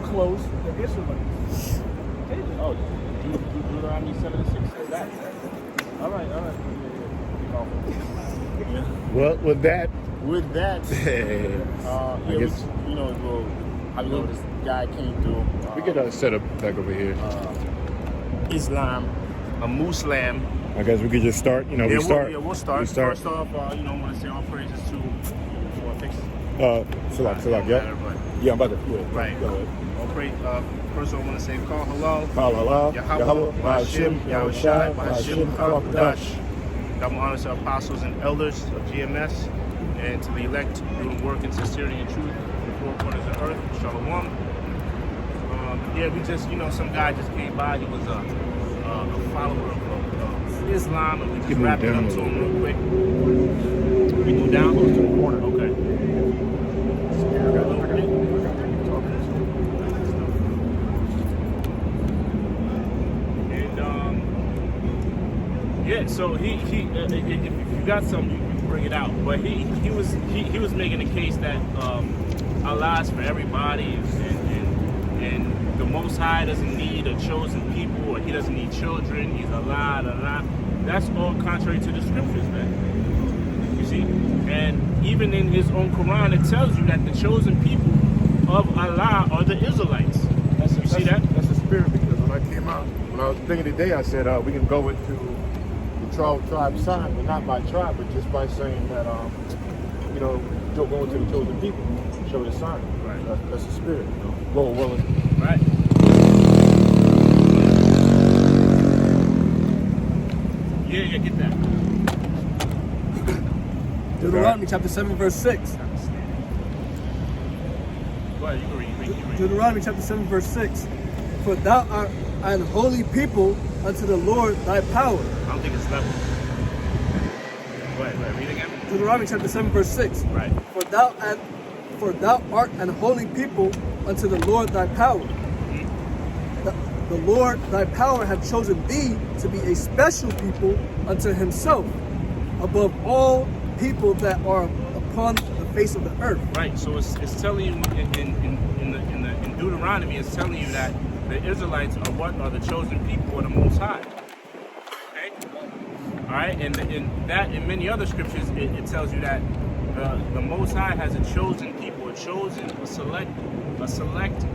Close the Israelites. Oh, Deuteronomy 7:6 says that. All right. Yeah. Well, with that, I guess this guy came through. we could set up back over here. Islam, a Muslim. I guess we could just start. We'll start. First off, I want to say all praises to fix. Salak, yeah. Yeah, I'm about to. Yeah, right. Go ahead. All praise. First, I want to say, call halal. Yahweh, Ba'ashim, Yahushai, Ba'ashim, Halakdash. Double honors to apostles and elders of GMS, and to the elect doing work in sincerity and truth in the four corners of earth. Shalom. We just, some guy just came by. He was a follower of Islam, and we just wrapped it up to him real quick. We move down close to the corner. Okay. So he if you got something, you can bring it out. But he was making the case that Allah's for everybody, and the Most High doesn't need a chosen people, or He doesn't need children. He's Allah. That's all contrary to the scriptures, man. You see, and even in His own Quran, it tells you that the chosen people of Allah are the Israelites. You see that? That's the spirit, because when I came out, when I was thinking today, I said we can go into 12 tribe sign, but not by tribe, but just by saying that, go into the chosen people, show the sign. Right. That's the spirit, Lord willing. Right. Yeah, get that. Deuteronomy chapter 7, verse 6. Go ahead, you can read. Deuteronomy chapter 7, verse 6. For thou art an holy people unto the Lord thy power. I don't think it's level. Go ahead, read again. Deuteronomy chapter 7, verse 6. Right. For thou art an holy people unto the Lord thy power. The Lord thy power hath chosen thee to be a special people unto Himself, above all people that are upon the face of the earth. Right. So it's telling you in Deuteronomy, it's telling you that the Israelites are the chosen people of the Most High. Okay. All right. And in many other scriptures, it tells you that the Most High has a chosen people, a select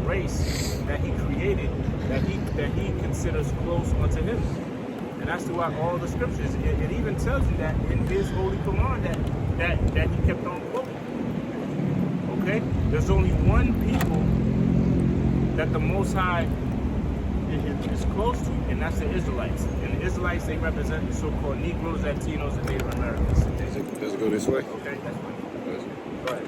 race that He created, that he considers close unto Him. And that's throughout all the scriptures. It even tells you that in His Holy Quran that He kept on quoting. Okay? There's only one people that the Most High is close to, and that's the Israelites. And the Israelites, they represent the so-called Negroes, Latinos, and Native Americans. Does it go this way? Okay, that's fine. Go ahead.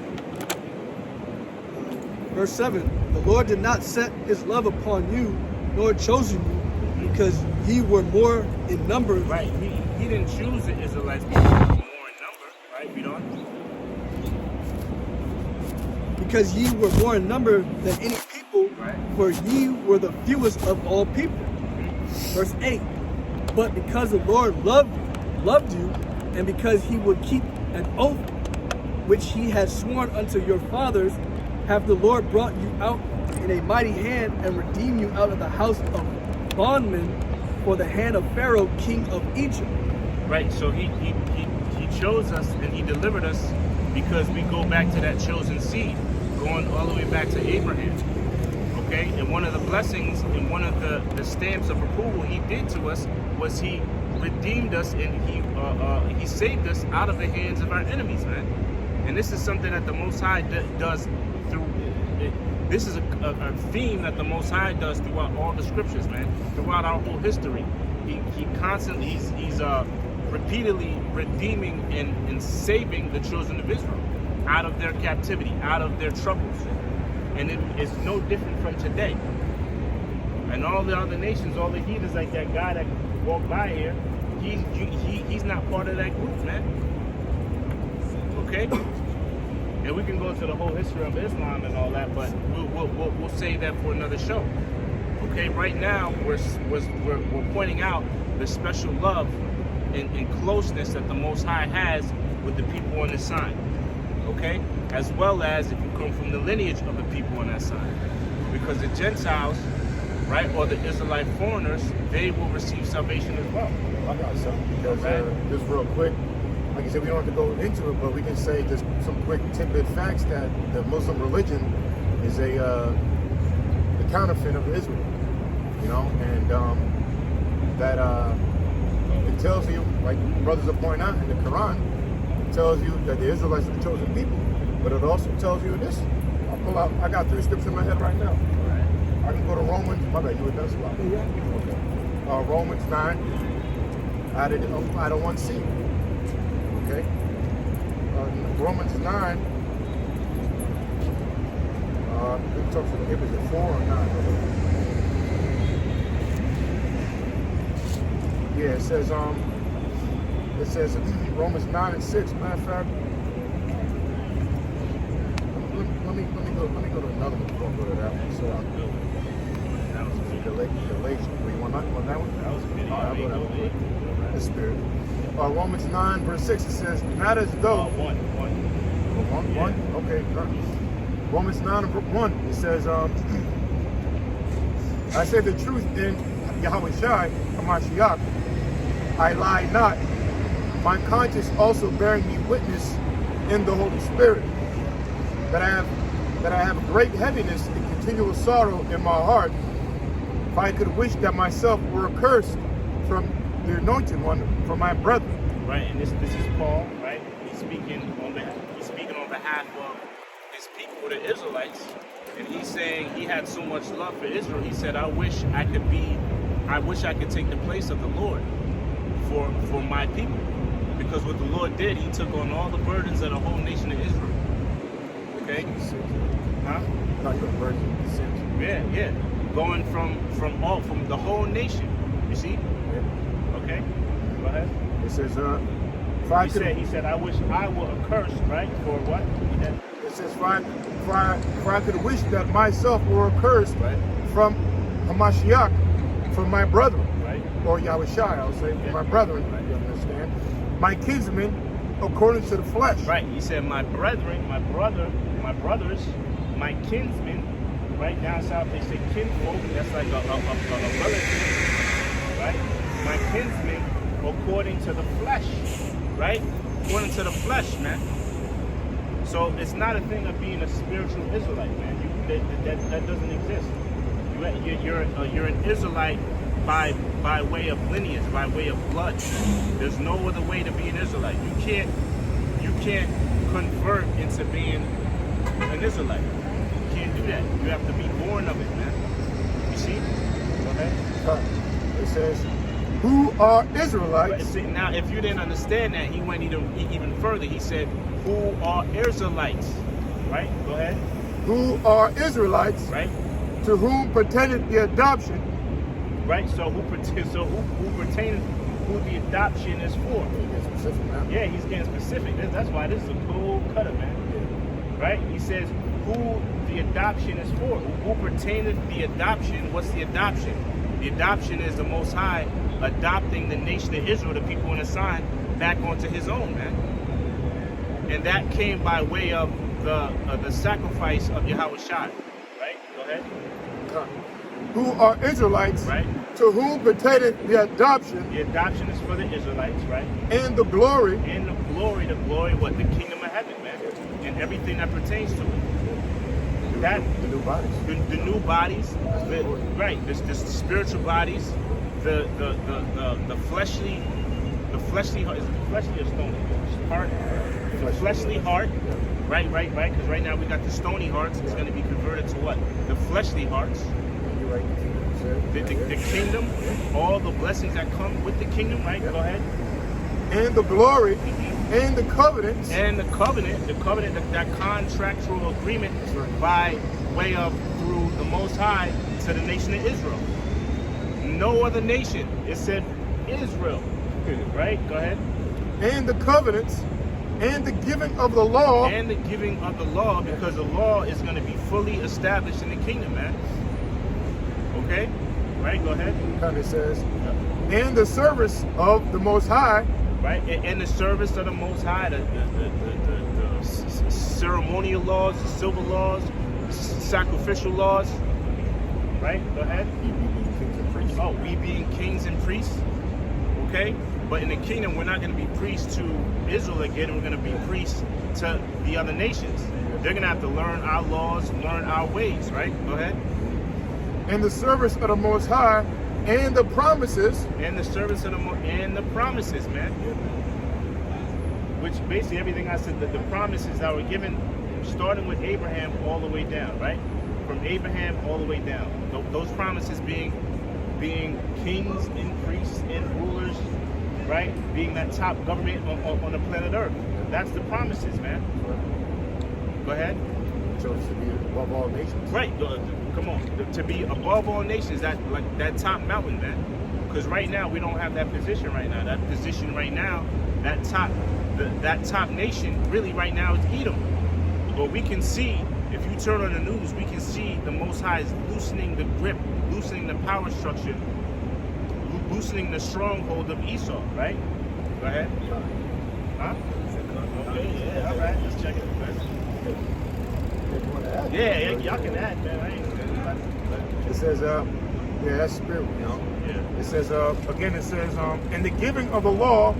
Verse 7. The Lord did not set His love upon you, nor chosen you, because ye were more in number. Right. He didn't choose the Israelites because they were more in number. Right? Read on. Because ye were more in number than any people, right, for ye were the fewest of all people. Verse 8. But because the Lord loved you, and because He would keep an oath which He had sworn unto your fathers, hath the Lord brought you out in a mighty hand, and redeemed you out of the house of bondmen, for the hand of Pharaoh, king of Egypt. Right, so he chose us and He delivered us because we go back to that chosen seed, going all the way back to Abraham. Okay, and one of the blessings and one of the stamps of approval He did to us was He redeemed us, and He saved us out of the hands of our enemies, man. And this is something that the Most High does through. This is a theme that the Most High does throughout all the scriptures, man. Throughout our whole history, He constantly he's repeatedly redeeming and saving the children of Israel out of their captivity, out of their troubles. And it is no different from today. And all the other nations, all the heathens, like that guy that walked by here, he's not part of that group, man. Okay? And we can go into the whole history of Islam and all that, but we'll save that for another show. Okay, right now we're pointing out the special love and closeness that the Most High has with the people on His side. okay? As well as if you come from the lineage of the people on that side. Because the Gentiles, right, or the Israelite foreigners, they will receive salvation as well. I got something because just real quick, like I said, we don't have to go into it, but we can say just some quick tidbit facts that the Muslim religion is the counterfeit of Israel, you know, and that it tells you, like brothers are pointing out in the Quran, it tells you that the Israelites are the chosen people, but it also tells you this. I'll pull out. I got 3 scriptures in my head right now. I can go to Romans. My bad, you were done spot. Okay. Romans 9, out of 1c. Okay. Romans 9. It talks about, is it 4 or 9? Yeah, it says Romans 9 and 6. Matter of fact, let me go to another one before I go to that one. So I'll go. That was Galatians. You want that one? That was good. I'll go that one. The Spirit. Romans 9 verse 6. It says, not as though. One. Okay. Romans 9 and 1. It says, I say the truth in Yahweh Shai, Hamashiach, I lie not. My conscience also bearing me witness in the Holy Spirit, that I have great heaviness and continual sorrow in my heart. If I could wish that myself were accursed from the Anointed One, from my brethren. Right, and this is Paul, right? He's speaking on behalf of his people, the Israelites, and he's saying he had so much love for Israel. He said, I wish I could take the place of the Lord for my people. Because what the Lord did, he took on all the burdens of the whole nation of Israel. Okay? Huh? Not your burden. Yeah. Going from the whole nation. You see? Yeah. Okay? Go ahead. It says, he said, I wish I were accursed, right? For what? It says, for I could wish that myself were accursed from Hamashiach, from my brethren. Right. Or Yahweh Shai, I'll say, from my brethren. Right. You understand? My kinsmen, according to the flesh. Right. He said, my brethren, my brothers, my kinsmen. Right down south, they say kinfolk. That's like a relative. Right. My kinsmen, according to the flesh. Right. According to the flesh, man. So it's not a thing of being a spiritual Israelite, man. That doesn't exist. You're an Israelite by way of lineage, by way of blood. There's no other way to be an Israelite. You can't convert into being an Israelite. You can't do that. You have to be born of it, man. You see? Go ahead. It says, who are Israelites? See, now, if you didn't understand that, he went even further. He said, who are Israelites? Right? Go ahead. Who are Israelites? Right? To whom pertaineth the adoption? Right. So who pertains? Who the adoption is for? He's getting specific, man. Yeah, he's getting specific. That's why this is a cool cutter, man. Yeah. Right? He says who the adoption is for. Who pertaineth the adoption? What's the adoption? The adoption is the Most High adopting the nation of Israel, the people in the sign, back onto His own, man. And that came by way of the sacrifice of Yahweh Shai. Right? Go ahead. Who are Israelites? Right. To whom pertaineth the adoption? The adoption is for the Israelites, right? And the glory. And the glory, what? The kingdom of heaven, man. And everything that pertains to it. That the new bodies. The new bodies, right? The spiritual bodies, the fleshly heart. Is it fleshly or stony heart? The fleshly heart. Right. Because right now we got the stony hearts. It's going to be converted to what? The fleshly hearts. You're right. The kingdom, all the blessings that come with the kingdom, right? Go ahead. And the glory, and the covenants. And the covenant, that contractual agreement by way of through the Most High to the nation of Israel. No other nation. It said Israel. Right? Go ahead. And the covenants, and the giving of the law. And the giving of the law, because the law is going to be fully established in the kingdom, man. Okay? Right? Go ahead. Kind of says, and the service of the Most High. Right? And the service of the Most High, the ceremonial laws, civil laws, sacrificial laws. Right? Go ahead. Oh, we being kings and priests. Okay? But in the kingdom, we're not going to be priests to Israel again. We're going to be priests to the other nations. They're going to have to learn our laws, learn our ways. Right? Go ahead. In the service of the Most High and the promises. And the service of the promises, man. Which basically everything I said, the promises that were given, starting with Abraham all the way down, right? From Abraham all the way down. Those promises being kings and priests and rulers, right? Being that top government on the planet Earth. That's the promises, man. Go ahead. So it's to be above all nations. Right. Come on. To be above all nations, that top mountain, man. Because right now we don't have that position right now. That position right now, that top nation, really right now is Edom. But we can see, if you turn on the news, we can see the Most High is loosening the grip, loosening the power structure, loosening the stronghold of Esau, right? Go ahead. Huh? Okay, yeah, all right. Let's check it. Yeah, y'all can add, man. I ain't it says, yeah, that's spirit, you know. Yeah. It says, again, it says, in the giving of the law.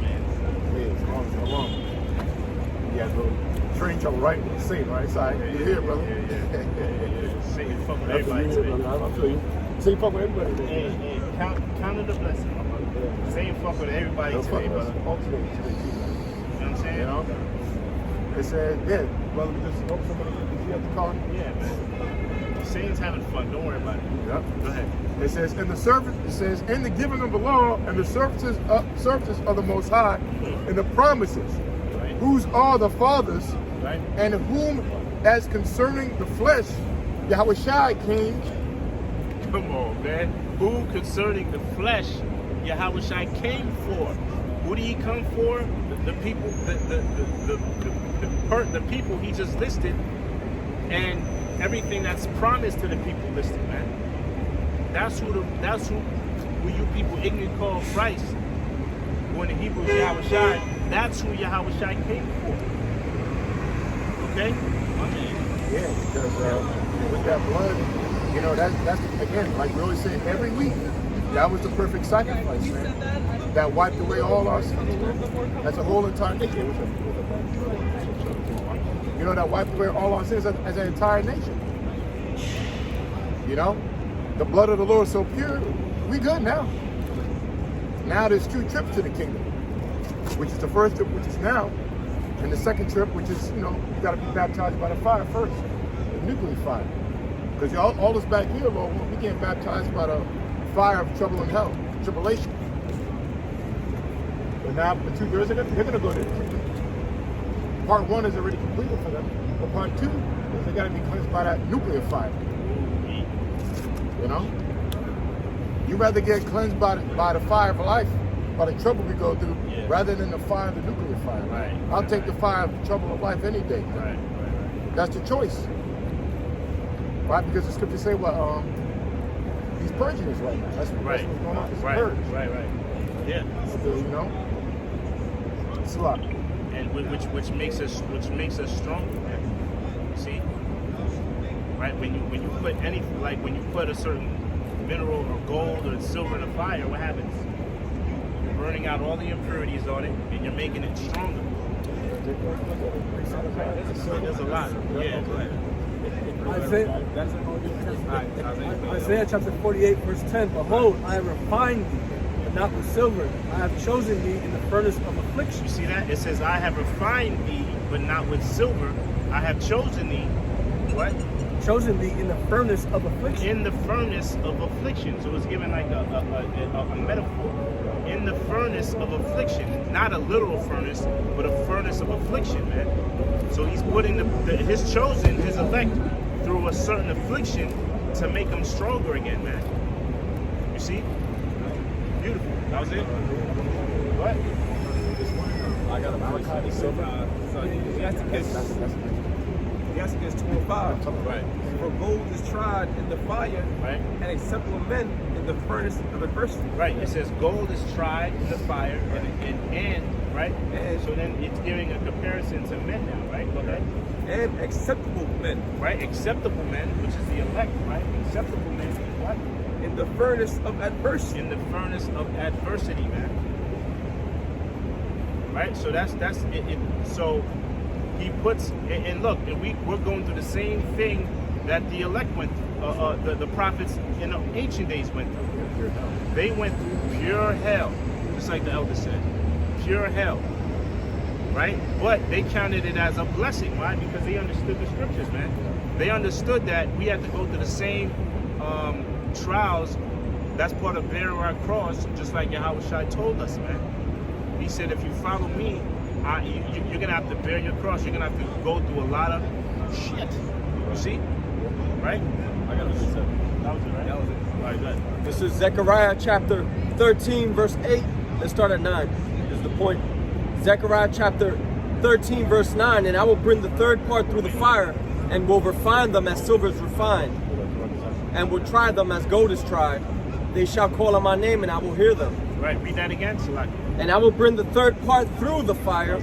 Yeah, bro. Train trouble, right? Same, right? It's all right. You're here, brother. Yeah. Satan fuck with everybody today. I feel you. Satan fuck with everybody today. Hey, count the blessing, my brother. Satan fuck with everybody today, brother. All today, You know what I'm saying? You know? It said, yeah, brother, we just hope somebody can get the car. Yeah, man. Satan's having fun. Don't worry about it. Yep. Go ahead. It says, in the giving of the law and the services of the Most High and the promises, Right. whose are the fathers, Right. and whom, as concerning the flesh, Yahushua came. Come on, man. Who concerning the flesh, Yahushua came for? Who did he come for? The people, the people he just listed, and everything that's promised to the people listed, man. That's who you people ignorant call Christ. When the Hebrew Yahushua, that's who Yahushua came for. Okay? Yeah, because with that blood, you know, that's again, like we always say every week, that was the perfect sacrifice, man. That wiped away all our sins. That's a whole entire nation. You know, that wiped away all our sins as an entire nation. You know? The blood of the Lord is so pure, we good now. Now there's 2 trips to the kingdom, which is the first trip, which is now, and the second trip, which is, you know, you got to be baptized by the fire first, the nuclear fire. Because all this back here, Lord, we get baptized by the fire of trouble and hell, tribulation. But now, the 2 girls, they're going to go to the kingdom. Part 1 is already completed for them, but part 2 is they got to be cleansed by that nuclear fire. You know? You'd rather get cleansed by the fire of life, by the trouble we go through, rather than the fire of the nuclear fire. Right. I'll take the fire of the trouble of life any day. Right. That's the choice. Right? Because the scriptures say, well, he's purging us right now. That's what's going on. It's purge. Right. Yeah. So, you know? It's a lot. And which makes us stronger, man. See? Right? When you put anything, like when you put a certain mineral or gold or silver in a fire, what happens? You're burning out all the impurities on it and you're making it stronger. There's a lot. Yeah, go ahead. Isaiah chapter 48, verse 10. Behold, I have refined thee, but not with silver. I have chosen thee in the furnace of affliction. You see that? It says, I have refined thee, but not with silver. I have chosen thee. What? Chosen thee in the furnace of affliction. In the furnace of affliction. So it's given like a metaphor. In the furnace of affliction. Not a literal furnace, but a furnace of affliction, man. So he's putting his chosen, his elect, through a certain affliction to make them stronger again, man. You see? Beautiful. That was it? What? I got a Malachi silver. So that's the case. Ecclesiastes 2:5. Right. For gold is tried in the fire, Right. and acceptable men in the furnace of adversity. Right. It says gold is tried in the fire, and right. And- So then it's giving a comparison to men now, right? Go ahead. And acceptable men Right. Acceptable men, which is the elect, right? Acceptable men, what? in the furnace of adversity. In the furnace of adversity, man. Right. So that's it. So he puts and look, and we're going through the same thing that the elect went through. The prophets in the ancient days went through. They went through pure hell, just like the elder said, pure hell. Right? But they counted it as a blessing. Why? Because they understood the scriptures, man. They understood that we have to go through the same trials. That's part of bearing our cross, just like Yahweh told us, man. He said, if you follow me, you're going to have to bear your cross. You're going to have to go through a lot of shit. You see? Right? I got to say. That was it, right? That was it. All right, good. This is Zechariah chapter 13, verse 8. Let's start at 9. This is the point. Zechariah chapter 13, verse 9. And I will bring the third part through the fire, and will refine them as silver is refined, and will try them as gold is tried. They shall call on my name, and I will hear them. Right, read that again, Salaki. And I will bring the third part through the fire,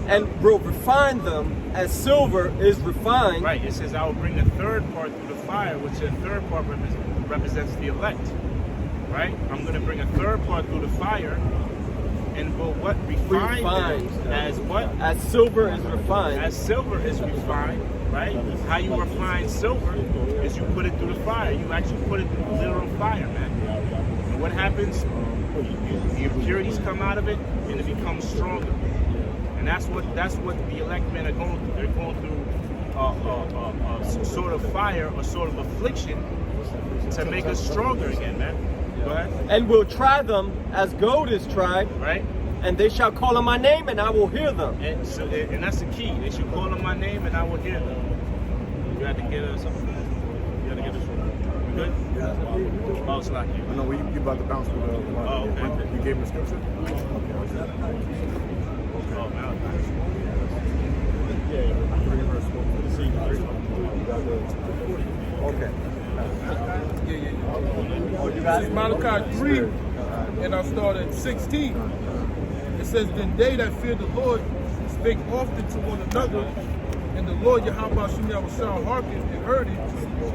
and will refine them as silver is refined. Right, it says I will bring the third part through the fire, which the third part represents the elect. Right? I'm going to bring a third part through the fire, and will what? Refine them as what? As silver is refined. As silver is refined, right? How you refine silver is you put it through the fire. You actually put it through the literal fire, man. And what happens? The impurities come out of it, and it becomes stronger. And that's what the elect men are going through. They're going through some sort of fire or sort of affliction to make us stronger again, man. Go ahead. And will try them as gold is tried. Right? And they shall call on my name, and I will hear them. And so, and that's the key. They should call on my name, and I will hear them. You had to get us something. You had to get us something. You good? Oh, it's not you. I know you about to bounce with Oh, okay. You gave him the scripture? Oh, man. Okay. This is Malachi 3, and I'll start at 16. It says, Then they that fear the Lord spake often to one another, and the Lord Yahweh shall hearken and heard it,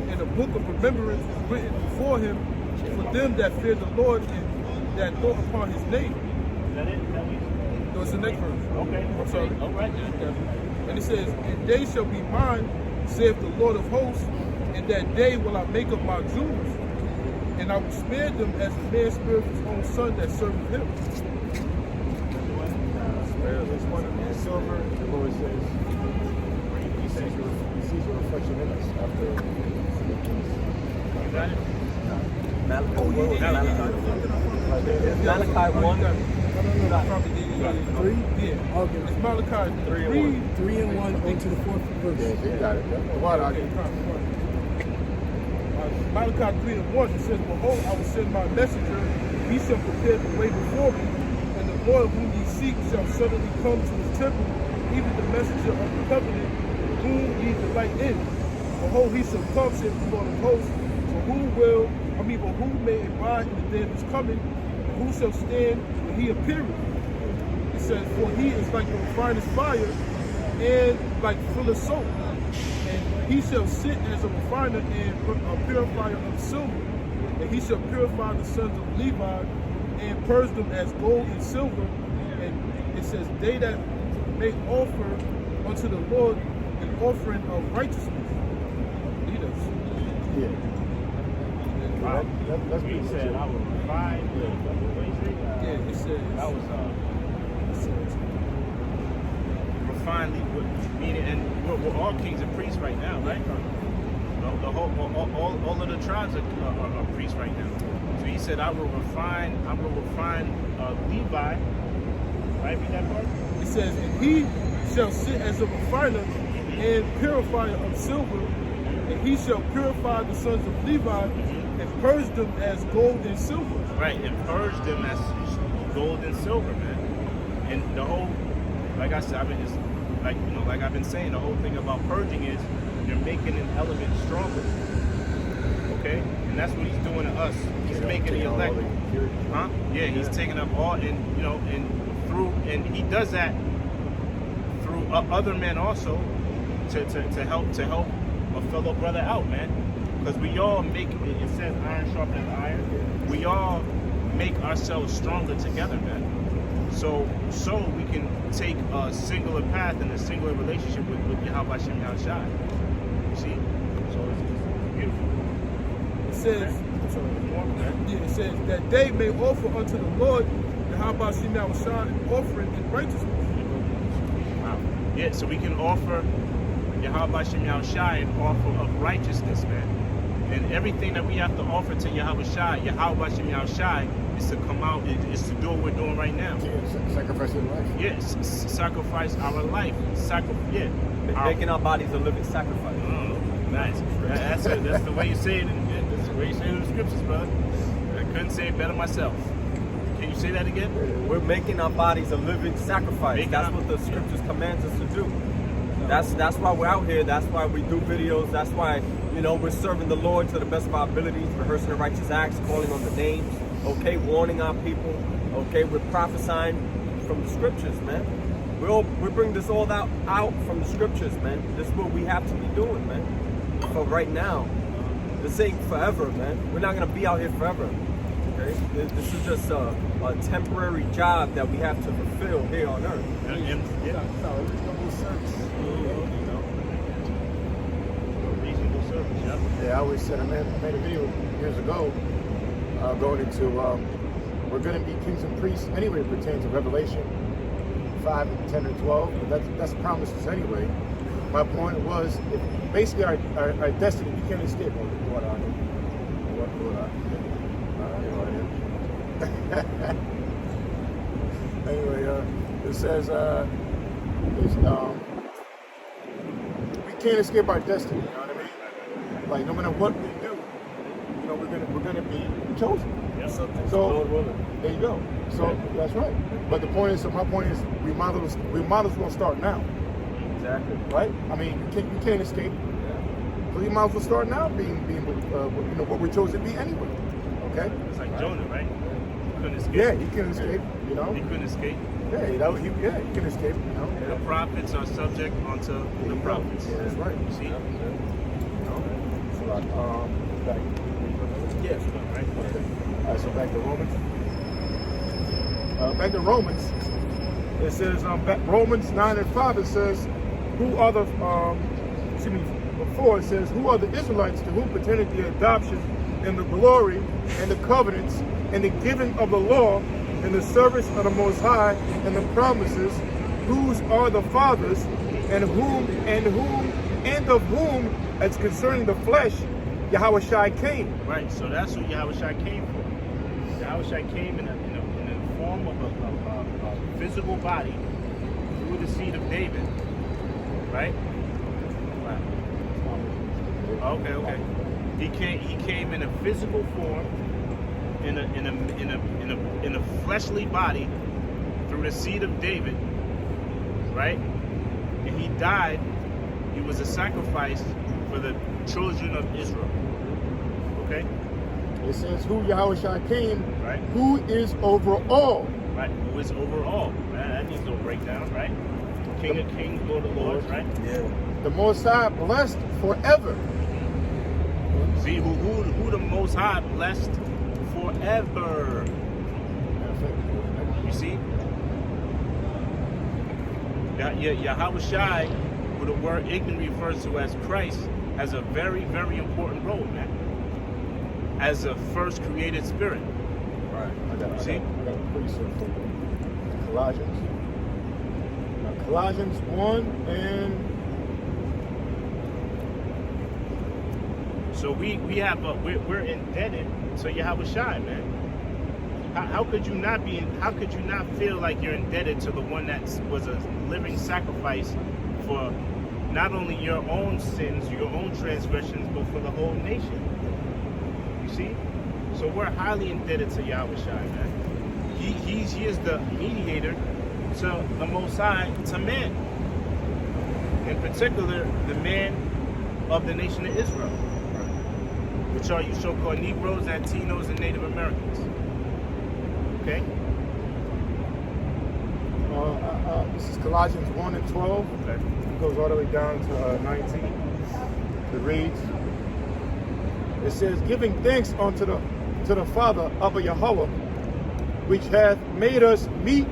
and a book of remembrance was written before him for them that fear the Lord and that thought upon his name. Is that it? Is that what No, it's the next verse. Okay. I'm sorry. All right. And it says, And they shall be mine, saith the Lord of hosts, and that day will I make up my Jews, and I will spare them as a man spares his own son that serveth him. Spare this one and silver, the Lord says, he sees a reflection in us after You got it? Malachi 1. Yeah. Okay. It's Malachi 3 and 1 into the 4th verse. Yeah, you got it. What I Okay, Malachi 3 and 1, it says, Behold, I will send my messenger, he shall prepare the way before me, and the Lord whom ye seek shall suddenly come to his temple, even the messenger of the covenant, whom ye delight in. Behold, he shall come, saith the Lord of hosts, but who may abide in the day of his coming, and who shall stand when he appeareth? It says, For he is like the refiner's fire, and like fuller's soap. And he shall sit as a refiner and a purifier of silver. And he shall purify the sons of Levi and purge them as gold and silver. And it says, They that make offer unto the Lord an offering of righteousness. Lead us. Yeah. Wow. That's He said I will refine. What you say? Yeah, it says. That was refined, meaning, and we're all kings and priests right now, right? The whole, all of the tribes are priests right now. So he said, I will refine Levi. Right? Read that part. It says, And he shall sit as a refiner and purifier of silver, and he shall purify the sons of Levi and purge them as gold and silver. Right, and purge them as gold and silver, man. And the whole, like I said, like I've been saying, the whole thing about purging is you're making an element stronger. Okay, and that's what he's doing to us. He's making the elect. Huh? Yeah, he's taking up all, and he does that through other men also to help a fellow brother out, man. Because we all make it says iron sharpens iron. We all make ourselves stronger together, man. So we can take a singular path and a singular relationship with Yahweh Shem Yahushai. You see? So it's beautiful. It says, it says that they may offer unto the Lord Yahweh Shem Yahushai an offering in righteousness. Wow. Yeah, so we can offer Yahweh Shem Yahushai an offer of righteousness, man. And everything that we have to offer to Yahweh Shem Yahushai is to come out, is to do what we're doing right now. Sacrifice your life. Yes, sacrifice our life. Making our bodies a living sacrifice. Oh, nice. That's the way you say it. That's the way you say it in the scriptures, brother. I couldn't say it better myself. Can you say that again? We're making our bodies a living sacrifice. That's what the scriptures commands us to do. That's why we're out here. That's why we do videos. That's why, we're serving the Lord to the best of our abilities, rehearsing the righteous acts, calling on the names, okay, warning our people, okay, we're prophesying from the scriptures, man. We bring this all out from the scriptures, man. This is what we have to be doing, man. For right now, this ain't forever, man. We're not gonna be out here forever. Okay, this is just a temporary job that we have to fulfill here on earth. Reasonable service, yeah. Yeah, I always said, I made a video years ago going into, we're going to be kings and priests anyway. It pertains to Revelation 5 and 10 and 12, but that's promises anyway. My point was, basically our destiny, we can't escape what I Anyway, it says, we can't escape our destiny, you know what I mean? Like, no matter what we do, we're gonna be chosen. Yeah. So there you go. So that's right. But the point is, my point is, we might as well start now. Exactly. Right? I mean, you can't escape. So you might as well start now being what we're chosen to be anyway. Okay? It's like Jonah, right? He couldn't escape. Yeah, he can escape. He couldn't escape. Yeah, he can escape. The prophets are subject unto the prophets. Yeah, that's right. You see? Back. Yes, right. Okay. All right, so back to Romans. Back to Romans. It says, Romans 9 and 5, it says, before it says, who are the Israelites to whom pertained the adoption and the glory and the covenants and the giving of the law and the service of the Most High and the promises, whose are the fathers, and of whom, as concerning the flesh, Yahushua came. Right, so that's what Yahushua came for. Yahushua came in a form of a physical body through the seed of David. Right? Wow. Okay. He came in a physical form, in a fleshly body through the seed of David. Right? And he died. He was a sacrifice for the children of Israel. Okay? It says who Yahushua came, right? Who is over all. Right, who is over all. That needs no breakdown, right? King of kings, Lord of lords, right? Yeah. The Most High blessed forever. See, who the Most High blessed forever. You see? Yahushua, who the word ignorant refers to as Christ, has a very, very important role, man. As a first created spirit. Right. I got a precept for Colossians. Colossians 1 and. So we're indebted to Yahushua, man. How could you not feel like you're indebted to the one that was a living sacrifice for not only your own sins, your own transgressions, but for the whole nation? You see? So we're highly indebted to Yahushua, man. He is the mediator to the Most High, to man. in particular, the men of the nation of Israel, which are you so-called Negroes, Latinos, and Native Americans. Okay? This is Colossians 1 and 12. Okay. It goes all the way down to 19. It reads, it says, giving thanks unto the Father of Yahweh, which hath made us meet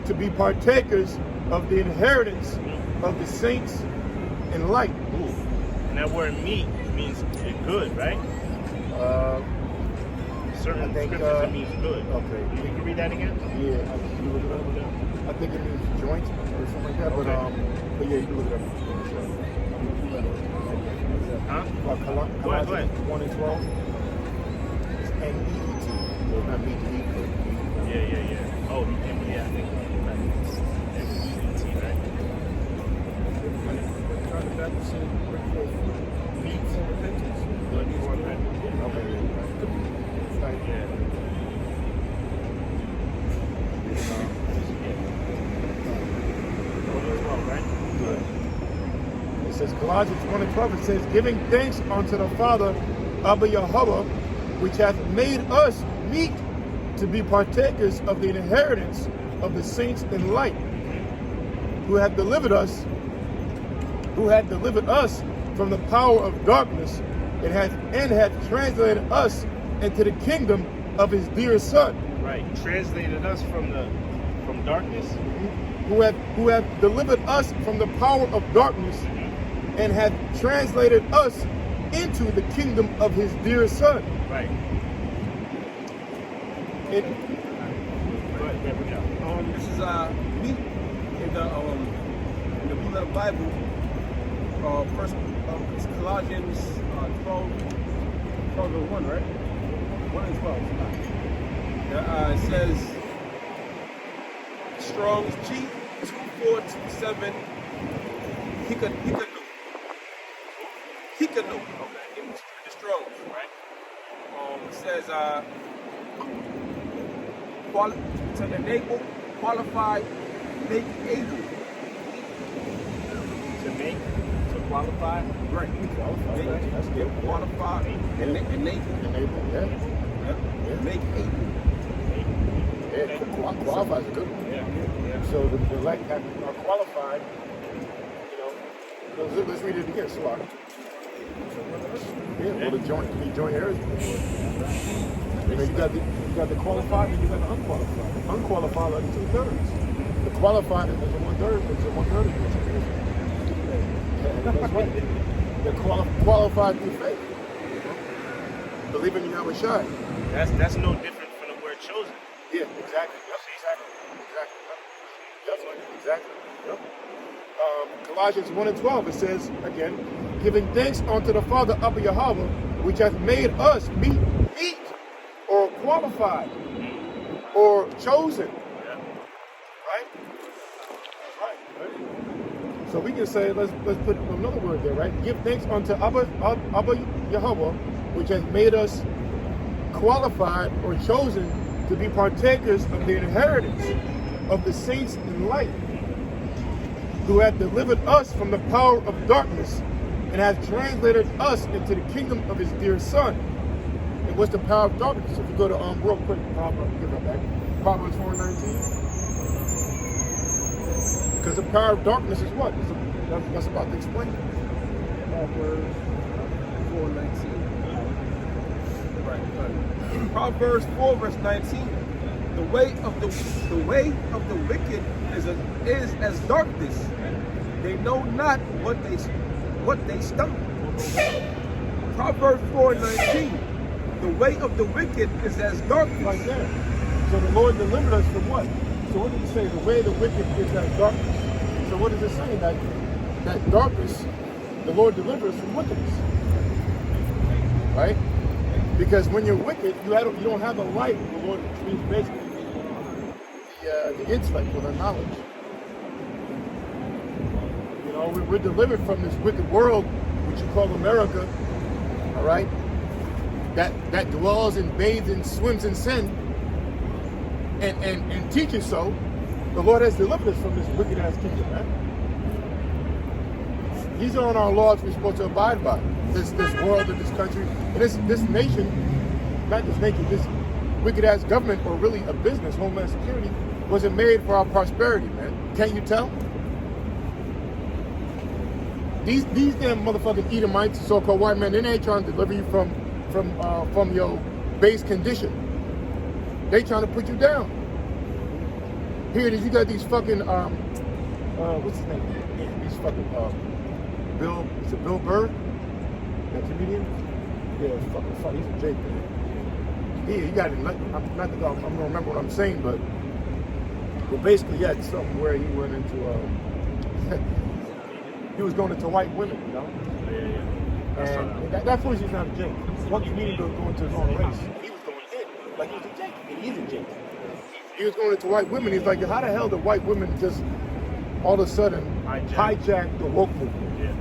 to be partakers of the inheritance of the saints in light. Ooh. And that word meat means good, right? Certain I think, scriptures it means good. Okay. You can read that again? Yeah, I think it means joint or something like that. Okay. But yeah, you can look it up. Huh? Colossians Go ahead. 1 and 12. It's N-E-E-T. So it's not meat to eat, but Yeah. Oh, yeah, I think it's M-E-E-T, right? John the Baptist said, bring forth fruit, meat for repentance. Good for repentance. okay. Right. Yeah. It says Colossians 1 and 12, it says, giving thanks unto the Father of Yahweh, which hath made us meet to be partakers of the inheritance of the saints in light, who hath delivered us from the power of darkness, and hath translated us into the kingdom of his dear Son. Right. Translated us from darkness. Who have delivered us from the power of darkness, and hath translated us into the kingdom of his dear Son. Right. It, Go ahead, bring it out. This is meat in the Blue Letter Bible. First, it's Colossians 12 and 1, right? 1 and 12. It says Strong's G 2427 Hikanu. Okay, in the Strong's, right? It says to enable, qualify, make able. To qualify. Right. Make, that's good. Qualify, enable. enable, yeah. Make able. Yeah, qualify is a good one. Yeah. So the elect are qualified, let's read it again, Swat. Yeah, well, the joint heirs. You got the qualified and you got the unqualified. Unqualified are the 2/3. The qualified is the 1/3. It's a 1/3. That's right. They're qualified through faith. Believing in Yahweh Shai. That's no different from the word chosen. Yeah, exactly. Exactly. Yep. Colossians 1 and 12, it says, again, giving thanks unto the Father of Yahweh, which hath made us meet, or qualified, or chosen. Right? Right. So we can say, let's put another word there, right? Give thanks unto Abba Yahweh, which hath made us qualified or chosen to be partakers of the inheritance of the saints in light, who hath delivered us from the power of darkness, and hath translated us into the kingdom of his dear Son. And what's the power of darkness? If you go to real quick, give that back. Proverbs 4:19. Because the power of darkness is what? That's about to explain it. Proverbs 4:19. Right. Proverbs 4 verse 19. The way of the wicked is as darkness. They know not what they stumble. Proverbs 4:19. The way of the wicked is as darkness. Right there. So the Lord delivered us from what? So what did he say? The way of the wicked is as darkness. So what is it saying? That darkness, the Lord delivers us from wickedness. Right? Because when you're wicked, you don't have the light. The Lord means basically the intellect or the knowledge. We're delivered from this wicked world, which you call America. All right, that dwells and bathes and swims in sin, and teaches so. The Lord has delivered us from this wicked ass kingdom, man. These aren't our laws we're supposed to abide by. This world and this country and this nation, not this nation, this wicked ass government, or really a business, Homeland Security, wasn't made for our prosperity, man. Can't you tell? These damn motherfucking Edomites, so-called white men, they ain't trying to deliver you from your base condition. They trying to put you down. Here it is, you got these fucking what's his name? Yeah, these fucking Bill Burr, that comedian? Yeah, fucking he's a Jake, man. Yeah, he got it. I'm gonna remember what I'm saying, but basically, yeah, it's something where he went into he was going into white women, you know? Yeah. And that fool is not a Jake. One comedian was going to his own race. He was going in like he was a Jake, and he's a Jake. He was going into white women. He's like, how the hell did white women just all of a sudden hijack the woke movement? Yeah.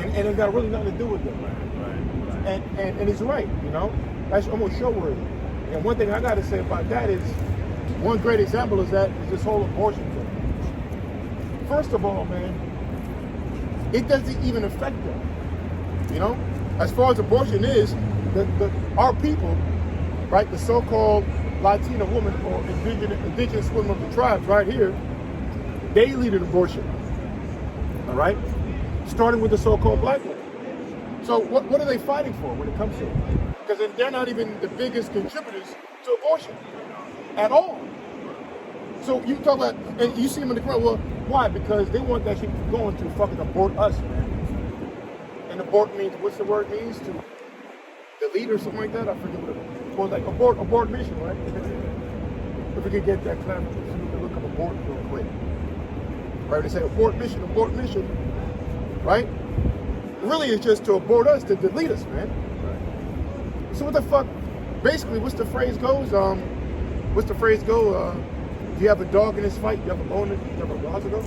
And it got really nothing to do with them. Right. And he's right, you know? That's almost show worthy. And one thing I got to say about that is, one great example is this whole abortion thing. First of all, man, it doesn't even affect them. You know? As far as abortion is, our people, right, the so-called Latina woman or indigenous women of the tribes right here, they lead an abortion. All right? Starting with the so-called black women. So what are they fighting for when it comes to it? Because they're not even the biggest contributors to abortion at all. So you talk about, and you see them in the crowd, well, why? Because they want that shit going to fucking abort us, man. And abort means, what's the word means? To delete or something like that? I forget what it was. Like abort mission, right? If we could get that clarification, so we can look up abort real quick. Right? They say abort mission, right? Really, it's just to abort us, to delete us, man. Right. So what the fuck? Basically, what's the phrase go? If you have a dog in this fight, you have a bone. How's it go?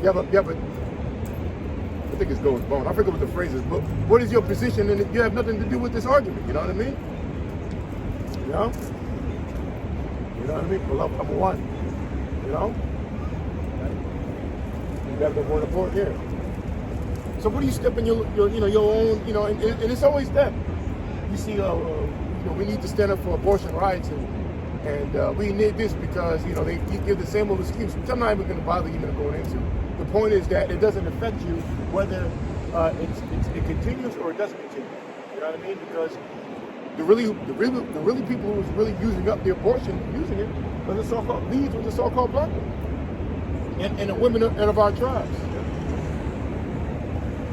You have a. I think it's go with bone. I forget what the phrase is, but what is your position? And you have nothing to do with this argument. You know what I mean? You know what I mean? Well, number one. You know? You have the word abort here. So what do you step in your own, and it's always that. You see, we need to stand up for abortion rights, and we need this because, they give the same old excuse, which I'm not even going to bother even going into. The point is that it doesn't affect you whether it continues or it doesn't continue. You know what I mean? Because the really people who's really using up the abortion, using it, are the so-called leads with the so-called black women and the women of our tribes.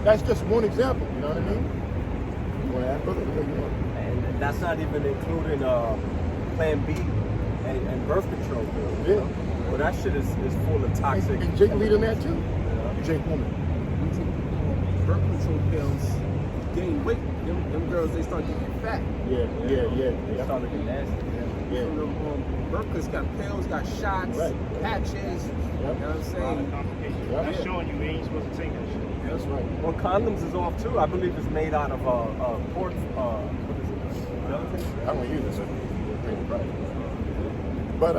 That's just one example, you know what I mean? And that's not even including Plan B and birth control pills. Yeah. Well, that shit is full of toxic. And Jake leading that too? Yeah. Jake woman. Birth control pills gain weight. Them girls, they start getting fat. Yeah. They start looking nasty. Yeah. Birth controls got pills, got shots, patches. Yep. You know what I'm saying? That's showing you ain't supposed to take that shit. That's right. Well, condoms is off too. I believe it's made out of pork. What is it? I don't use it. But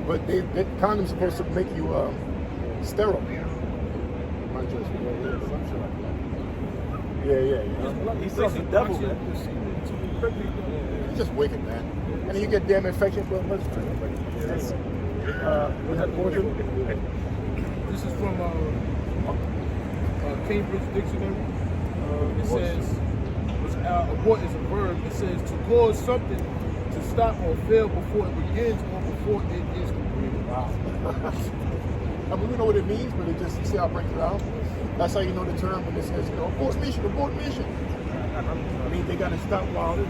but the condoms supposed to make you sterile. My choice. Yeah. He's such a devil, man. He's just wicked, man. And then you get damn infection for much. What's that abortion? This is from Cambridge Dictionary. It says, abort is a verb. It says to cause something to stop or fail before it begins or before it is completed. Wow. I mean, we know what it means, but you see how it breaks it out? That's how you know the term when it says, abort mission. I mean, they got to stop while, the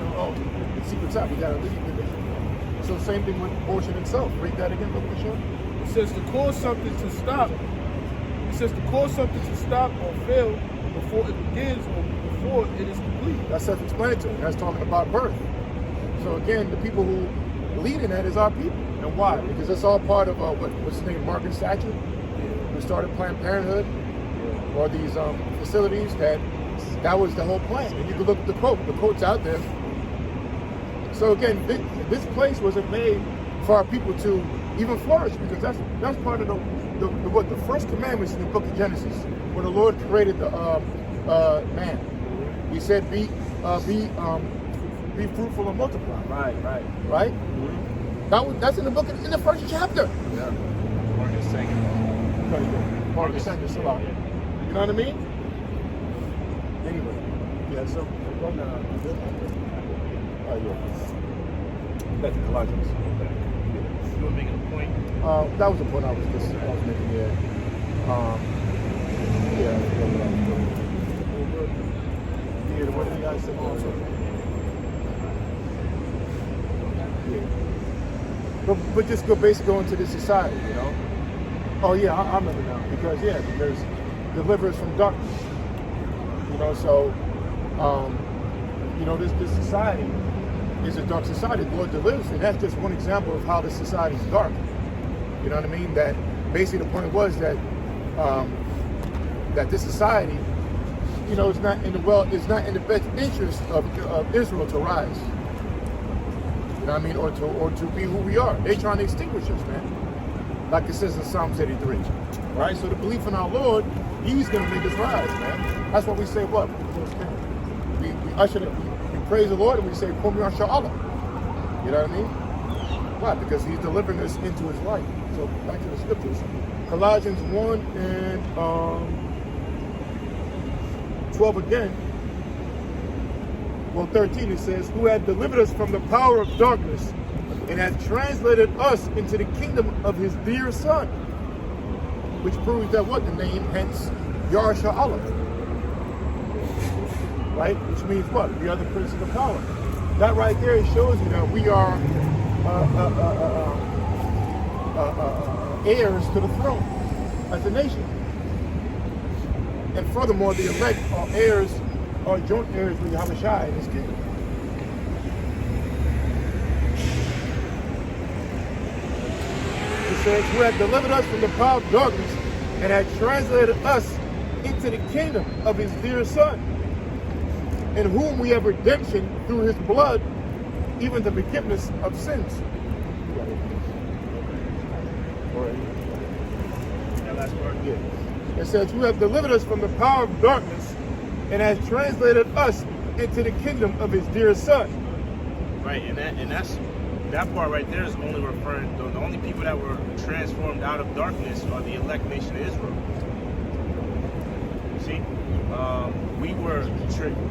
secret's out. We got to leave with it. So same thing with abortion itself. Read that again, Brother Michelle. It says to cause something to stop. It says to cause something to stop or fail before it begins or before it is complete. That's self-explanatory. That's talking about birth. So again, the people who lead in that is our people. And why? Because it's all part of what's his name, Margaret Thatcher, who started Planned Parenthood, or these facilities that was the whole plan. And you can look at the quote's out there. So again, this place wasn't made for our people to even flourish, because that's part of the first commandments in the book of Genesis, when the Lord created the man, He said, "Be fruitful and multiply." Right. That's in the book in the first chapter. Yeah. Or the second. Or the second. You know what I mean? Anyway, yeah. So, oh yeah. That's Colossians. You were making a point. That was the point I was making. Yeah. Yeah. Yeah. What did you guys say? Yeah. But just basically go into this society, you know. Oh yeah, I remember now because there's deliverance from darkness. You know, so this society is a dark society. The Lord delivers, and that's just one example of how the society is dark. You know what I mean? That basically the point was that that this society, is not in the best interest of Israel to rise. You know what I mean? Or to be who we are. They're trying to extinguish us, man. Like it says in Psalms 83. Right? So the belief in our Lord, He's going to make us rise, man. That's what we say, what? We usher it. We praise the Lord and we say, Kum Yasha'Allah. You know what I mean? Why? Because He's delivering us into His light. So back to the scriptures. Colossians 1 and 12 again. Well, 13 it says, who had delivered us from the power of darkness and had translated us into the kingdom of His dear Son. Which proves that what? The name, hence, Yasha'Allah. Right? Which means what? We are the prince of the power. That right there shows you that we are heirs to the throne as a nation. And furthermore, the elect are heirs, are joint heirs with Yahushua in His kingdom. It says, who had delivered us from the power of darkness and had translated us into the kingdom of His dear Son, in whom we have redemption through His blood, even the forgiveness of sins. That last part? Yeah. It says, who have delivered us from the power of darkness and has translated us into the kingdom of His dear Son. Right, and that part right there is only referring to the only people that were transformed out of darkness are the elect nation of Israel. See, we were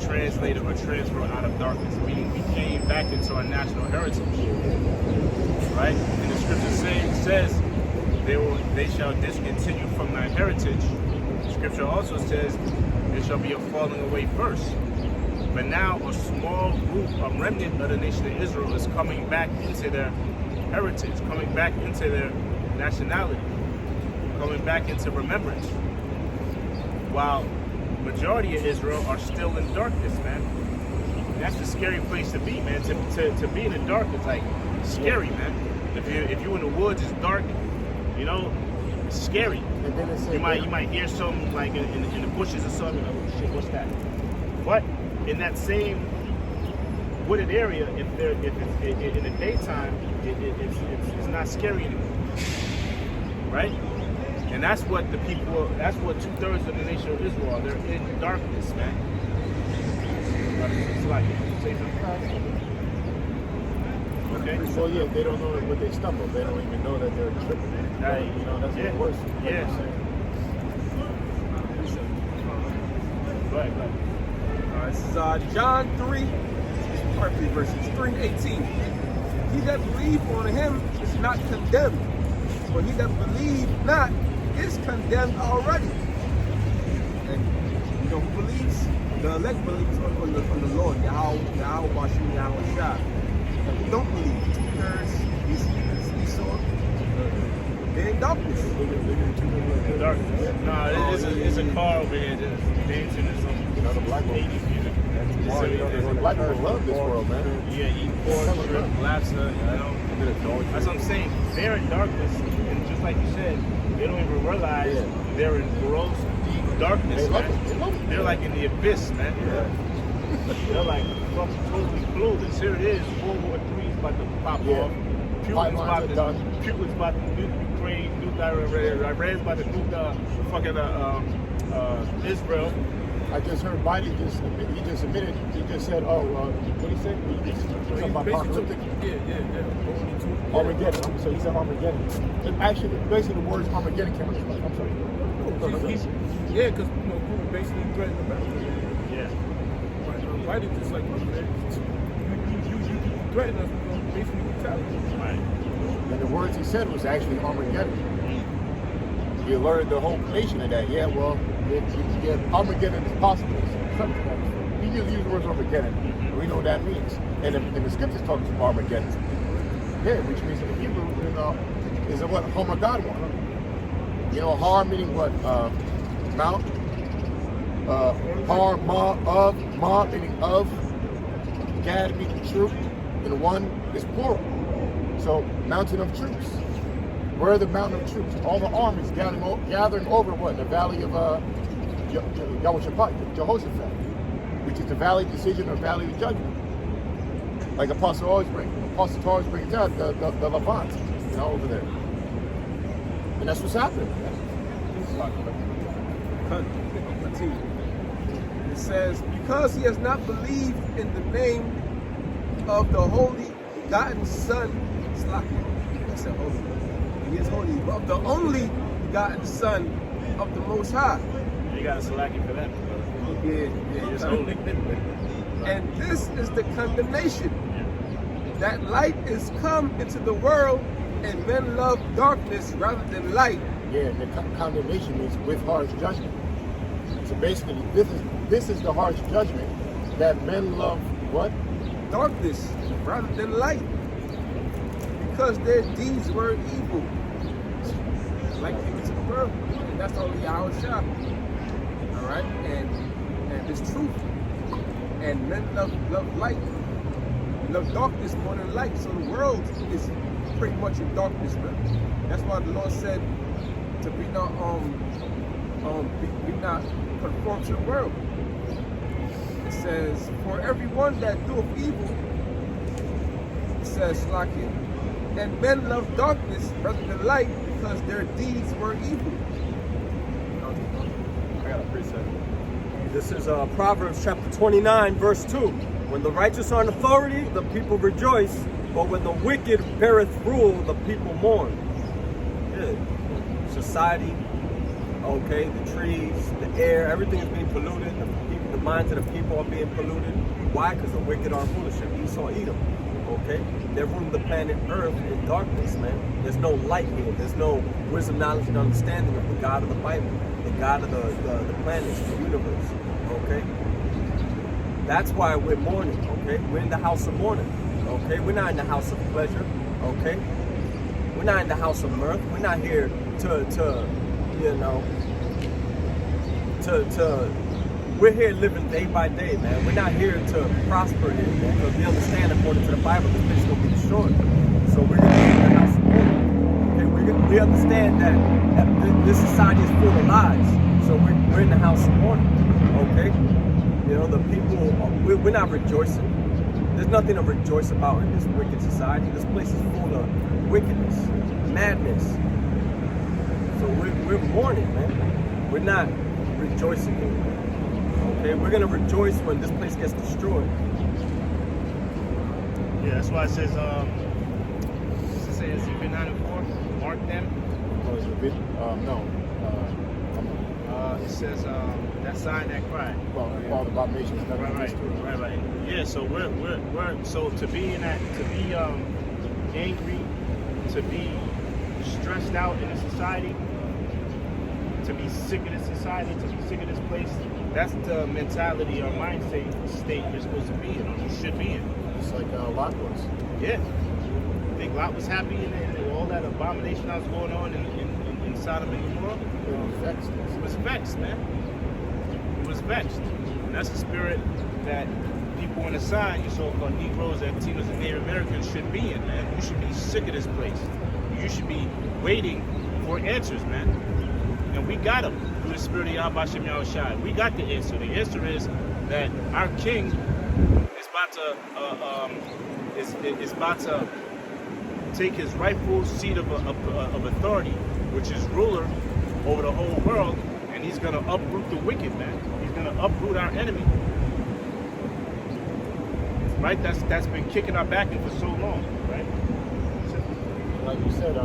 translated or transferred out of darkness, meaning we came back into our national heritage. Right, and the scripture says they shall discontinue from thy heritage. The scripture also says there shall be a falling away first. But now a small group, a remnant of the nation of Israel is coming back into their heritage, coming back into their nationality, coming back into remembrance. While majority of Israel are still in darkness, man. And that's a scary place to be, man. To be in the dark is like scary, man. If you're in the woods, it's dark, it's scary. And then You might hear something like in the bushes or something. Oh shit, what's that? But in that same wooded area, if it's in the daytime, it's not scary anymore, right? And that's what the people. That's what 2/3 of the nation of Israel are. They're in darkness, man. It's like say something. Okay. Well, yeah, they don't know what they stumble. They don't even know that they're tripping. That's the worst. Yeah. Go ahead. This is John 3, partly verses 3 and 18. He that believe on Him is not condemned, but he that believe not is condemned already. And who believes? The elect believes on the Lord, Yahweh Bashim, Yahweh Shah. And who don't believe? Because Esau, they're in darkness. Darkness. No, it's a car over here just dancing or something. The black people. The black people love this world, man. Yeah, eat pork, shrimp, lobster, That's what I'm saying. They're in darkness, and just like you said, they don't even realize they're in gross, deep darkness, man. They're like in the abyss, man. They're like fucking totally clueless. Here it is, World War III is about to pop off. Putin's Pipelines about are to done. Putin's about to nuke Ukraine, nuke Iran's about to nuke fucking Israel. I just heard Biden he just admitted, he just said, oh, what did he say? He just something about apocalyptic. Yeah. Armageddon. So he said Armageddon. Actually, basically the words Armageddon came out of his mouth. I'm sorry. Yeah, because Putin basically threatened America. Yeah. Biden just like, look, man, you threaten us, we're gonna basically retaliate. Right. And the words he said was actually Armageddon. You alerted the whole nation of that. Yeah, well, Armageddon is possible. Something like that. He just used the words Armageddon. And we know what that means. And the scriptures talk about Armageddon. Yeah, which means in the Hebrew, is a what? Harmageddon. You know, har meaning what? Mount. Har, ma meaning of. Gad meaning troop. And one is plural. So, mountain of troops. Where are the mountain of troops? All the armies gathering over what? The valley of Jehoshaphat, which is the valley of decision or valley of judgment. Like Apostle always brings out the Levant, over there. And that's what's happening. It says, because he has not believed in the name of the holy begotten Son, I said holy. He is holy, of the only begotten Son of the Most High. You got to select it for that. Yeah. It's holy. And this is the condemnation, that light is come into the world, and men love darkness rather than light. Yeah, the condemnation is with harsh judgment. So basically, this is the harsh judgment that men love what? Darkness rather than light, because their deeds were evil. Like came into the world, and that's only our shop. All right, and it's truth. And men love light, love darkness more than light. So the world is pretty much in darkness, man. That's why the Lord said to be not conformed to the world. It says, for everyone that doeth evil, it says, like it, and men love darkness rather than light, because their deeds were evil. I got a precept. This is Proverbs chapter 29, verse 2. When the righteous are in authority, the people rejoice, but when the wicked beareth rule, the people mourn. Yeah. Society, okay, the trees, the air, everything is being polluted. The minds of the people are being polluted. Why? Because the wicked are foolish. Esau, Edom. Okay? They're ruling the planet Earth in darkness, man. There's no light here. There's no wisdom, knowledge, and understanding of the God of the Bible, the God of the planets, the universe. Okay? That's why we're mourning. Okay? We're in the house of mourning. Okay? We're not in the house of pleasure. Okay? We're not in the house of mirth. We're not here to we're here living day by day, man. We're not here to prosper here, man, because we understand, according to the Bible, this place is going to be destroyed. So we're going to be in the house of mourning. Okay? We understand that this society is full of lies. So we're in the house of mourning. Okay? The people, we're not rejoicing. There's nothing to rejoice about in this wicked society. This place is full of wickedness, madness. So we're mourning, man. We're not rejoicing here. Okay, we're gonna rejoice when this place gets destroyed. Yeah, that's why it says, what's it say? Ezekiel 9:4, mark them. Oh, is it a bit? No. It says that sign that cry. Well, all the abominations that are Right. Yeah, so we're so to be in that, to be angry, to be stressed out in a society, to be sick of this society, to be sick of this place. That's the mentality or mindset state you're supposed to be in, or you should be in. It's like Lot was. Yeah. I think Lot was happy and all that abomination that was going on in Sodom and Gomorrah. It was vexed. It was vexed, man. It was vexed. And that's the spirit that people on the side, you so-called Negroes, Latinos, and Native Americans should be in, man. You should be sick of this place. You should be waiting for answers, man. And we got them through the spirit of Yahweh Shem Yahushai. We got the answer. The answer is that our king is about to take his rightful seat of authority, which is ruler over the whole world, and he's going to uproot the wicked, man. He's going to uproot our enemy. Right? That's been kicking our back in for so long, right? Like you said, I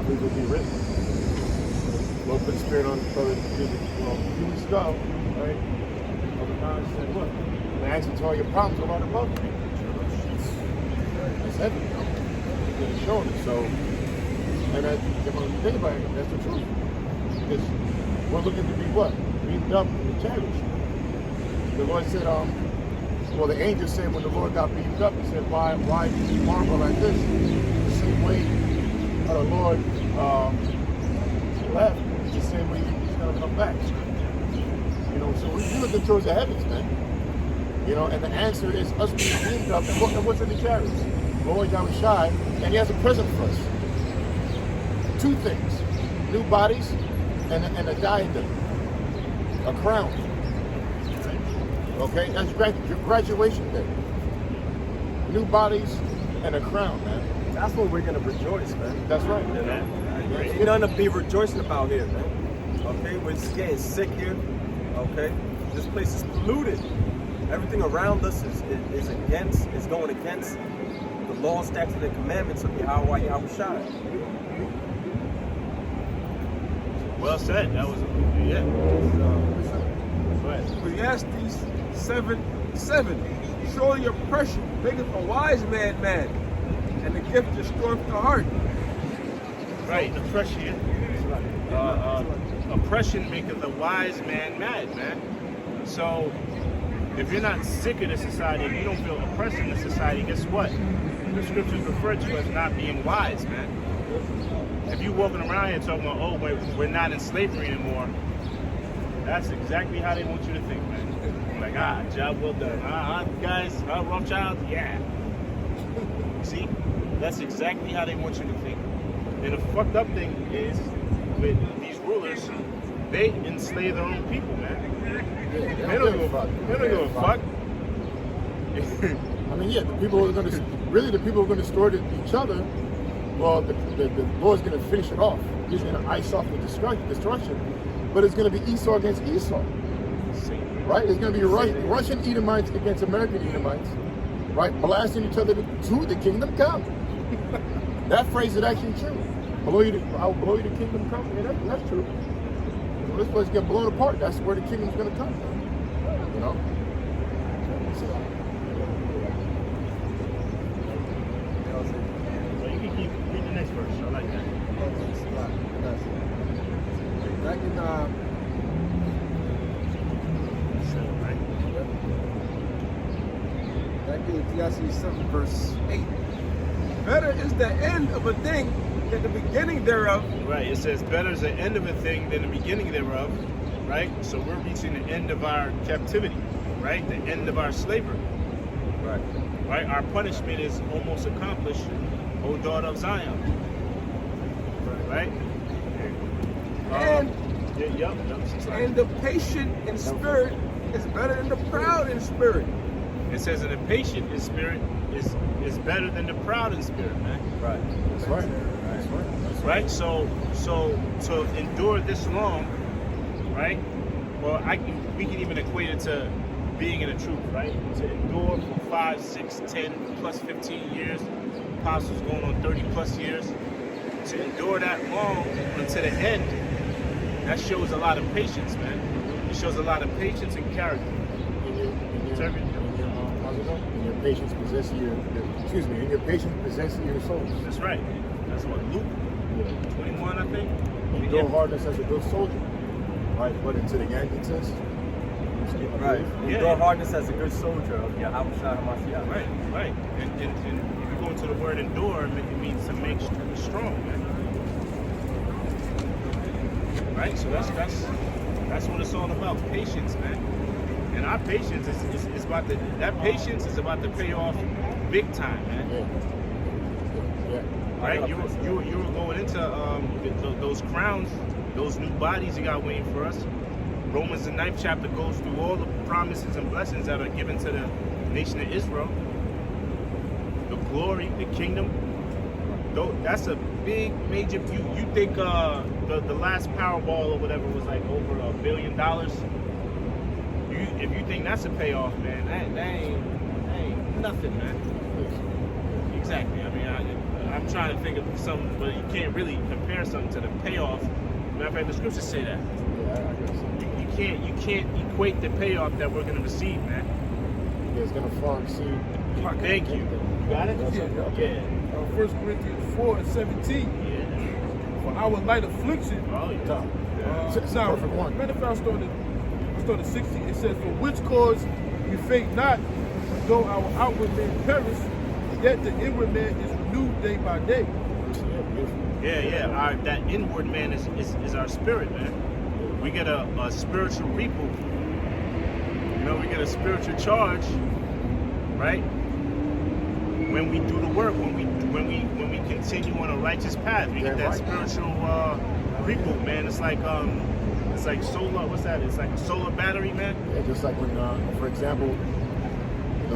believe it'll be written. Lord put the spirit on the brother a few weeks ago, right? Other God said, what? And I answered to all your problems are right above me. That's heavy. It's showing it. So, and when you think about it, that's the truth. Because we're looking to be what? Beaten up in the chariots. The Lord said, well, the angel said when the Lord got beaten up, he said, why do you marvel at this? The same way the Lord left, it's the same way he's going to come back. You know, so we're looking towards the heavens, man. You know, and the answer is us being beamed up. And what's in the chariots? Lord Yahushua, and he has a present for us. Two things: new bodies and a diadem, a crown. Okay, that's graduation day. New bodies and a crown, man. That's what we're gonna rejoice, man. That's right. You know? Ain't nothing to be rejoicing about here, man. Okay, we're just getting sick here. Okay, this place is polluted. Everything around us is going against the law, statutes, and commandments of Yahushua. Well said. That was yeah. Ecclesiastes 7:7. Surely oppression maketh a wise man mad, and the gift destroyeth the heart. Right, oppression. Oppression maketh a wise man mad, man. So, if you're not sick of the society, if you don't feel oppressed in the society, guess what? The scriptures refer to as not being wise, man. If you walking around here talking about, oh, we're not in slavery anymore, that's exactly how they want you to think, man. Like, job well done. Guys, Rothschild, yeah. See? That's exactly how they want you to think. And the fucked up thing is, with these rulers, they enslave their own people, man. Yeah, They don't give a fuck. They don't give a fuck. I mean, yeah, the people who are going to destroy each other. Well, the Lord's going to finish it off. He's going to ice off the destruction, but it's going to be Esau against Esau, right? It's going to be Russian Edomites against American Edomites, right? Blasting each other to the kingdom come. That phrase is actually true. I'll blow you the kingdom come. Yeah, that's true. When this place get blown apart, that's where the kingdom's going to come. You know. So you can keep read the next verse. I like that. Back in back in Ecclesiastes 7 verse 8. Better is the end of a thing than the beginning thereof. Right. It says, better is the end of a thing than the beginning thereof. Right? So we're reaching the end of our captivity. Right? The end of our slavery. Right. Right? Our punishment is almost accomplished, O daughter of Zion. Right? And And the patient in spirit is better than the proud in spirit. it says, and the patient in spirit is better than the proud in spirit, man. Right. That's right. That's right. That's right. Right? So to endure this long, right? Well, we can even equate it to being in the truth, right? To endure for 5, 6, 10 plus 15 years, apostles going on 30 plus years, to endure that long until the end, that shows a lot of patience, man. It shows a lot of patience and character. And your patience possessing and your patience possessing your souls. That's right. That's what Luke 21, I think. Endure hardness as a good soldier. Right, but into the end it says. Right. Yeah. Endure hardness as a good soldier of Yahushua HaMashiach. Right, right. And if you go into the word endure, it means to make strong, man. Right? So that's what it's all about. Patience, man. And our patience is about to pay off big time, man. Yeah. Right? You were going into those crowns, those new bodies you got waiting for us. Romans the 9th chapter goes through all the promises and blessings that are given to the nation of Israel. The glory, the kingdom, That's a big major. You think the last Powerball or whatever was like over $1 billion? If you think that's a payoff, man, that ain't nothing, man. Exactly. I mean, I'm trying to think of something, but you can't really compare something to the payoff. Matter of fact, the scriptures say that. Yeah, I guess. You can't equate the payoff that we're gonna receive, man. Yeah, it's gonna far exceed. Thank you. You got it? Yeah. 1 Corinthians 4:17. Yeah. For our light affliction. Oh yeah. Top. It's Now, perfect one. matter of fact, I started 60. It says, for which cause we faint not, though our outward man perish, yet the inward man is renewed day by day. Yeah. That inward man is our spirit, man. We get a spiritual reboot. You know, we get a spiritual charge, right? When we do the work, when we continue on a righteous path, we get that spiritual reboot, man. It's like solar. What's that? It's like a solar battery, man. Yeah, just like when, for example,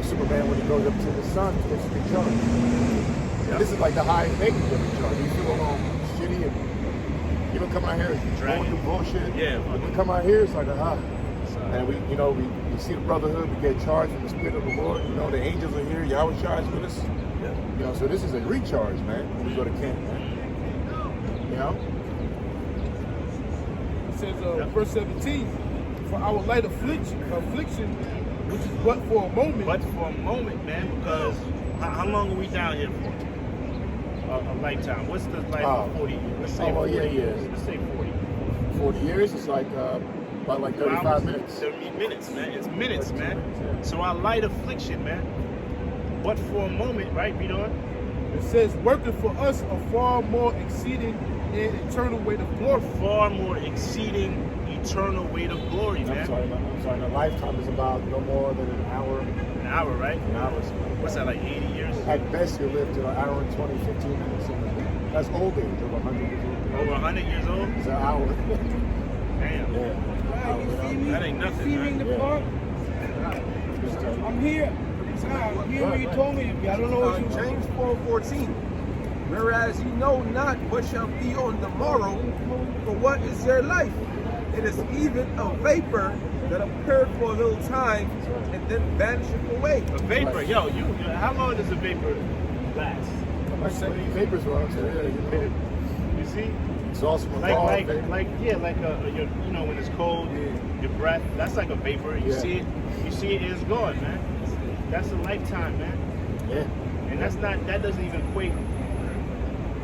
Superman, when he goes up to the sun, he gets recharged. Yep. This is like the highest they can get recharged. He's still going shitty and even come out here going through bullshit. Yeah. When we come out here, it's like and we see the brotherhood. We get charged from the spirit of the Lord. You know, the angels are here. Yahweh charged with us. Yeah. You know, so this is a recharge, man. When we go to camp, man. You know. It says, verse 17, for our light affliction, which is but for a moment. But for a moment, man, because how long are we down here for? A lifetime. What's the life of 40 years? Let's say 40 years. Let's say 40. 40 years, it's like about like 35 minutes. 30 minutes, man. It's minutes, man. So our light affliction, man. But for a moment, right, read on. It says, working for us a far more exceeding and eternal weight of glory. Far more exceeding eternal weight of glory, man. I'm sorry. A lifetime is about no more than an hour. An hour, right? An hour. What's that, like 80 years? At best, you'll live to an hour and 20, 15 minutes. That's old age, over 100 years old. Over 100 years old? It's an hour. Damn. Yeah. That ain't nothing, man. I'm here. I'm here where you told me to be. I don't know what you James 4:14. Whereas you know not what shall be on the morrow, for what is your life? It is even a vapor that appeared for a little time and then vanisheth away. A vapor, yo, how long does a vapor last? Vapors are out there. You see? It's also like when it's cold, your breath, that's like a vapor. You see it, it's gone, man. That's a lifetime, man. Yeah. And that doesn't even equate.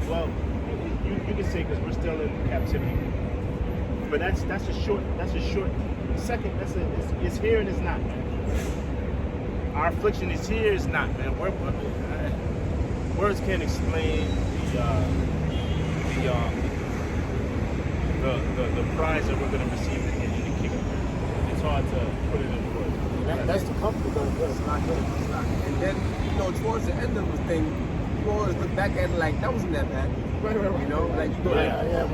Well, you can say because we're still in captivity. But that's a short second. It's here and it's not, man. Our affliction is here, it's not, man. Words can't explain the prize that we're going to receive in the kingdom. It's hard to put it in words. That's the comfort of it. It's not good. It's not. And then, towards the end of the thing, you always look back at it like, that wasn't that bad. Right. You know, like you go But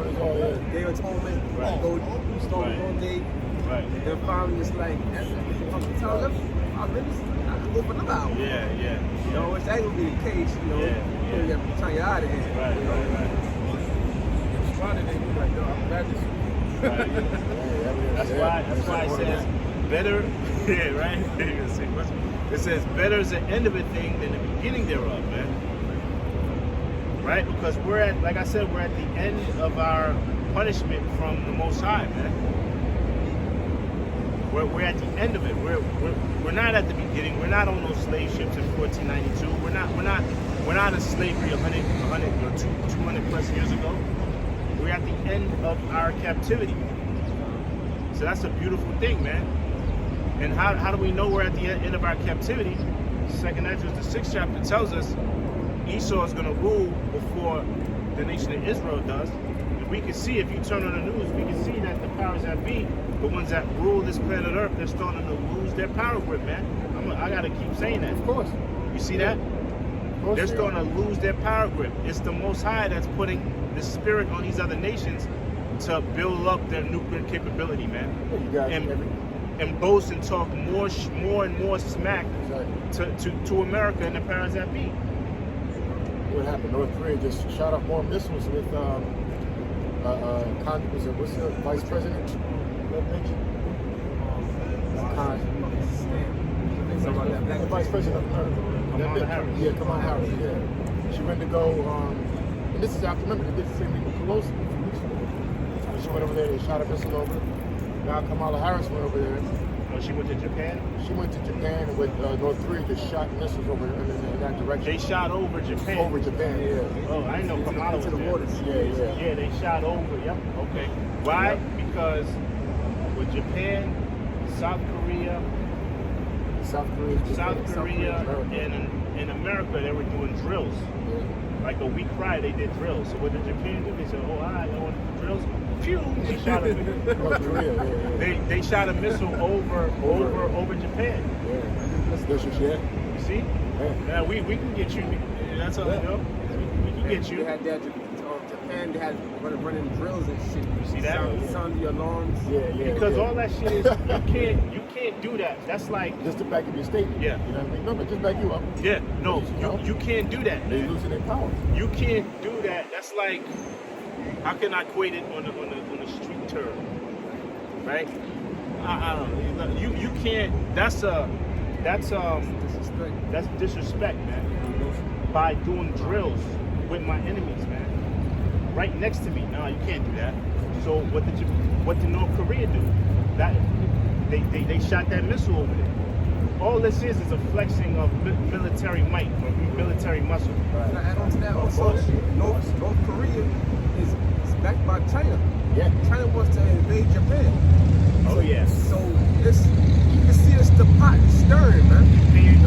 it's all Day of Atonement, go stone one day, Right. and then finally it's like, that's it. I'm telling them, I can go for another hour. Yeah. You know, which that would be the case, you know, you have to turn you out of here. Right. Friday, they be like, yo, I'm glad this. That's why it says better, yeah, right? It says better is the end of a thing than the beginning thereof, man. Right? Because we're at the end of our punishment from the Most High, man. We're at the end of it. We're not at the beginning. We're not on those slave ships in 1492. We're not in slavery 100 or 200 plus years ago. We're at the end of our captivity. So that's a beautiful thing, man. And how do we know we're at the end of our captivity? 2nd Ezra, the 6th chapter tells us Esau is going to rule before the nation of Israel does. And we can see, if you turn on the news, we can see that the powers that be, the ones that rule this planet Earth, they're starting to lose their power grip, man. I got to keep saying that. Of course. You see that? They're starting to lose their power grip. It's the Most High that's putting the spirit on these other nations to build up their nuclear capability, man. And boast and talk more and more smack to America and the powers that be. what happened? North Korea just shot off more missiles with what's the vice president? The vice president of America. Kamala Harris. Yeah, Kamala Harris. Yeah, she went to go. And this is after, remember, they did the same thing with Pelosi a few weeks ago. When she went over there, they shot a missile over. Now Kamala Harris went over there. Oh, she went to Japan? She went to Japan with North Korea, just shot missiles over in that direction. They shot over Japan? Over Japan, yeah. Oh, I didn't know Kamala was there. Yeah. Yeah, they shot over, yep, okay. Why? Yep. Because with Japan, South Korea, and in America, they were doing drills. Yeah. Like a week prior, they did drills. So what did Japan do? They said, oh, all right, I want to do drills. Phew, they shot North Korea, yeah. They shot a missile over Japan. Yeah. That's just shit. You see? Yeah, we can get you. That's all I know. We can get you. They had that Japan. They had running drills and shit. You see that? Sound the alarms. Yeah. Because all that shit is you can't do that. That's like Just to back up your statement. Yeah. You know what I mean? Remember, just back you up. yeah. No, you can't do that. They Man. losing their power. You can't do that. That's like how can I equate it on a street term, right? I don't know. You can't. That's disrespect, man. By doing drills with my enemies, man, right next to me. No, you can't do that. So what did North Korea do? That they shot that missile over there. All this is a flexing of military might or military muscle. And I add on to that also, North Korea is backed by China. Yeah. China wants to invade Japan. Oh yes. So it's you can see it's the pot stirring, man.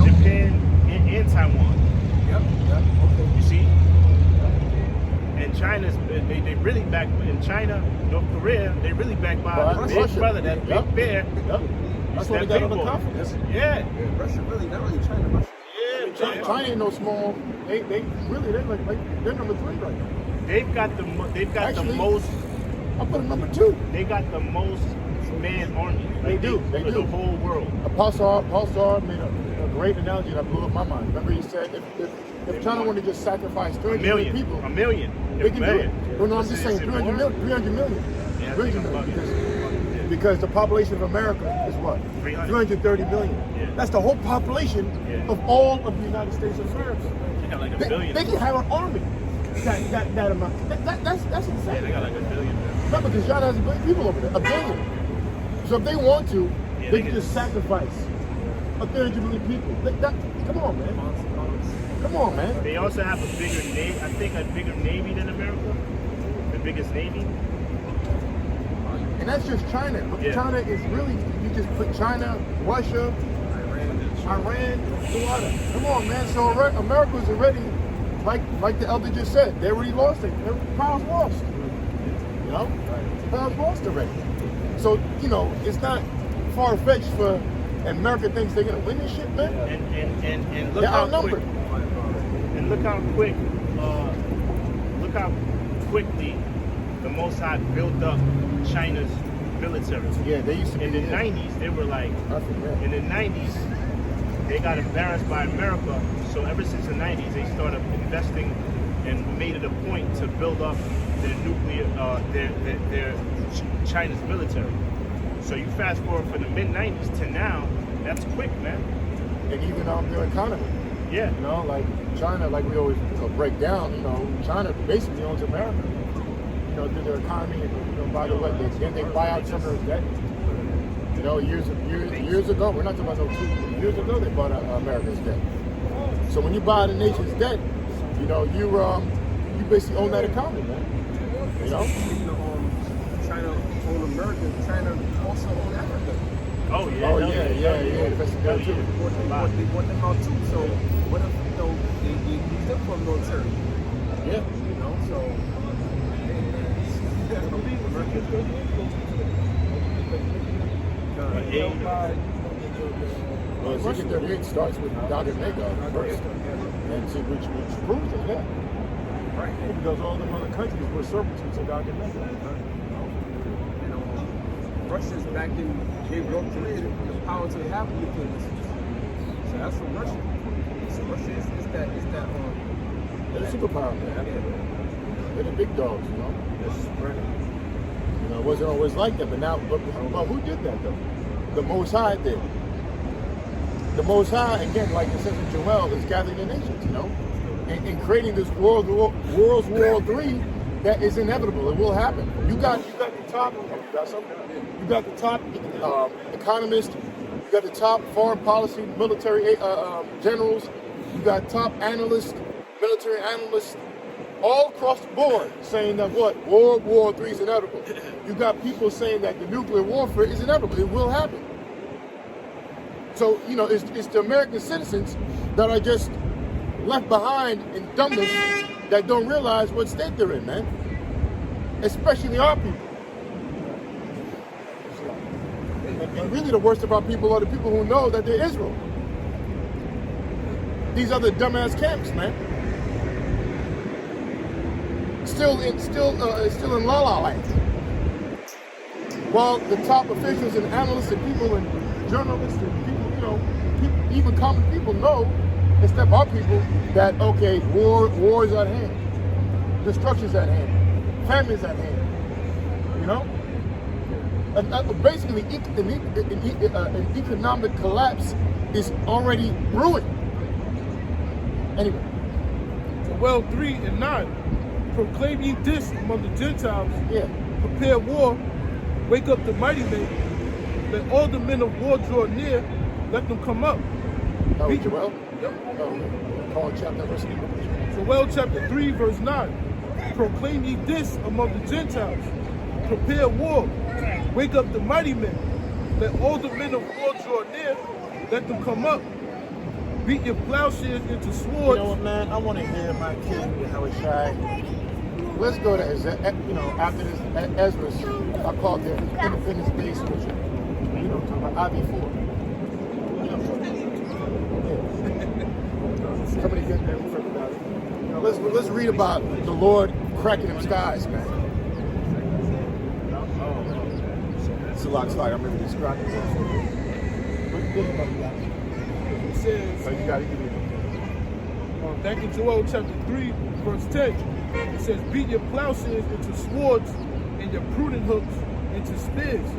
Japan and Taiwan. Yep. Okay. You see? And China's they really back in China, North Korea, they really backed by the big Russia. brother, that Yep. big bear. Yep. That's why they got under confidence. Yeah. Russia really, not really China. Russia. Yeah. China ain't no small. They're like they're number 3 right now. They've got the Actually, most. I put them number 2. They got the most manned army. They do. for the whole world. Apostle made a great analogy that blew up my mind. Remember, he said if China wanted to just sacrifice 300 million people, A million. they can do it. Man. Well, no, I'm just saying 300 million. Yeah, I 300 think I'm million. Because the population of America is what? 330 million. Yeah. That's the whole population of all of the United States of America. They got like a They billion. can have an army. That amount. That's insane. Yeah, they got like a billion. No, because China has a billion people over there. A billion. So if they want to, Yeah, they can just sacrifice 300 million people. Come on, man. Come on, man. They also have a bigger navy. I think a bigger navy than America. The biggest navy. And that's just China. Yeah. China is really, you just put China, Russia, Iran, Rwanda. Come on, man. So America's already, like the elder just said, they already lost it. Their power's lost. You know? Power's lost already. So, it's not far-fetched for America thinks they're going to win this shit, man. And look They're how outnumbered. quick. And look how quickly the Most High built up China's military. Yeah, they used to be In the 90s, they were like, in the 90s, they got embarrassed by America. So ever since the 90s, they started investing and made it a point to build up their nuclear, their China's military. So you fast forward from the mid-90s to now, that's quick, man. And even their economy. Yeah. Like China, like we always break down, China basically owns America. Through their economy, and by the way, they buy out some of their debt. Years ago, we're not talking about no 2 years ago, they bought out America's debt. So when you buy the nation's debt, you basically own that economy, man. China own America. China also own Africa. Oh yeah. Oh yeah. That's good too. They bought them out too. So what if they use them for military? Yeah. So. Well, Section 38 starts with Dr. Mega first, and so which proves it, yeah. Right. Because all them other countries were servitude to Dr. Mega. Russia's back in, gave North Korea the power to have nuclear missiles. So that's from Russia. So Russia is that They're the superpower, man. They're the big dogs, you know. You know, it wasn't always like that, but now, but who did that though? The Most High did. The Most High, again, like it says in Joel, is gathering the nations, you know, and creating this World War III that is inevitable. It will happen. You got the top. You got something. You got the top economists. You got the top foreign policy, military generals. You got top analysts, military analysts, all across the board saying that what? World War III is inevitable. You got people saying that the nuclear warfare is inevitable. It will happen. So, you know, it's the American citizens that are just left behind in dumbness that don't realize what state they're in, man. Especially our people. And really the worst of our people are the people who know that they're Israel. These are the dumbass camps, man. Still in La La Land. While the top officials and analysts and people and journalists and people, you know, even common people know, instead of our people, that okay, war is at hand, destruction's at hand, famine's at hand. You know, basically an economic collapse is already brewing. Anyway, Joel 3:9. Proclaim ye this among the Gentiles. yeah. Prepare war. Wake up the mighty men. Let all the men of war draw near. Let them come up. Oh, Joel? Yep. Paul chapter verse 8. Joel chapter 3 verse 9. Proclaim ye this among the Gentiles. Prepare war. Wake up the mighty men. Let all the men of war draw near. Let them come up. Beat your plowshares into swords. You know what, man? I want to hear my king, Yahweh Shai. Let's go to, you know, after this, Ezra's, I called it Independence Day scripture. You know, talking about IV4. You know, yeah. Coming again, man. We'll talk about it. You know, let's read about the Lord cracking them skies, man. It's a lot, I'm ready to describe it. It says, So you got to give me back in Joel chapter 3 verse 10. It says, beat your plowshares into swords and your pruning hooks into spears.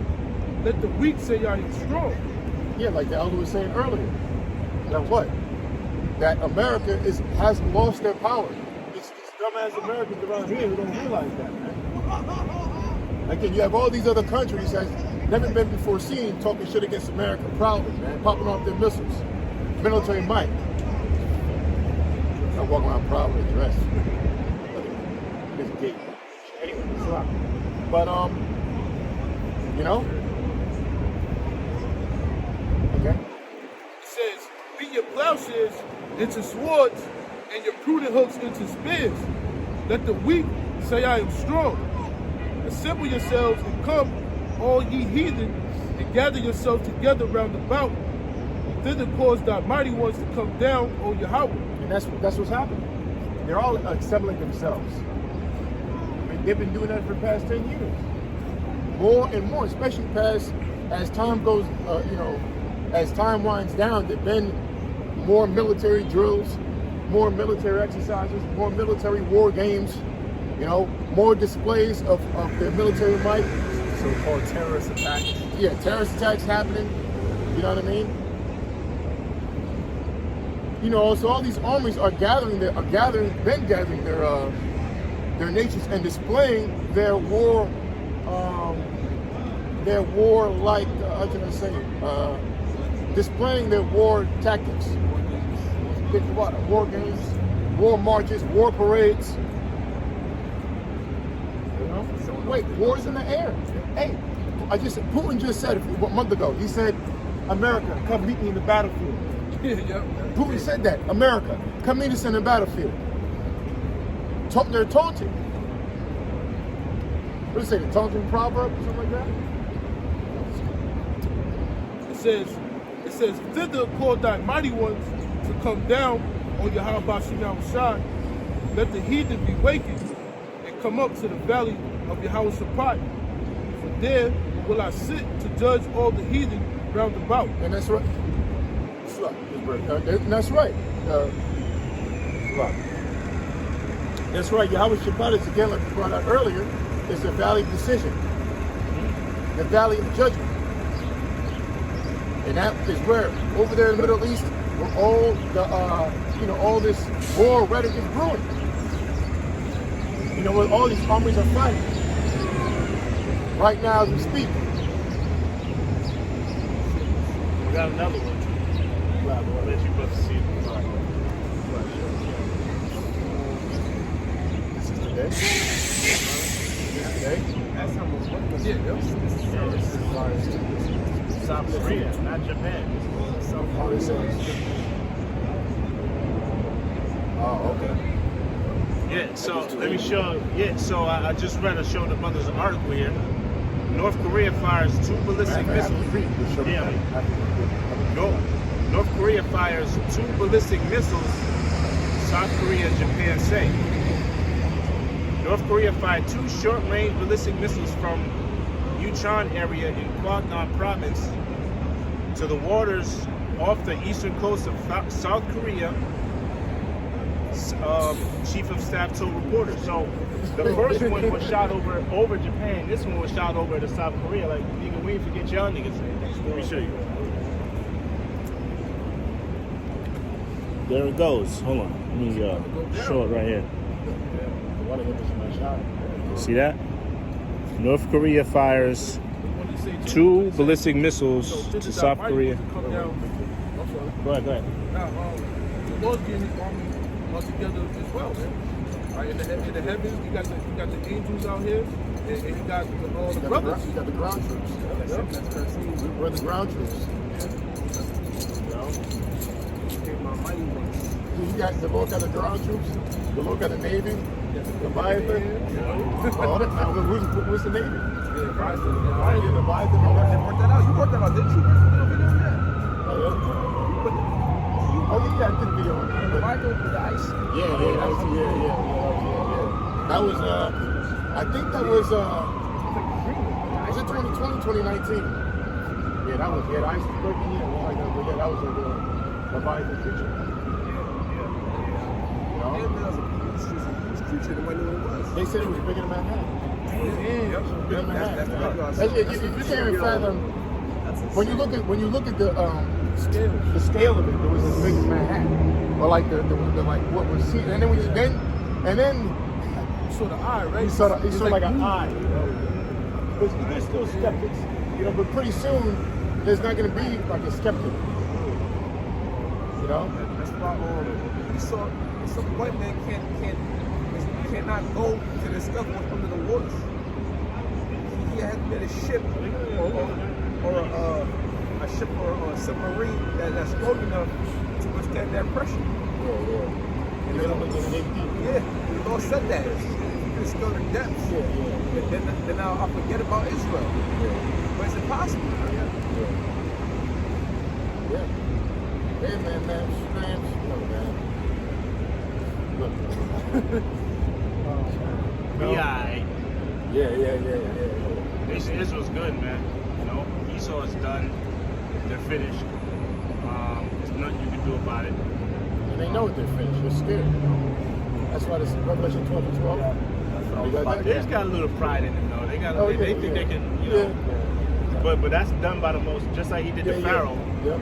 Let the weak say I am strong. Yeah, like the elder was saying earlier. Now what? That America has lost their power. It's dumbass Americans around here who don't realize that, man. Again, you have all these other countries that never been before seen talking shit against America proudly, man, popping off their missiles, military might. I'm walking around proudly dressed. This gate. Anyway, it's a lot. But you know. Okay. It says, beat your plowshares into swords and your prudent hooks into spears. Let the weak say I am strong. Assemble yourselves and come, all ye heathen, and gather yourselves together round about. Thither cause thy mighty ones to come down, O Yahweh. And that's what's happening. They're all assembling themselves. I mean, they've been doing that for the past 10 years. More and more, especially as time goes, you know, as time winds down, there've been more military drills, more military exercises, more military war games, you know, more displays of their military might. So-called terrorist attacks. Yeah, terrorist attacks happening. You know what I mean? You know, so all these armies are gathering their nations and displaying their warlike, how can I say, displaying their war tactics. What? War games, war marches, war parades. You know? Wait, war's in the air. Hey, Putin just said a month ago, he said, America, come meet me in the battlefield. Yep. Putin said that. America, come meet us in the battlefield. They're taunting. What do you say, the taunting proverb or something like that? It says, thither call thy mighty ones to come down, O Yahweh Shai. Let the heathen be wakened and come up to the valley of Yahweh Supply. For there will I sit to judge all the heathen round about. And that's right. That's right. That's right. Yahweh Shabbat is, again, like we brought out earlier, is the valley of decision, the valley of judgment. And that is where, over there in the Middle East, where all the, all this war rhetoric is brewing. You know, where all these armies are fighting. Right now as we speak. We got another one too. I'll let you both see it. This is today. Today. That's almost what was it. South Korea, not Japan. Oh, okay. Yeah, so let me show. Yeah, so I just read. I showed the brothers an article here. North Korea fires 2 ballistic missiles. Yeah. North Korea fires 2 ballistic missiles. South Korea and Japan say. North Korea fired 2 short-range ballistic missiles from Yucheon area in Gwagan province to the waters off the eastern coast of South Korea. Chief of Staff told reporters. So the first one was shot over Japan. This one was shot over to South Korea. Like, nigga, we ain't forget y'all niggas. Let me show you. There it goes. Hold on. Let me show it right here. See that? North Korea fires 2 ballistic missiles to South Korea. Go ahead. Now, the Lord's getting his army all together as well, man. All right, in the heavens, you got the angels out here, and you got all the brothers. You got the ground troops. We're the ground troops. The Lord got the ground troops. The Lord got the Navy. Leviathan. Who's the Navy? Leviathan. Leviathan. You worked that out. You worked that out, didn't you? Oh, yeah, I did a video on that. Leviathan with the ice. Yeah. That was, I think that was it 2020, 2019? Yeah, that was, the ice was breaking in. Yeah, that was a Leviathan creature. You know? Creature the way it was. They said it was bigger than Manhattan. Bigger than Manhattan. That's You can't even fathom. When you look at the scale of it, it was as big as Manhattan, or like the like what we're seeing. And then You saw the eye, right? you saw like an eye. But there's still skeptics, But pretty soon there's not going to be like a skeptic, That's why you saw some white man cannot go to the stuff what's under the waters. He had to get a ship or a ship or a submarine that's strong enough to withstand that pressure. Yeah, we all said that. You can go to depths. Then I'll forget about Israel. But it's impossible. Yeah. Hey, man. Look. Be alright. Yeah. Israel's good, man. Esau is done. They're finished. There's nothing you can do about it. And they know they're finished. They're scared. That's why this Revelation 12:12. They just got a little pride in them, though. They think they can, But that's done by the Most, just like he did to Pharaoh. Yep.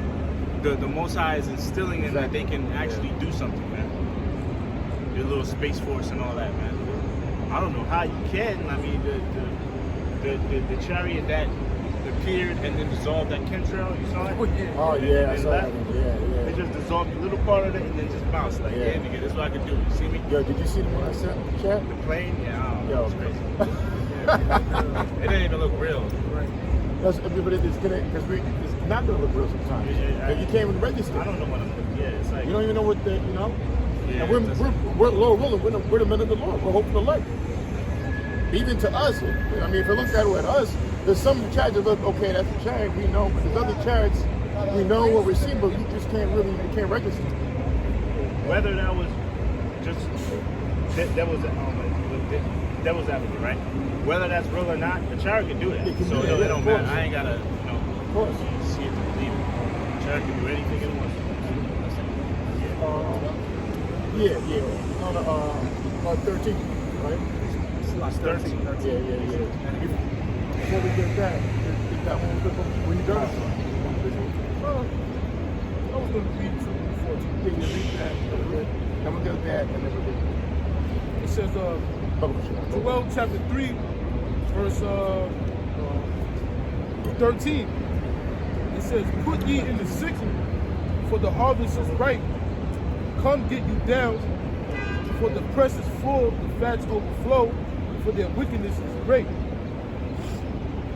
The Most High is instilling in that they can actually do something, man. Your little space force and all that, man. I don't know how you can. I mean, the chariot that appeared and then dissolved that chemtrail, you saw it? Oh yeah, I saw that. They just dissolved a little part of it and then just bounced. Like, yeah, nigga, this is what I can do. You see me? Yo, did you see the one I sent in the chat? The plane? Yeah, Yo, it's crazy. It didn't even look real. But it's not gonna look real sometimes. And you can't even register. I don't know what I'm looking. Yeah, it's like You don't even know what the Yeah, and we're Lord willing, we're the men of the Lord. We're hoping to light. Even to us, I mean, if you look at us, there's some chariots that look okay. That's a chariot we know, but there's other chariots we know what we see, but you just can't register. Whether that was just that was advocate, right? Whether that's real or not, the chariot can do that. It can So do that, it don't of matter. course. I ain't gotta, Of course. see it to believe it. The chariot can do anything it wants. Yeah. On 13, right? It's 13. Yeah. Before we get that one, when you done? I was going to read from 14. Yeah, you read that. Then we'll get that, and then we'll get It says, Joel chapter 3, verse 13. It says, put ye in the sickle, for the harvest is ripe. Come get you down, for the press is full, the fats overflow, for their wickedness is great.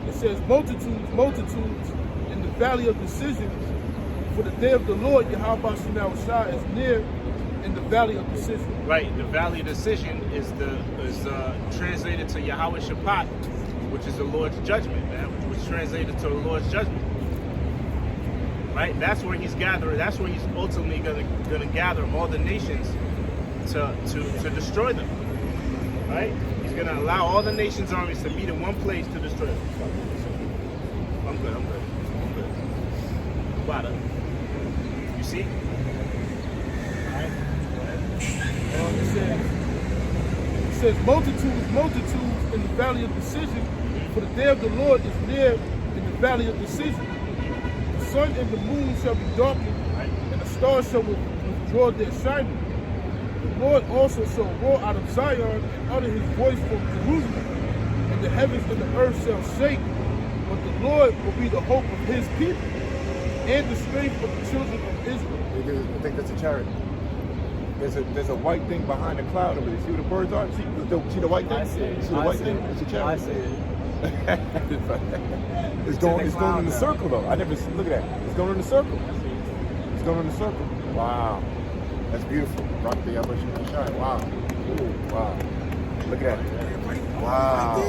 It says, multitudes in the valley of decisions, for the day of the Lord, Yahweh Shai is near in the valley of decision. Right, the valley of decision is translated to Yahweh Shabbat, which is the Lord's judgment, man, which is translated to the Lord's judgment. Right, that's where he's gathering. That's where he's ultimately gonna gather all the nations to destroy them. Right, he's gonna allow all the nations' armies to meet in one place to destroy them. I'm good. Bada. You see? It says multitudes in the valley of decision, for the day of the Lord is near in the valley of decision. The sun and the moon shall be darkened, and the stars shall withdraw their shining. The Lord also shall roar out of Zion and utter his voice from Jerusalem, and the heavens and the earth shall shake. But the Lord will be the hope of his people, and the strength of the children of Israel. I think that's a chariot. There's a white thing behind the cloud over there. See where the birds are? See the white thing? I see it. See the white thing? It's a chariot. I see it. It's going in the circle though. I never look at that. It's going in the circle. It's going in the circle. Wow. That's beautiful. Rock the Yahweh Shai. Wow. Ooh, wow. Look at that. Wow.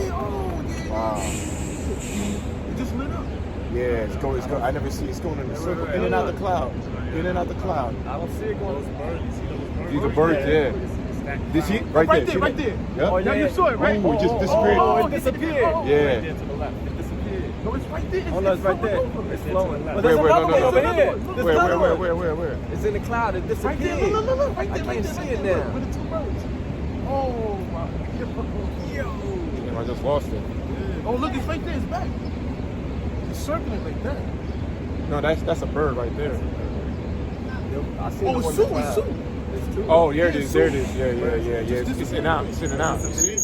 Wow. It just lit up. Yeah, it's going. I never see it's going in the circle. In and out the cloud. In and out the cloud. I don't see it going. These are birds, yeah. This he right there. Right there. Yep. Oh, yeah. You saw it, right? Ooh, it just disappeared. Oh, it disappeared. Yeah. Right there to the left. It disappeared. No, it's right there. Oh, no, it's right there. It's flowing. But Where, there's where, another no, one no, over no. here. There's Where? another one. Where? It's in the cloud. It Right disappeared. there. Look. Right there. I can't see it now. With the two birds. Oh, my. Damn, I just lost it. Oh, look, it's right there. It's back. It's circling like that. No, that's a bird right there. I see Oh, the it's one two. in the It's cloud. two. It's two. Oh, there it is. There it is. Yeah. It's in and out. It's in and out. You see?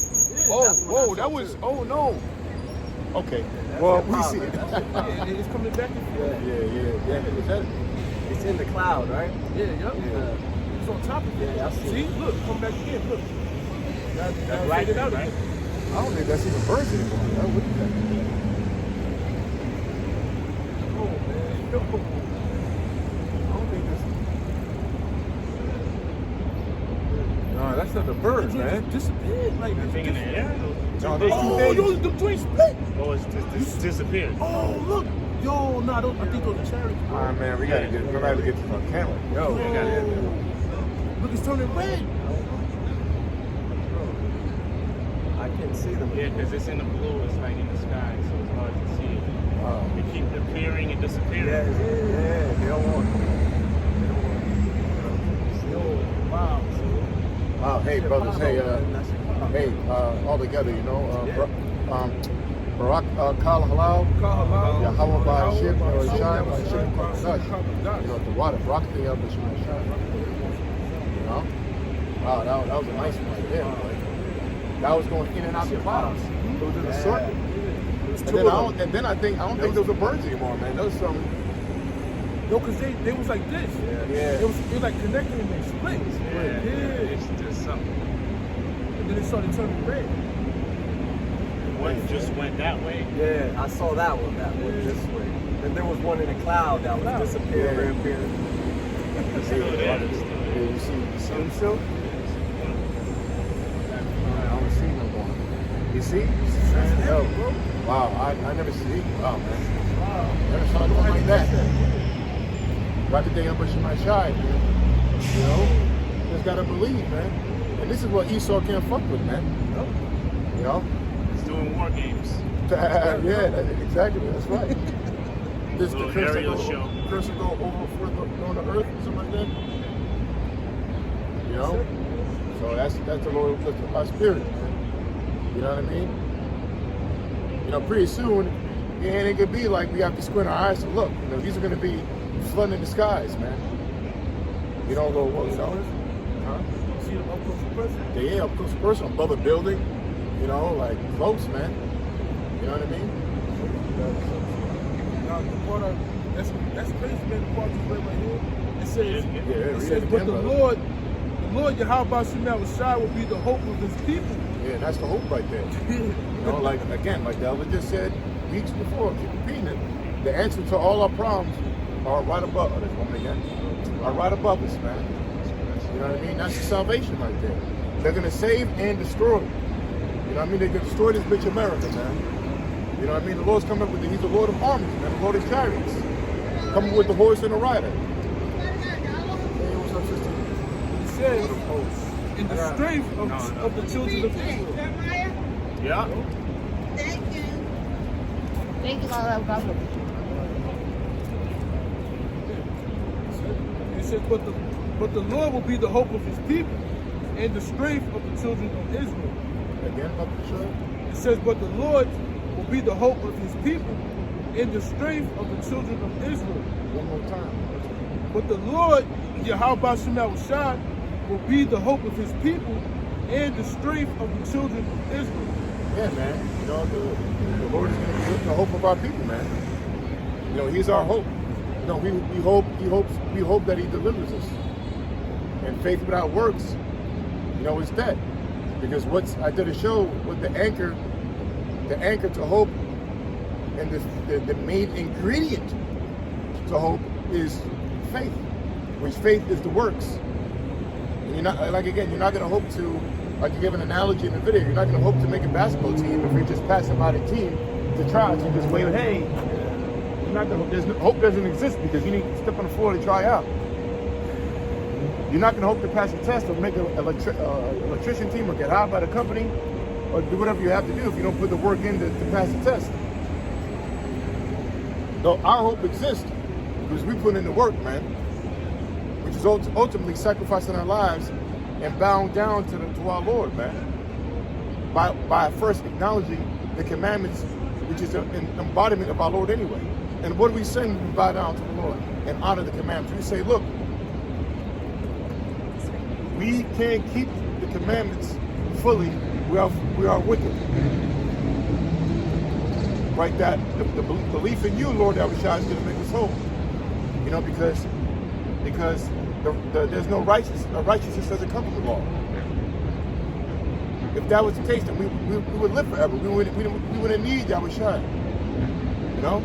Oh, That's what whoa, I that saw was. too. Oh no. Okay. Well, we see it. Yeah, it's coming back and forth. Yeah. Is that? It's in the cloud, right? Yeah. Yeah. It's on top of it. Yeah, I see See? it. Look, come back again. Look. That's right, faded out right? again. I don't think that's even birds anymore. What is that? Oh, man. I don't think that's. No, that's not the birds, man. It disappeared. Like, Thing in the air? No, those two oh, things. yo, the joint split. Oh, it's disappeared. Oh, look. Yo, nah, I think those are chariots. All right, man, we gotta get to the camera. Yo, we gotta get Look, it's turning red. I can't see them. Yeah, because it's in the blue. It's like in the sky, so it's hard to see it. They keep appearing and disappearing. Yeah. They don't want. Wow. Wow, hey brothers, hey, all together, you know, Barak Kal Halal, Yahweh Ba'ashim, Shai, Ba'ashim, Kwakash. You know, the water, Barak the Yahweh Shai. You know? Wow, that was a nice one right there. Like, that was going in and out the clouds. It was in a circle. And then I don't think those were birds anymore, man. Those some. No, because they was like this. Yeah. It was like connecting and they split. Yeah. It's just something. And then it started turning red. One just went that way. Yeah, I saw that one this way. And there was one in the cloud that was disappearing, reappearing. It's still there. Yeah, you see them still? I don't see no more. You see? Yo, wow, I never see. Oh man. Wow. Never saw nothing like that. Right the day I'm pushing my shy, man. You know? Just gotta believe, man. And this is what Esau can't fuck with, man. You know? It's doing war games. Yeah, exactly. That's right. This Little the curse aerial that show. Curse will go over on the earth or something like that. You know? So that's the Lord, that's our spirit, man. You know what I mean? You know, pretty soon, and it could be like we have to squint our eyes to look. You know, these are going to be flooding the skies, man. You don't go, well, you know, huh? See them up close and personal. Yeah, up close and personal, above a building, you know, like close, man. You know what I mean? Now, the part that's crazy, man. The part you read right here, it says, read says, it but again, the Lord Yahweh Shemel Shai will be the hope of his people. Yeah, that's the hope right there. You know, like, again, like the elder just said weeks before, keep repeating it. The answer to all our problems are right above, oh, there's one again, are right above us, man. You know what I mean? That's the salvation right there. They're going to save and destroy. You know what I mean? They're going to destroy this bitch America, man. You know what I mean? The Lord's coming up with he's the Lord of armies, man, the Lord of chariots. Coming with the horse and the rider. Hey, what's up, sister? It says, in the strength of the children of Israel. Yeah. Thank you. Thank you, Lord. It says, but the Lord will be the hope of his people and the strength of the children of Israel. Again, up the church. It says, but the Lord will be the hope of his people and the strength of the children of Israel. One more time. But the Lord, Yahweh Shemel Shai, will be the hope of his people and the strength of the children of Israel. Yeah, man. You know, the Lord is going to be the hope of our people, man. You know, he's our hope. You know, we hope that he delivers us. And faith without works, you know, is dead. Because I did a show with the anchor to hope, and the main ingredient to hope is faith, which faith is the works. And you're not, like, again, you're not going to hope to, like you give an analogy in the video, you're not going to hope to make a basketball team if you're just passing by the team to try to just wave, hey, you're not going to, hope doesn't exist because you need to step on the floor to try out. You're not going to hope to pass a test or make an electrician team or get hired by the company or do whatever you have to do if you don't put the work in to pass the test. So our hope exists because we put in the work, man, which is ultimately sacrificing our lives and bowing down to our Lord, man, by first acknowledging the commandments, which is an embodiment of our Lord anyway. And what do we say when we bow down to the Lord and honor the commandments? We say, look, we can't keep the commandments fully. We are wicked. Right? That the belief in you, Lord Yahushua, is going to make us whole. You know, because there's no righteousness doesn't come from the law. If that was the case, then we would live forever. We wouldn't need Yahushua. You know.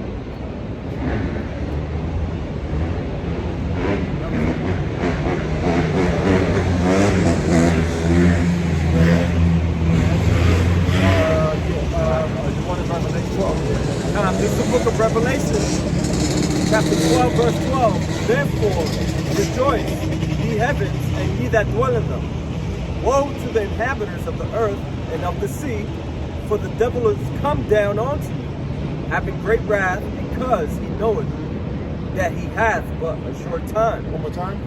This is the book of Revelation, chapter 12, verse 12. Therefore, rejoice, ye heavens, and ye that dwell in them. Woe to the inhabitants of the earth and of the sea, for the devil is come down unto you, having great wrath, because he knoweth that he hath but a short time. One more time.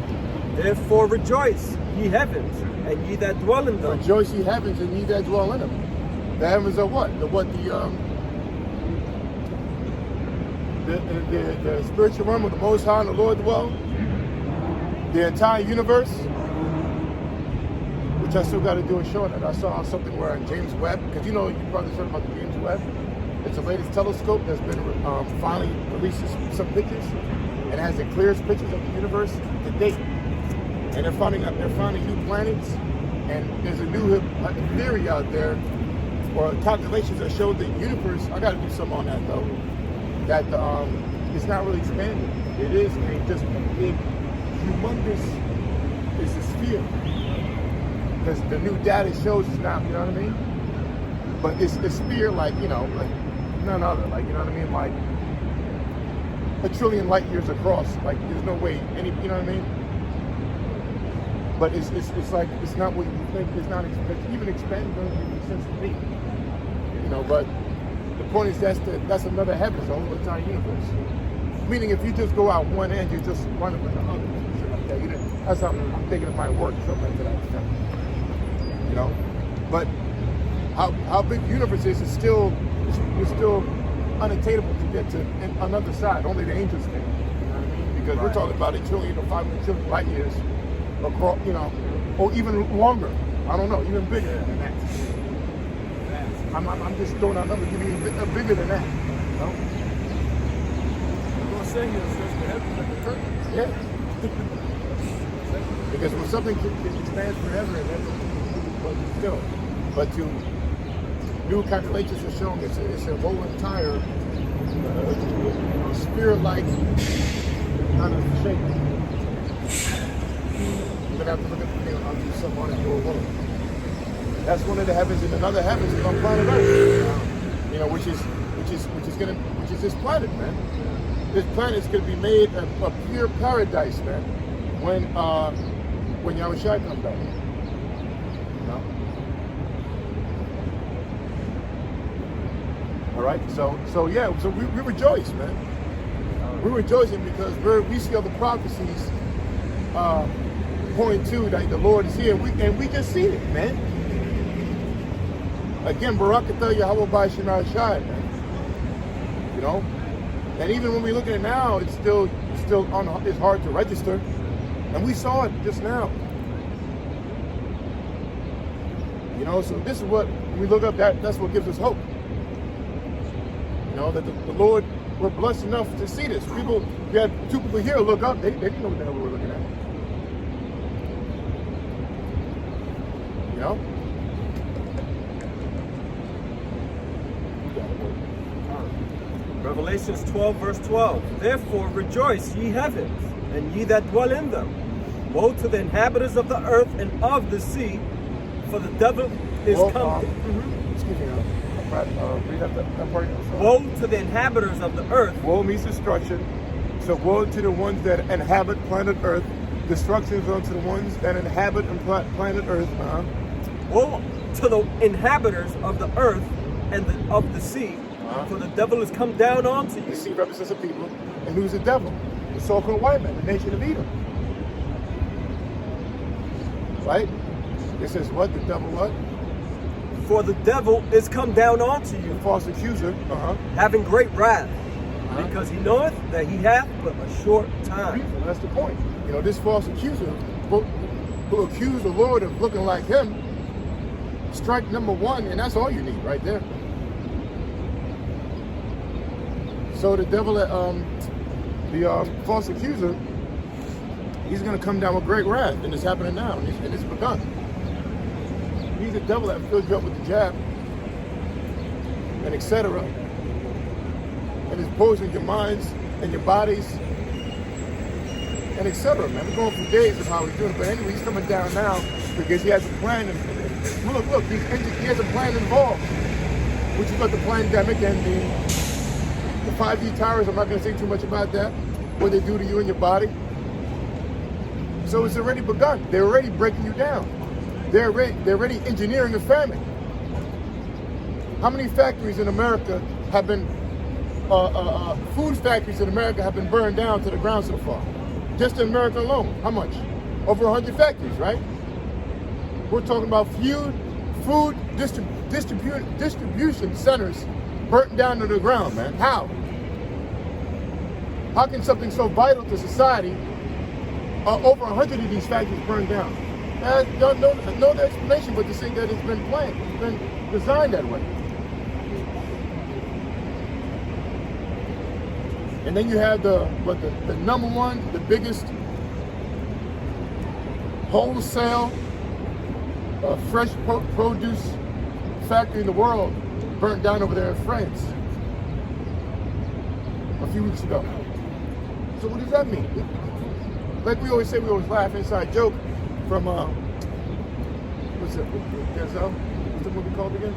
Therefore rejoice, ye heavens, and ye that dwell in them. Rejoice, ye heavens, and ye that dwell in them. The heavens are what? The spiritual realm of the Most High and the Lord dwell. The entire universe, which I still got to do a show on it. I saw something where James Webb, because you know, you probably heard about the James Webb. It's the latest telescope that's been finally released some pictures, and it has the clearest pictures of the universe to date. And they're finding new planets, and there's a new theory out there, or calculations that show the universe. I got to do something on that though. That it's not really expanding. It is just big, humongous. It's a sphere. Because the new data shows it's not. You know what I mean? But it's a sphere, like, you know, like none other. Like, you know what I mean? Like a trillion light years across. Like, there's no way any. You know what I mean? But it's like, it's not what you think. It's not even expanding doesn't make sense to me. You know, but the point is that's another heaven, the whole entire universe. Meaning, if you just go out one end, you're just running with the others. Shit like that. That's how I'm thinking it might work. Something like that. You know, but how big the universe is still unattainable to get to another side. Only the angels can. You know what I mean? Because we're talking about 1 trillion or 500 trillion light years across, you know, or even longer. I don't know, even bigger than that. I'm just throwing out numbers, even bigger than that. You know? I'm going to say here, stretch the heavens like a curtain. Yeah. Because when something stands forever and ever, still, but to new calculations are showing it's a whole entire spirit-like kind of shape. You're gonna have to look at the thing on some on it or whatever. That's one of the heavens, and another heavens is on planet Earth. You know, which is this planet, man. This planet is gonna be made a pure paradise, man. When Yahushua comes back. You know? All right, so we rejoice, man. We're rejoicing because we see all the prophecies point to that the Lord is here, and we just see it, man. Again, Barakatah Yahweh by Shemar Shai, man. You know, and even when we look at it now, it's hard to register, and we saw it just now. You know, so this is what when we look up. That's what gives us hope. You know, that the Lord, we're blessed enough to see this. We had 2 people here look up. They didn't know what the hell we were looking at. You know? Revelations 12, verse 12. Therefore rejoice, ye heavens, and ye that dwell in them. Woe to the inhabitants of the earth and of the sea, for the devil is come. Excuse me. Read that part. Woe to the inhabitants of the earth. Woe means destruction. So woe to the ones that inhabit planet Earth. Destruction is unto the ones that inhabit planet Earth. Woe to the inhabitants of the earth and of the sea, for the devil has come down onto you. The sea represents the people. And who's the devil? The so-called white man, the nation of Edom. Right? It says what? The devil what? For the devil is come down onto you, The false accuser. having great wrath, because he knoweth that he hath but a short time. Beautiful. That's the point. You know, this false accuser who accused the Lord of looking like him, strike number 1, and that's all you need right there. So the devil, the false accuser, he's going to come down with great wrath, and it's happening now, and it's begun. He's the devil that fills you up with the jab, and etc. And it's poisoning your minds and your bodies, and etc. Man, we're going through days of how he's doing it, but anyway, he's coming down now because he has a plan. And look, he has a plan involved, which is about the pandemic and the 5G towers. I'm not going to say too much about that, what they do to you and your body. So it's already begun. They're already breaking you down. They're already engineering a famine. How many factories in America have been, food factories in America have been burned down to the ground so far? Just in America alone, how much? Over 100 factories, right? We're talking about food distribution centers burnt down to the ground, man. How? How can something so vital to society, over 100 of these factories burned down? No explanation but to say that it's been planned, it's been designed that way. And then you have the number 1, the biggest wholesale fresh produce factory in the world burnt down over there in France a few weeks ago. So what does that mean? Like we always say, we always laugh, inside joke from what's it? Denzel? What's the movie called again?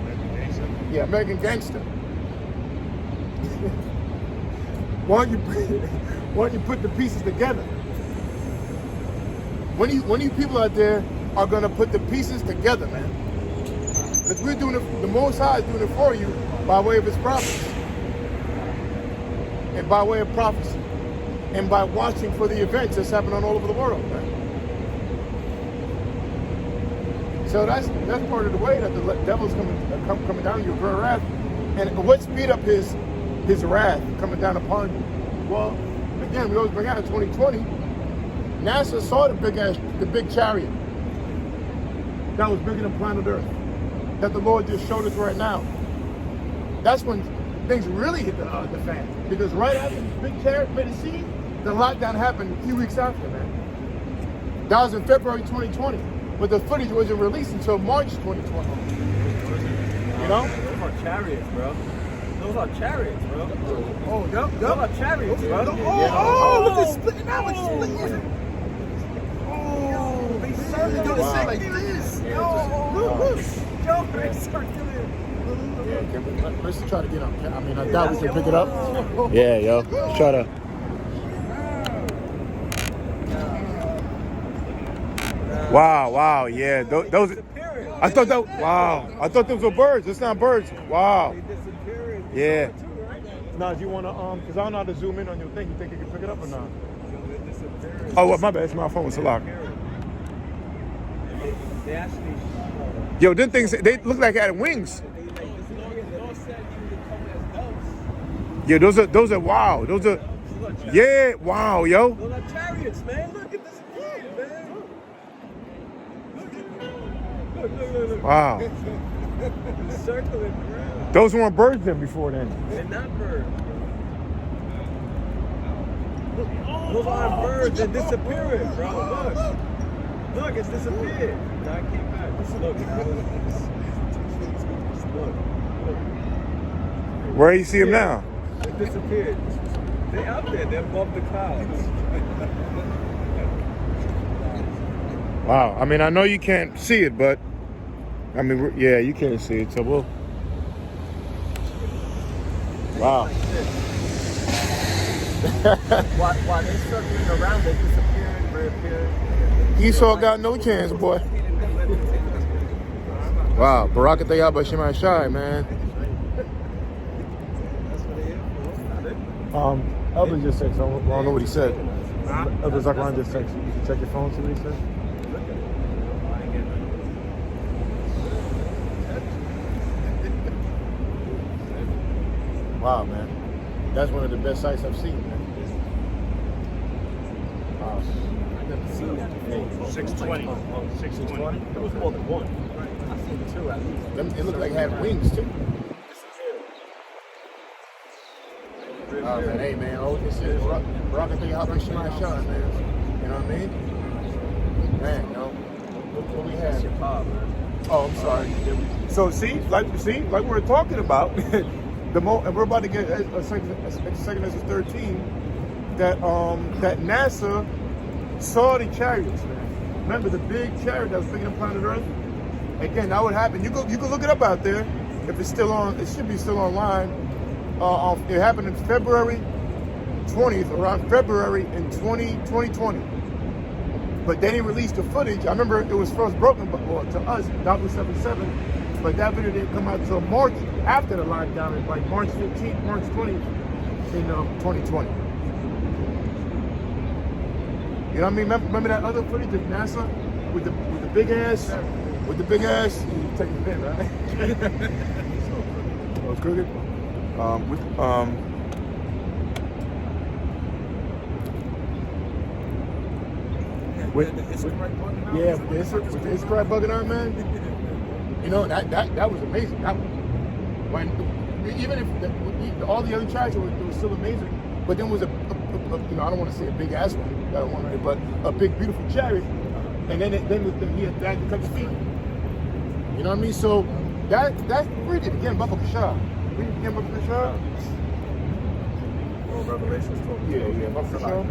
Yeah, American Gangster. Why don't you put the pieces together? When you people out there are gonna put the pieces together, man? Because we're doing it. The Most High is doing it for you by way of His prophets, and by way of prophecy, and by watching for the events that's happening all over the world, man. So that's part of the way that the devil's coming down on you for wrath. And what speed up his wrath coming down upon you? Well, again, we always bring out in 2020, NASA saw the big chariot that was bigger than planet Earth, that the Lord just showed us right now. That's when things really hit the fan. Because right after the big chariot made a scene, the lockdown happened a few weeks after, man. That was in February 2020, but the footage wasn't released until March 2020. You know? Those are chariots, bro. Those are chariots, bro. Oh, yup. Those are chariots, bro. Look at splitting out. It's splitting. Oh, they circled it like this. Look. Yo, they circled it. Yeah, let's try to get on. I mean, I doubt we can pick it up. Yeah, yo. Try to. Wow, yeah. Those. I thought those were birds. It's not birds. Wow. Yeah. Now, do you want to because I don't know how to zoom in on your thing. You think you can pick it up or not? Oh, what? My bad. It's my phone. It's a lock. Yo, them things, they look like they had wings. Yeah, those are wow. Those are, yeah, wow, yo. Those are chariots, man. Look at this kid, man. Look. Wow. Circling around. Those weren't birds then before then. They're not birds. Those aren't birds. They're disappearing, bro. Look, it's disappeared. Now I came back. Look. Where you see them now? They disappeared. They're out there. They're above the clouds. Wow. I mean, I know you can't see it, but I mean, yeah, you can't see it. So we'll. Wow. While they're circling around, they're disappearing, reappearing. Esau got no chance, boy. Wow. Barakatah Yahba Shema Shai, man. Elder just texted. I don't know what he said. Elder Zachariah just texted. You can check your phone, see what he said. Wow, man. That's one of the best sights I've seen, man. Wow. I've never seen that before. 620. 620. There was more than one. I've seen two at least. It looked like it had wings, too. Oh, man, hey, man, all we can say is Barakatah Yahba Shema Shai, man. You know what I mean? Man, you know, look what we had. Oh, I'm sorry. So, see, like we were talking about, and we're about to get a second Exodus 13, that NASA saw the chariots, man. Remember the big chariot that was bigger than planet Earth? Again, that would happen. You can look it up out there if it's still on. It should be still online. It happened in February 20th, around February in 2020. But they didn't release the footage. I remember it was first broken, but to us, 77, but that video didn't come out until March after the lockdown, like March 15th, March 20th in 2020. You know what I mean? Remember that other footage of NASA with the big ass, You take the pin, right? Oh, it's crooked. With the Israelite bugging out, man. You know, that was amazing. Even if all the other tracks, it was still amazing. But then was I don't want to say a big ass one, but a big beautiful chariot, and then he had to touch his feet. You know what I mean? So that's read it again, Baba Kashah. Read it again, Baba Kashah. Well, Revelations 12. Yeah, Baba Kashah.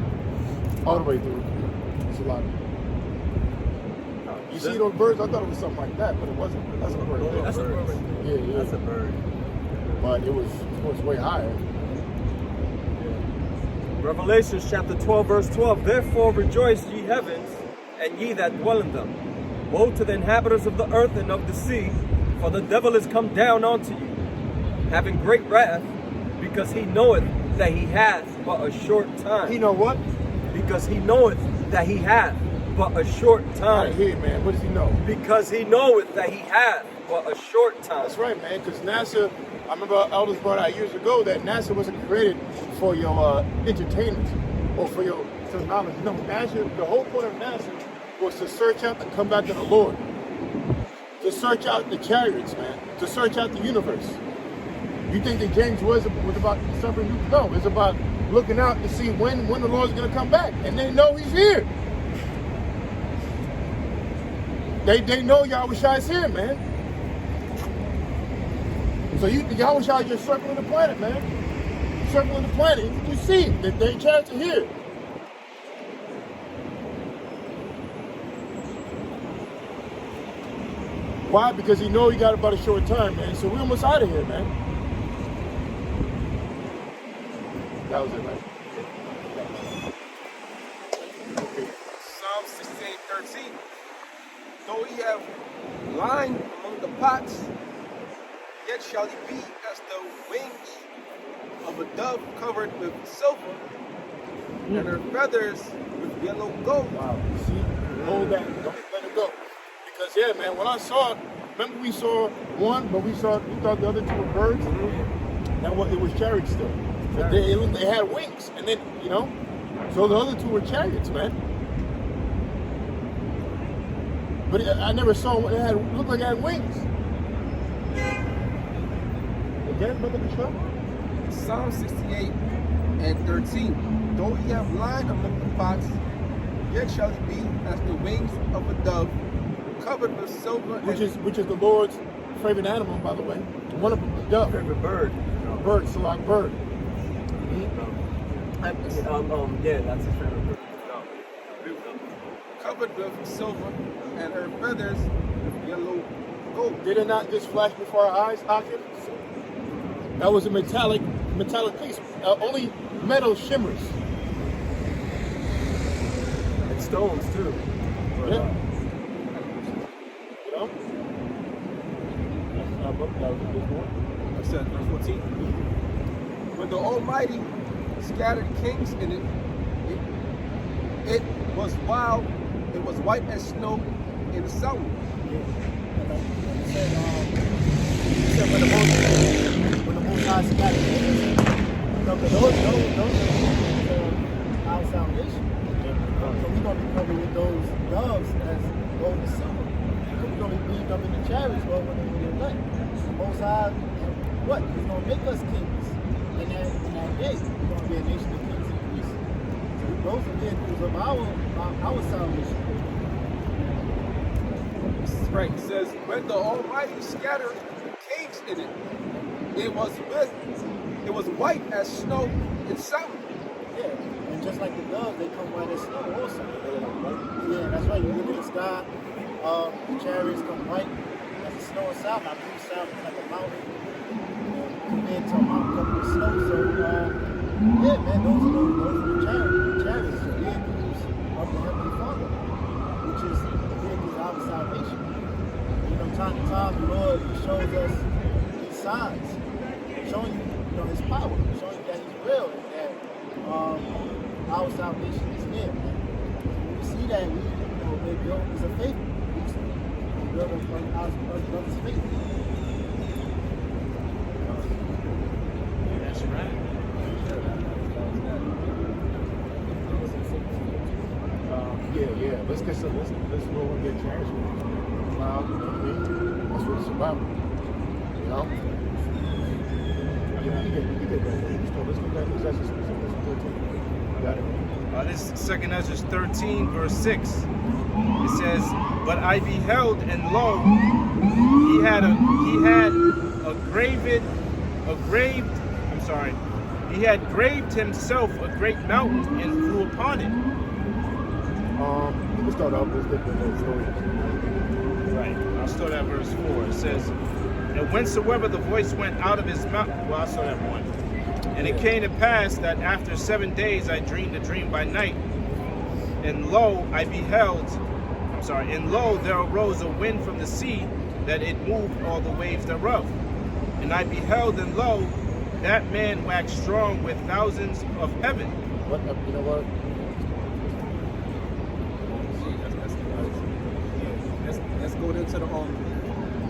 All the way through. It's a lot. You see those birds? I thought it was something like that, but it wasn't. That's a bird. That's a bird. Yeah. That's a bird. But it was way higher. Revelations chapter 12, verse 12. Therefore rejoice, ye heavens, and ye that dwell in them. Woe to the inhabitants of the earth and of the sea, for the devil is come down unto you, having great wrath, because he knoweth that he hath but a short time. He know what? Because he knoweth that he hath but a short Right time. here, man. What does he know? Because he knoweth that he hath but a short time. That's right, man. Because NASA, I remember our elders brought out years ago that NASA wasn't created for your entertainment or for your knowledge. No, NASA, the whole point of NASA was to search out and come back to the Lord. To search out the chariots, man. To search out the universe. You think that James was about something? No, it's about looking out to see when the Lord's going to come back. And they know he's here. They know Yahushua is here, man. So Yahushua is just circling the planet, man. Circling the planet. You see that they chariots are here. Why? Because he know he got about a short time, man. So we're almost out of here, man. That was it, right? Psalm 68:13. Though he have line among the pots, yet shall he be as the wings of a dove covered with silver, and her feathers with yellow gold. Wow. See? Hold that. Don't let it go. Because yeah, man, when I saw it, remember we saw one, but we thought the other two were birds. Now it was chariots still. But they had wings, and then so the other two were chariots, man. But I never saw one that looked like it had wings. Again, brother Bishop? Psalm 68:13. Though he have line among the pots, yet shall he be as the wings of a dove, covered with silver. Which is the Lord's favorite animal, by the way. One of them, the dove. Favorite bird. Bird, so like bird. Yeah, that's his favorite bird. Covered with silver, and her feathers with yellow gold. Did it not just flash before our eyes, Hakim? That was a metallic piece. Only metal shimmers. And stones too. Yeah. I said verse 14. When the Almighty scattered kings in it, it was wild, it was white as snow in the summer. He said when the Most High scattered kings, those are our salvation. So we're going to be covered with those doves as gold and silver. So we're going to be beamed up in the chariots when they're elect. The Most High, what? He's going to make us kings. In that day, we're going to be a nation of kings and priests. So those are vehicles of our salvation. Right, it says, when the Almighty scattered kings in it, it was white as snow in summer. Yeah, and just like the doves, they come white as snow also. Yeah, that's right. You look at the sky, the chariots come white as the snow in south. I believe south is like a mountain compared to a mountain covered with snow. So, yeah, man, those are the chariots, the vehicles of the Heavenly Father, which is the vehicles of our salvation. Time to time, the Lord shows us these signs, showing you, His power, showing you that He's real and that our salvation is near. When we see that, we're built as a faith. We build our brother's faith. That's right. Yeah. Let's go and get charged. Wow, you know what I mean? That's what it's about. You get that. Let's go back to Exodus 13. Got it. This is 2nd Ezra 13, verse 6. It says, "But I beheld, and lo, he had graved himself a great mountain and flew upon it." You can start off with the story. Right. I'll start at verse 4. It says, "And whensoever the voice went out of his mouth," well, I'll start at 1. "And it came to pass that after 7 days I dreamed a dream by night. And lo, there arose a wind from the sea, that it moved all the waves thereof. And I beheld, and lo, that man waxed strong with thousands of heaven." You know what?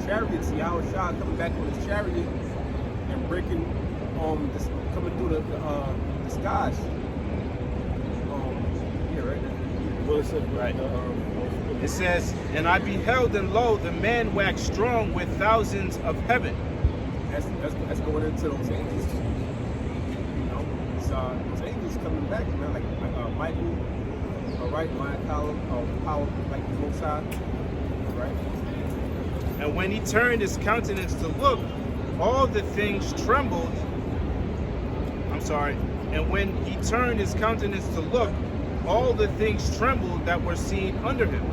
chariots, Yahweh Shah coming back on his chariot and breaking, coming through the skies. Yeah, right. Well, it said, Right. It says, and I beheld, and lo, the man waxed strong with thousands of heaven. That's going into those angels. You know, it's those angels coming back, man, like Michael, all right, Michael, power, like the Most High, right? And when he turned his countenance to look, all the things trembled. I'm sorry. And when he turned his countenance to look, all the things trembled that were seen under him.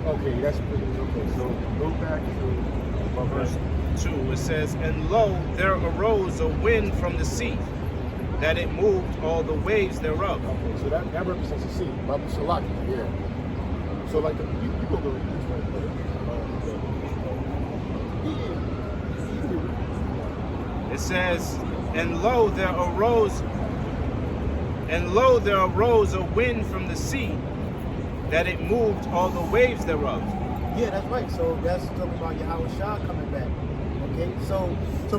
Okay, that's pretty okay. So go back to Verse 2, it says, and lo, there arose a wind from the sea, that it moved all the waves thereof. Okay, so that represents the sea. Babu Salaki, yeah. So like you go to It says, and lo, there arose a wind from the sea, that it moved all the waves thereof. Yeah, that's right. So that's talking about Yahweh Shah coming back. Okay, so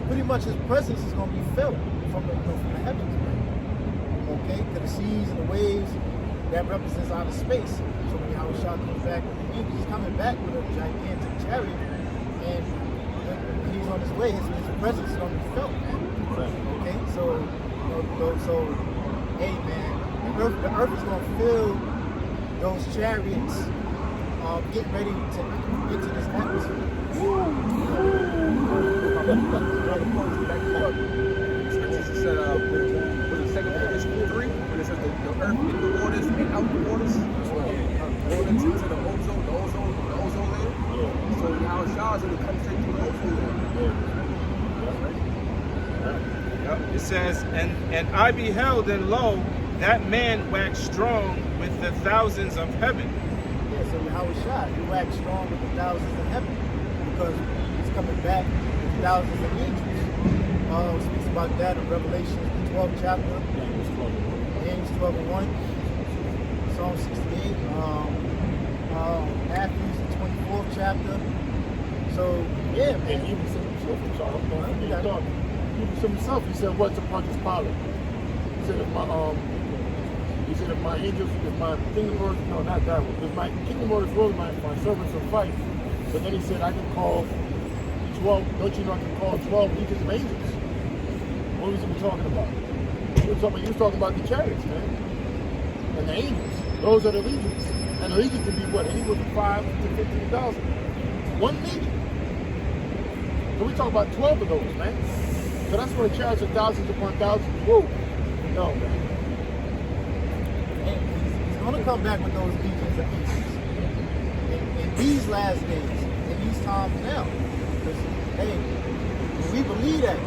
pretty much his presence is going to be felt from the heavens, man. Okay, to the seas and the waves, that represents outer space. So when Yahweh Shah comes back, he's coming back with a gigantic chariot, and when he's on his way, his presence is going to be felt, man. Okay, so hey, man, the earth is going to fill those chariots. Get ready to get to this atmosphere. Scriptures said, was it 2 Corinthians 3, when it says the earth in the waters and out the waters, going into the ozone layer. So Yahweh Shah is going to come straight through the ozone layer. It says, and I beheld, and lo, that man waxed strong with the thousands of heaven. Yeah, so Yahweh Shah, he waxed strong with the thousands of heaven, because he's coming back with thousands of angels. Speaks about that in Revelation, the 12th chapter, James 12 and 1, Psalm 68, Matthew, the 24th chapter. So, yeah, man. and even himself, he said, what's upon his power? He said, if my angels, if my kingdom orders, no, not that one, if my kingdom orders rule, my servants will fight. But then he said, I can call 12, don't you know I can call 12 legions of angels? What was he talking about? He was talking about the chariots, man. And the angels. Those are the legions. And the legion can be what? Anywhere from 5 to 15,000. One legion. So we talk about 12 of those, man. So that's when the chariots are thousands upon thousands. Whoa. No, man. And he's going to come back with those legions of angels. In these last days, in these times now. Because, hey, we believe that.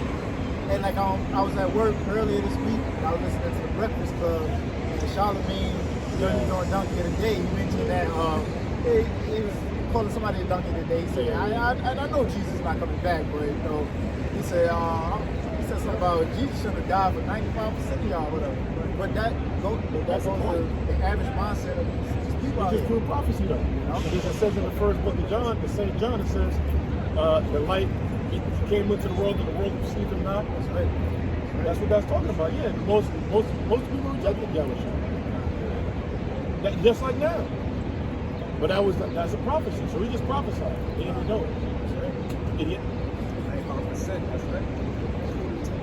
And like I was at work earlier this week, and I was listening to the Breakfast Club, and Charlemagne, Journey's on Donkey of the Day, he mentioned that he was calling somebody a donkey of the day. He said, I know Jesus is not coming back, but you know, he said something about Jesus should have died for 95% of y'all, whatever. But that goes to the average mindset of these people out It's here. just true prophecy, though. You know? Because it says in the first book of John, the St. John, it says, the light came into the world and the world received him not. That's right. That's what that's talking about. Yeah, most people rejected Yahweh. Just like now. But that's a prophecy. So he just prophesied. He didn't even know it. Idiot. 95%, that's right.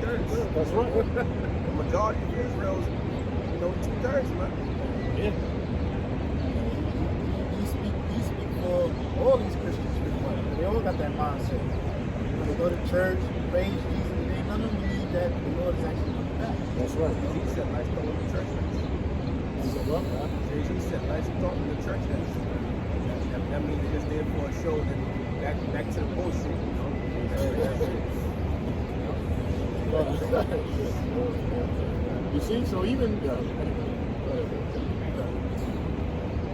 2/3. That's right. The majority of Israel's, 2/3, man. Yeah. He speak for all these Christians pretty much. They all got that mindset. When they go to church, praise Jesus, they none of them believe that the Lord is actually coming back. That's right. He said, "Let's go to the church." He said, what, man? He said, "Let's go to the church." That means they're just there for a show. Then back to the bullshit. You see, so even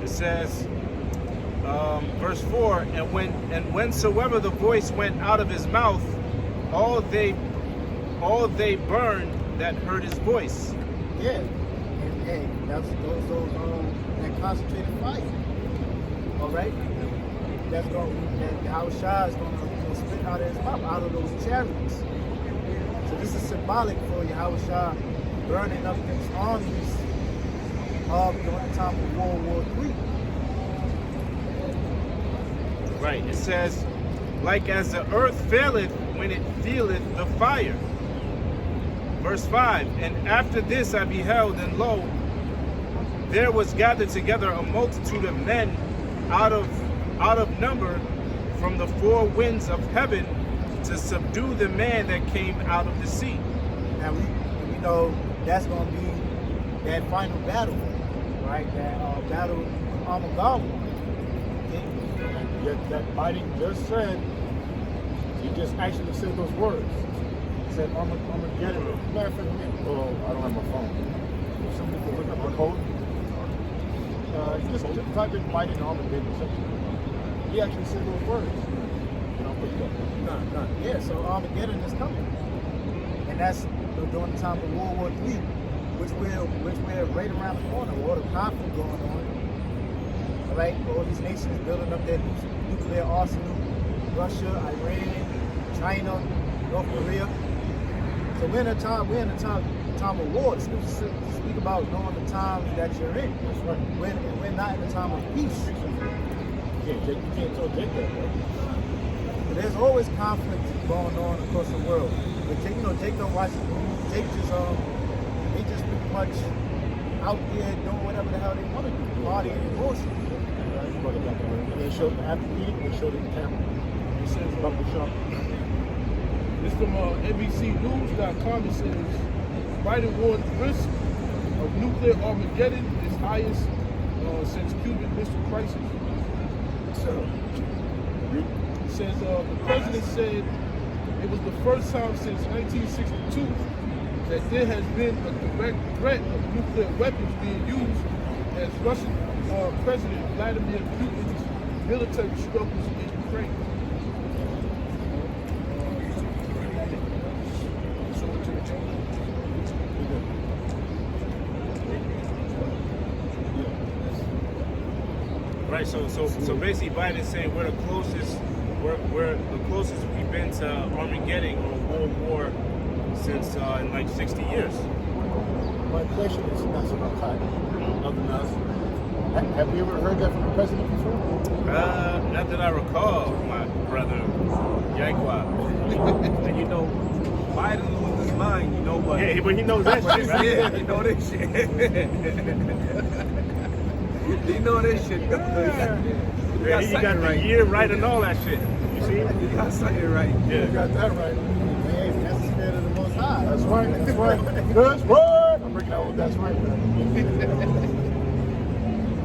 It says, verse 4, and whensoever the voice went out of his mouth, all they burned that heard his voice. Yeah. And hey, that's those that concentrated fire. All right, that Yahushua is going to spit out of his mouth, out of those chariots. So this is symbolic for Yahushua burning up these armies during the time of World War III. Right. It says, like as the earth faileth when it feeleth the fire. Verse 5, and after this I beheld, and lo, there was gathered together a multitude of men out of number from the four winds of heaven to subdue the man that came out of the sea. Now we know that's going to be that final battle, right? That battle of Armageddon. Okay? Yet that Biden just said, he just actually said those words. He said, Armageddon. Matter of fact, oh, I don't have my phone. If somebody can look up the code. Just type in Biden Armageddon section. He actually said those words. And I'll put it up. No. Yeah, so Armageddon is coming. And that's during the time of World War III, which we're right around the corner, all the conflict going on. All right, all these nations building up their nuclear arsenal, Russia, Iran, China, North Korea. So we're in a time of war. The scriptures speak about knowing the time that you're in. That's right. We're not in a time of peace. You can't tell Jake that, right? But there's always conflict going on across the world. But Jake don't watch it. Jake just they just pretty much out there doing whatever the hell they want to do, partying and bullshit. And they showed after meeting, they showed it in camera. It says about the shop. It's from NBCnews.com. It says Biden warns risk of nuclear Armageddon is highest since Cuban Missile Crisis. So, It says the president said it was the first time since 1962 that there has been a direct threat of nuclear weapons being used as Russian President Vladimir Putin's military struggles in Ukraine. Right. So basically, Biden's saying we're the closest we've been to Armageddon or World War since in like 60 years. My question is, that's about time. Nothing else. Have you ever heard that from the president before? Not that I recall, my brother. Yikwa. And you know, Biden loses his mind, you know, but Yeah, but he knows that shit, right? yeah, he know this shit. He know this shit. Yeah, he got the year right and all that shit. You see? He got something right. Yeah. You got that right. hey, that's the spirit of the Most High. That's right. That's right. That's right. I'm bringing out that's right.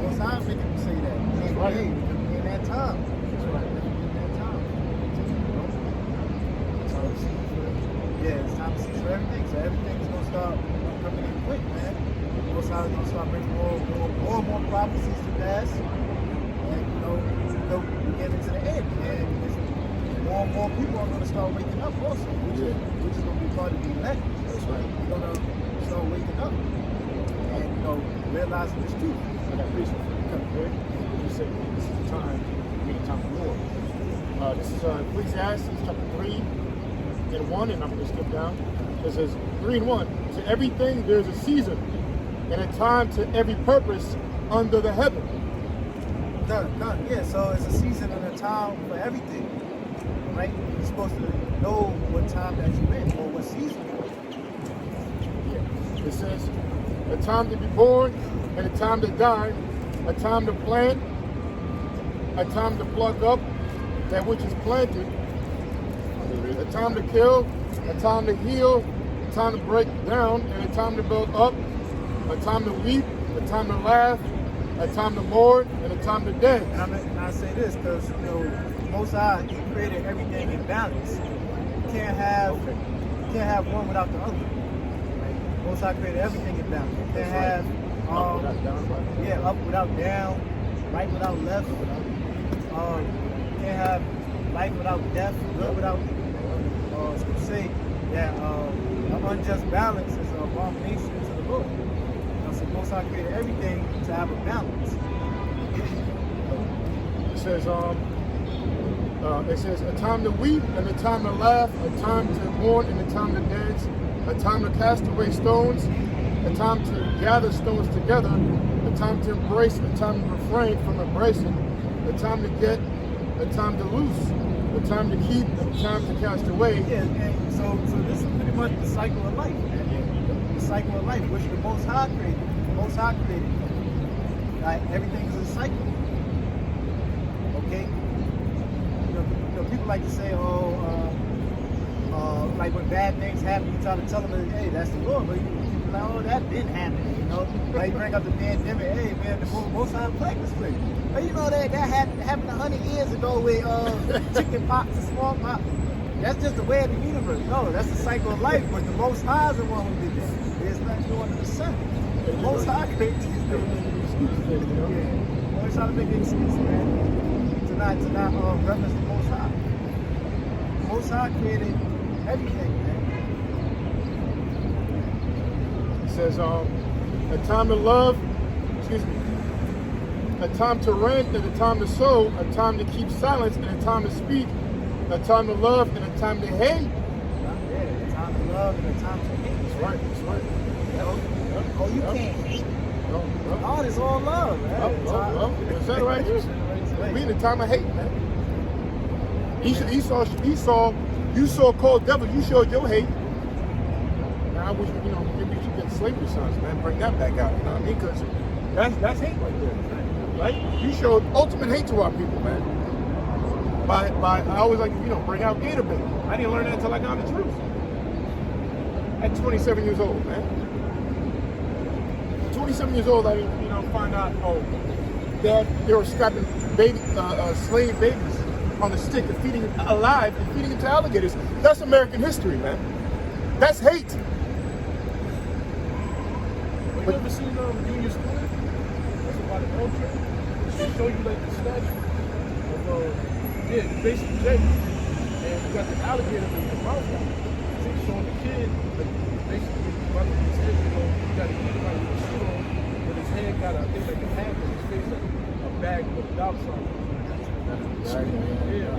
Most High making them say that. That's right. Hey, in that time. That's right. In that time. So, yeah, it's time to see for everything. So everything's gonna start coming in quick, man. Most High is gonna start bringing more and more prophecies to pass. And we get into the end. And more and more people are gonna start waking up also, which is gonna be part of the elect. That's right. We're gonna start waking up and realizing this truth. I got peace with you. Okay? You said this is the time, time for war. This is Ecclesiastes chapter 3 and 1, and I'm going to skip down. It says 3 and 1. To everything there's a season and a time to every purpose under the heaven. Done. Yeah, so it's a season and a time for everything. Right? You're supposed to know what time that you're in or what season you're in. Yeah. It says a time to be born and a time to die, a time to plant, a time to pluck up that which is planted, a time to kill, a time to heal, a time to break down, and a time to build up, a time to weep, a time to laugh, a time to mourn, and a time to dance. And I say this because Most High, He created everything in balance. You can't have one without the other. Right? Most High created everything in balance. You can't have up without down, right without left. You can't have life without death, good without evil. Say that an unjust balance is an abomination to the Lord. So Most High created everything to have a balance. says, a time to weep and a time to laugh, a time to mourn and a time to dance, a time to cast away stones, a time to gather stones together, a time to embrace, a time to refrain from embracing, a time to get, a time to loose, a time to keep, and a time to cast away. Yeah, and so this is pretty much the cycle of life, man. The cycle of life, which the Most High created. The Most High created. Like, everything is a cycle. Okay? You know, people like to say, like when bad things happen, you try to tell them, hey, that's the Lord. But people like, oh, that didn't happen, you know? Like, you bring up the pandemic, hey, man, the Most High plagued us with. But you know that happened 100 years ago with chicken pox and smallpox. That's just the way of the universe. No, that's the cycle of life. But the Most High is the one who did that. There's nothing new under the sun. The Most High created these things. Yeah. Always trying to make an excuse, man. To not reference the Most High. The Most High created everything, man. It says, a time to love, a time to rant and a time to sow, a time to keep silence and a time to speak, a time to love and a time to hate. Yeah, a time to love and a time to hate. That's right, that's right. Oh, you can't hate. God is all love, man. Is that right? We in the time of hate, man. Esau, you saw cold devil, you showed your hate. Now I wish, maybe we should get slavery sons, man. Bring that back out, you know what I mean? Because that's hate right there, right? You showed ultimate hate to our people, man. By I always like to, bring out gator bait. I didn't learn that until I got the truth. At 27 years old, man. 27 years old, I find out, that they were scrapping slave babies on a stick and feeding it alive and feeding it to alligators. That's American history, man. That's hate. But you ever seen Union Square? That's about an ultra. They show you like the statue of basically Jay. And you got the alligator with the mouth out. So you're showing the kid like, basically about his head, you got to eat him out with a shoe on, but his head got I think like a hand in his face, like a bag with a dollar sign. Yeah,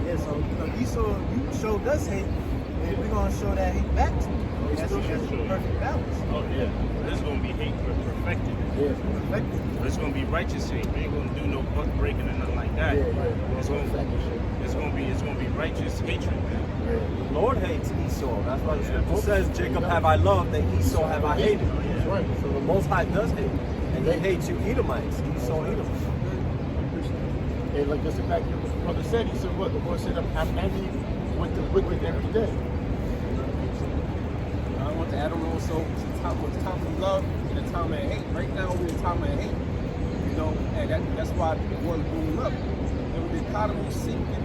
Yeah, so Esau, you showed us hate, and we're gonna show that hate back to you. That's the perfect balance. Oh yeah, there's gonna be hate perfected. Yeah. Perfected. There's gonna be righteous hate. We ain't gonna do no buck breaking or nothing like that. It's gonna be righteous hatred, man. The Lord hates Esau. That's why the scripture says, Jacob have I loved, and Esau have I hated. That's right. So the Most High does hate. And he hates you Edomites. Esau Edomites. And like just the fact your brother said, he said, what? The Lord said, I'm angry with the wicked every day. I want to add on also it's time of love and a time of hate. Right now we're in time of hate. And that's why the world is moving up. And with the economy sinking,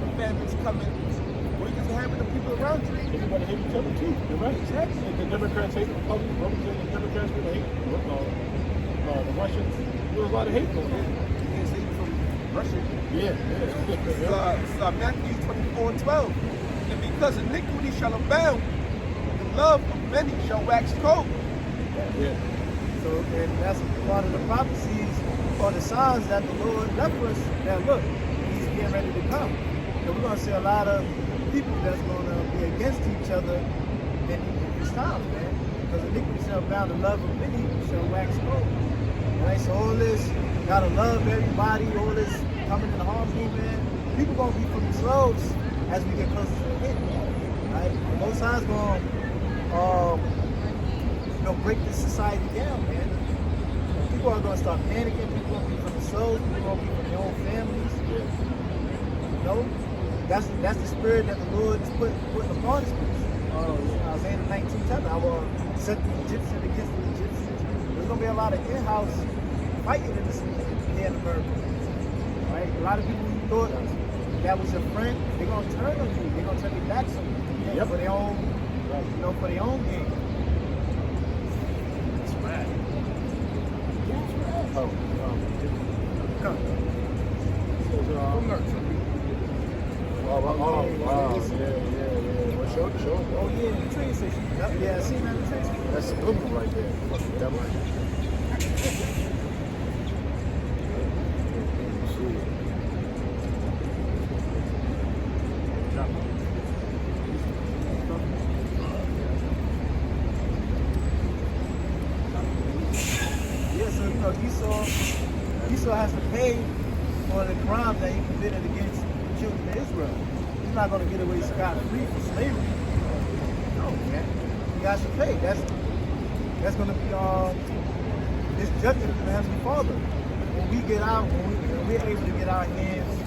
the famine's coming, what is happening to people around you? Everybody hate each other too. You're right. Exactly. The Democrats hate the Republicans, the Democrats hate the Russians. There's a lot of hate going on. It's hate from Russia. Yeah. It's Matthew 24:12. And because iniquity shall abound, the love of many shall wax cold. Yeah. So, and that's part of the prophecies or the signs that the Lord left us. That look, He's getting ready to come. And we're gonna see a lot of people that's gonna be against each other in these times, man. Because iniquity shall abound, the love of many shall wax cold. Right? So all this gotta love everybody, all this coming in harmony, man. People gonna be from close as we get closer to the end. Right? Both sides gonna break this society down, man. People are gonna start panicking, people gonna be from the souls, people gonna be from their own families. That's the spirit that the Lord is putting upon us. Isaiah 19:10, I will set the Egyptian against the Egyptians. There's gonna be a lot of in-house fighting in this here in America. Right? A lot of people who thought that was your friend, they're gonna turn on you. They're gonna turn their backs on you for their own, for their own gain. It's bad. Wow. Show. Oh yeah, the train station. Yeah, I seen that in the train station. That's subliminal right there. That one. Yeah, so Esau has to pay for the crimes that he committed against the children of Israel. He's not going to get away scot-free for slavery. No, man. He has to pay. That's going to be his judgment from the Heavenly Father. When we get out, when we're able to get our hands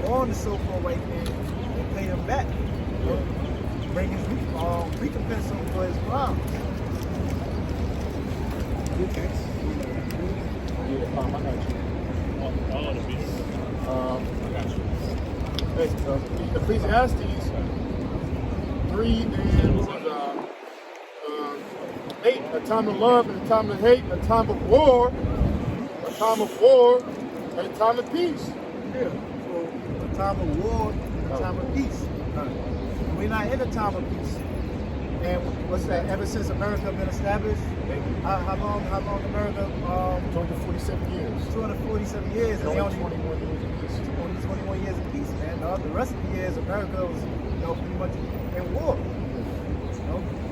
on the so-called white man and pay him back, bring his recompense for his crimes. Yeah, I got you. All the people. I got you. Ecclesiastes 3 and 8, a time of love and a time of hate, a time of war, and a time of peace. Yeah. So a time of war and a time of peace. We're not in a time of peace. And what's that? Ever since America been established, how long America? 247 years. 247 years. And Only they only 21 years of peace. only 21 years of peace, man. The rest of the years, America was, pretty much in war.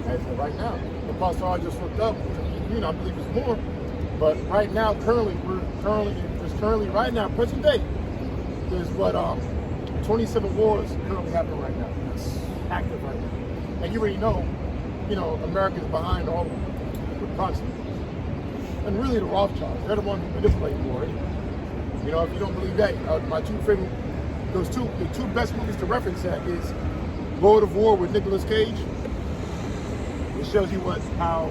As of right now, the Apostle I just looked up. I believe it's more. But right now, currently, right now, present day, there's 27 wars currently happening right now. It's active right now. And you already know, America's behind all of them, with proxy. And really the Rothschilds, they're the ones who manipulate war. If you don't believe that, my the two best movies to reference that is Lord of War with Nicolas Cage. It shows you how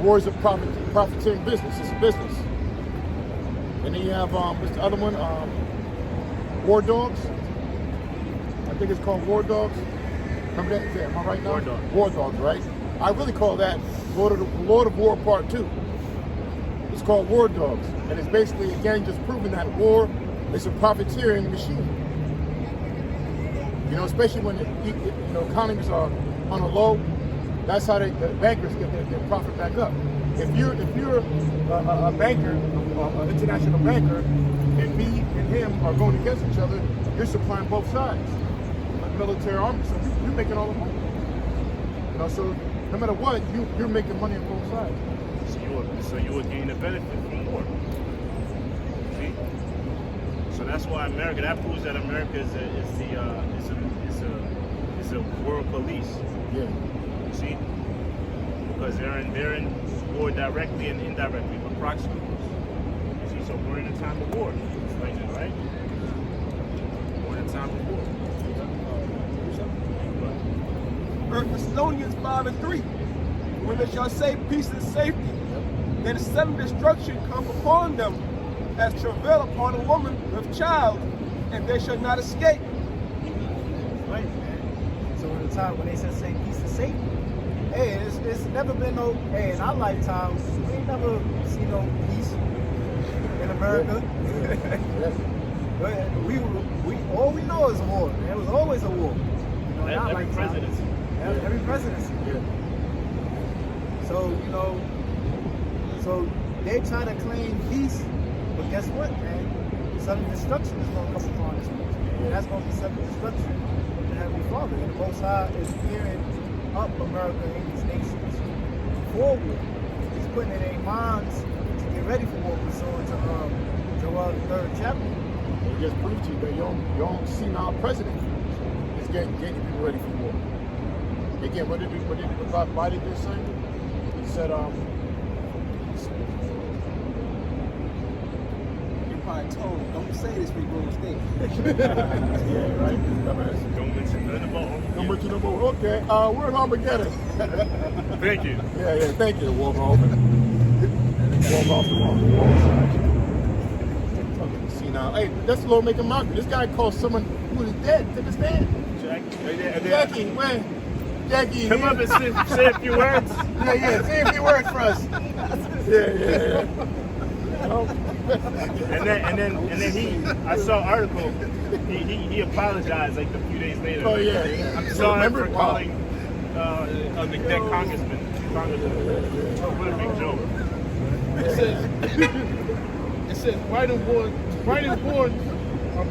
war is a profiteering business. It's a business. And then you have what's the other one? War Dogs. I think it's called War Dogs. Remember that? Am I right now? War Dogs. War Dogs, right? I really call that Lord of War Part 2. It's called War Dogs. And it's basically, again, just proving that war is a profiteering machine. Especially when economies are on a low, that's how the bankers get their profit back up. If you're a banker, an international banker, and me and him are going against each other, you're supplying both sides. Military army, so you're making all the money. So no matter what, you're making money on both sides. So you would gain a benefit from war. See? So that's why America. That proves that America is a world police. Yeah. See? Because they're in war directly and indirectly, but proxy wars. You see? So we're in a time of war. Explain it, right? We're in a time of war. 1 Thessalonians 5:3. When they shall say peace and safety, then sudden destruction come upon them, as travail upon a woman with child, and they shall not escape. Right, man. So in the time when they say peace and safety, hey, it's never been in our lifetime, we ain't never seen no peace in America. But we all we know is war. There was always a war. Every presidency. Every presidency. Yeah. So, so they try to claim peace, but guess what, man? Sudden destruction is going to come upon this place, man. And that's going to be sudden destruction from the Heavenly Father. And the Most High is gearing up America and these nations for war. He's putting it in their minds to get ready for war. We saw into Joel, the 3rd chapter. It just proves to you that your own senile president is getting people ready for war. Again, why did they say? He said, You probably told him, don't say this before you mistake. yeah, right. Don't mention nothing about Armageddon. Okay, we're in Armageddon. Thank you. Yeah, thank you, Walk off the wrong side. See now, hey, that's a little making mockery. This guy called someone who is dead to the stand. Jackie, man. Jackie, come up and say a few words. Yeah, say a few words for us. Yeah. And then I saw an article. He apologized like a few days later. Oh yeah. I'm sorry for Wow. calling a dead congressman. What a big joke. It says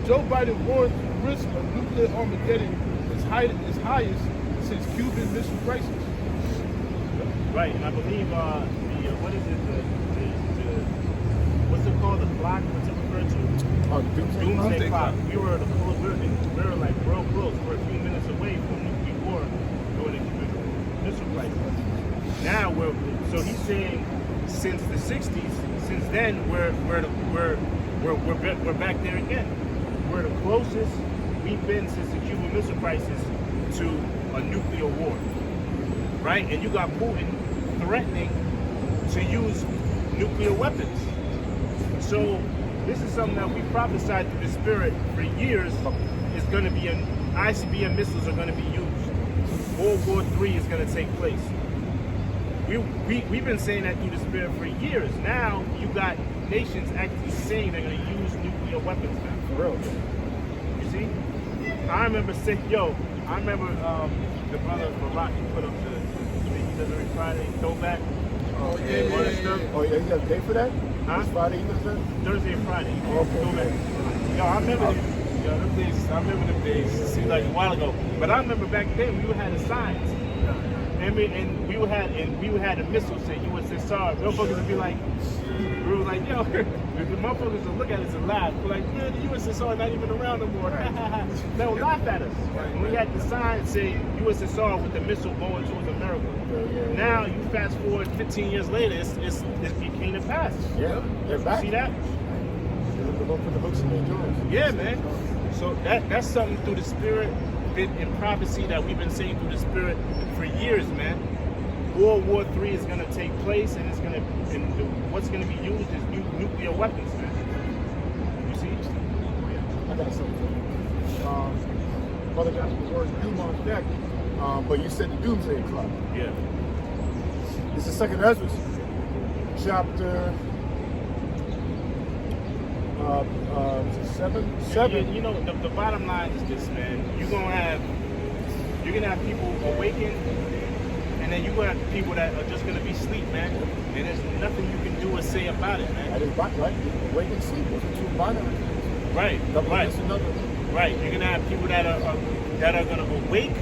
Joe Biden warned the risk of nuclear Armageddon is highest since Cuban Missile Crisis. Right, and I believe what is it? What's it called? The clock? What's it referred to? Doomsday clock. We were like real close. We're a few minutes away from nuclear war during the Cuban Missile Crisis. Now so he's saying since the '60s, since then we're back there again. We're the closest we've been since the Cuban Missile Crisis to a nuclear war, right? And you got Putin threatening to use nuclear weapons. So this is something that we prophesied through the Spirit for years is going to be ICBM missiles are going to be used. World War III is going to take place. We've been saying that through the Spirit for years. Now you got nations actually saying they're going to use nuclear weapons now. For real. You see? I remember the brother Barack, he put up the he does every Friday, throwback. Oh yeah. Oh yeah, you got a day for that? Huh? This Friday, you know? Thursday and Friday. Okay. Throwback. Yo, I remember them days. I remember them days. It seemed like a while ago. But I remember back then we had the signs. And we had a missile say USSR. Motherfuckers would be like, we were like, yo, the motherfuckers would look at us and laugh. We're like, man, the USSR not even around no more. They would laugh at us. And we had the sign say USSR with the missile going towards America. Now you fast forward 15 years later, it became the past. Yeah, they're back. See that? They're going to put the hooks in their jaws. Yeah, man. So that's something through the Spirit, been in prophecy that we've been saying through the Spirit for years, man. World War III is going to take place, and what's going to be used is nuclear weapons, man. You see? I got something. Brother got the word doom on deck, but you said the doomsday clock. Yeah. This is 2nd Ezra, chapter 7. You know, the bottom line is this, man. You're gonna have people awaken, and then you're gonna have people that are just gonna be asleep, man. And there's nothing you can do or say about it, man. That is right. Awake and sleep. Those are two binary. Right. Right. Right. You're gonna have people that are gonna awake,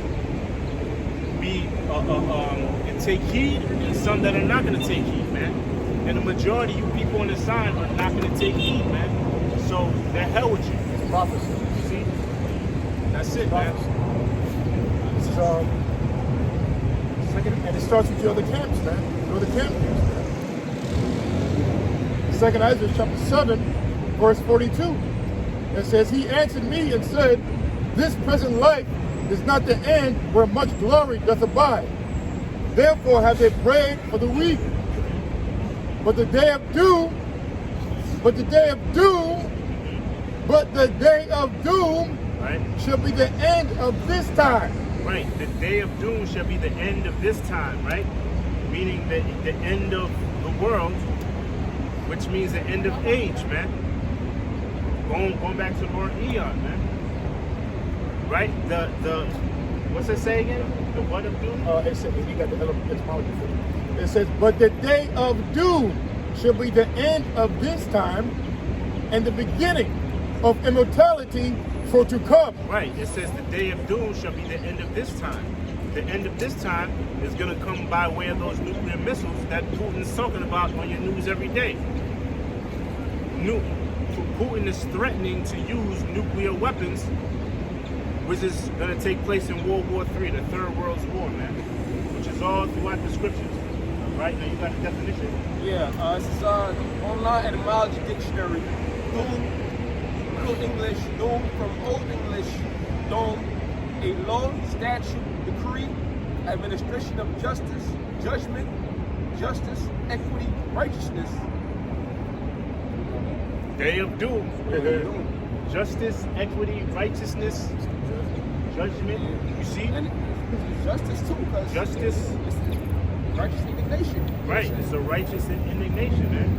and take heed, and some that are not gonna take heed, man. And the majority of you people on the side are not gonna take heed, man. So the hell with you. It's prophecy. You see? That's it, man. This is second, and it starts with your other camps, man. Your other camp camps, man. 2nd Ezra chapter 7, verse 42. It says, he answered me and said, this present life is not the end where much glory doth abide. Therefore have they prayed for the weak. But the day of doom right, shall be the end of this time. Right. The day of doom shall be the end of this time, right? Meaning the end of the world, which means the end of age, man. Going back to Lord Eon, man. Right? The what's it say again? The what of doom? It says you got the etymology for it. It says, but the day of doom shall be the end of this time and the beginning of immortality for to come. Right. It says the day of doom shall be the end of this time. The end of this time is going to come by way of those nuclear missiles that Putin's talking about on your news every day. Putin is threatening to use nuclear weapons, which is going to take place in World War III, the Third World War, man, which is all throughout the scriptures. Right? Now you got the definition? Yeah, this is online etymology dictionary. Doom, Middle English, doom from Old English, dome, a law, statute, decree, administration of justice, judgment, justice, equity, righteousness. Day of doom. Justice, equity, righteousness, judgment. You see? And justice too, because Justice. it's righteous indignation. Right. It's a righteous indignation, man.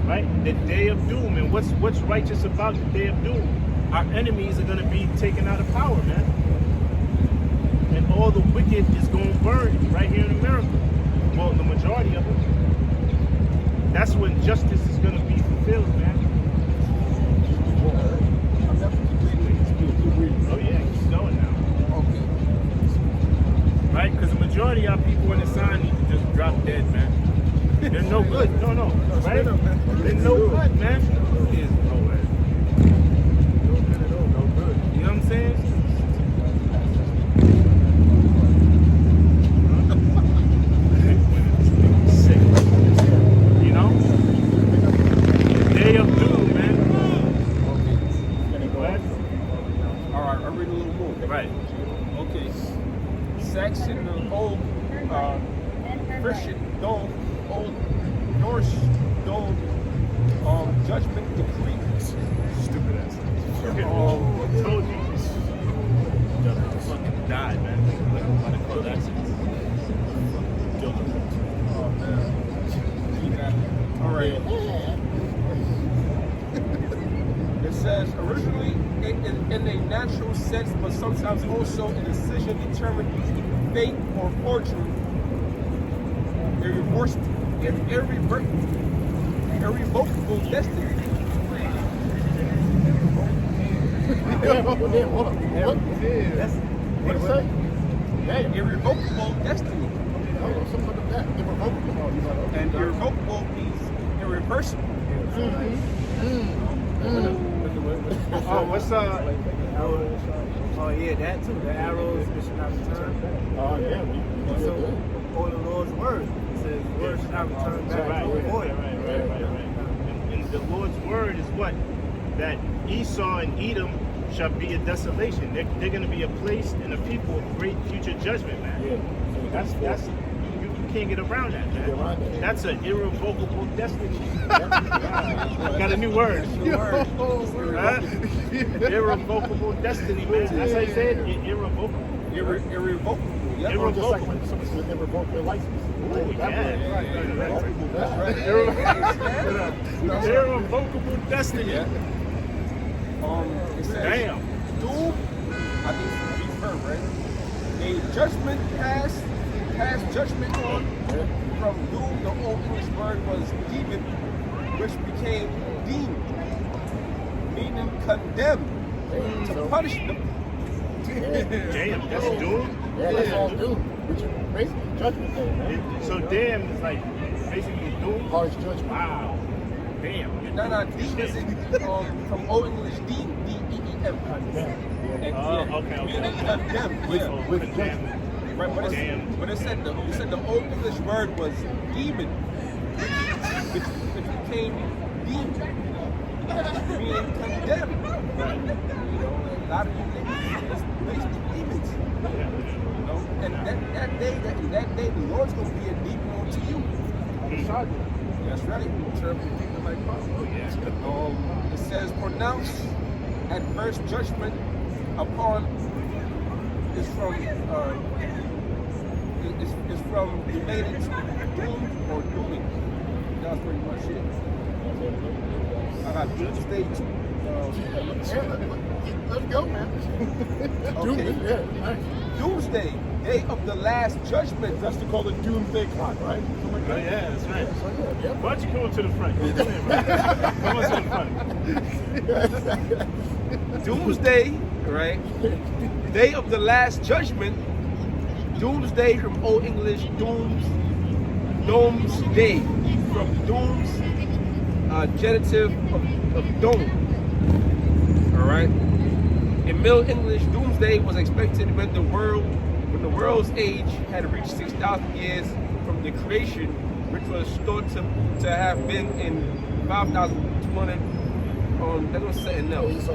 right? The day of doom. And what's righteous about the day of doom? Our enemies are going to be taken out of power, man. And all the wicked is going to burn right here in America. Well, the majority of it. That's when justice is going to be fulfilled, man. Oh yeah, keep going now. Okay. Right? Because the majority of people in the sign need to just drop dead, man. They're no good. No, right? They're no good, man. Is no way. No good at all. No good. You know what I'm saying? Sick. You know? The day of doom, man. What? All right, I'll read a little more. Right. Okay. Saxon, the old Christian, Dome, Old Norse, Dome, Judgment Decree. Stupid ass. Told you. Fucking died, man. By the close accidents. Oh, man. All right. It says originally in a natural sense, but sometimes also a decision determined fate or fortune. Irrevocable destiny. Hold on. What? What did it say? Irrevocable destiny. Something like that. Irrevocable. And irrevocable means irreversible. Oh, what's up? Oh yeah, that too. The arrows which should not return. Oh, yeah. So, or the Lord's word. It says, word should not return back to the void. Right. And the Lord's word is what? That Esau and Edom shall be a desolation. They're going to be a place and a people of great future judgment, man. Yeah. That's you can't get around that, man. That's an irrevocable destiny. Got a new word. Huh? Irrevocable destiny, man. That's how you say it. Irrevocable. Irrevocable. Yep. Just like when someone revoke their license. Irrevocable destiny. It says, Damn. Doom, I think it's verb, right? A judgment passed judgment on from doom. The old English word was demon, which became deemed, meaning condemned to punishment. Damn, that's doom. Yeah, that's all doom. Which is basically judgment day, man. So damn is like basically doom. Harsh judgment. Wow. Damn. No, deem is from Old English deem, D-E-E-M. Okay. Meaning condemned. Yeah. With judgment. Right, but it said the Old English word was demon, which became demon, meaning condemned. Right. You know, a lot of people it's basically demons. You know, and that day, the Lord's gonna be a demon unto you. That's right. Terrible demon like power. Oh yeah. It says pronounce adverse judgment upon is from related to doom or dooming. That's pretty much it. I got doomsday too. Let's go, man. Okay. Doomsday, day of the last judgment. That's to call it doomsday clock, right? Oh yeah, that's right. Yeah. Why don't you come to the front? Come on to the front. Doomsday, right? Day of the last judgment. Doomsday from Old English doomsday from dooms, genitive of dome. All right. In Middle English, doomsday was expected when the world's age had reached 6,000 years from the creation, which was thought to have been in 5,200. That was something else.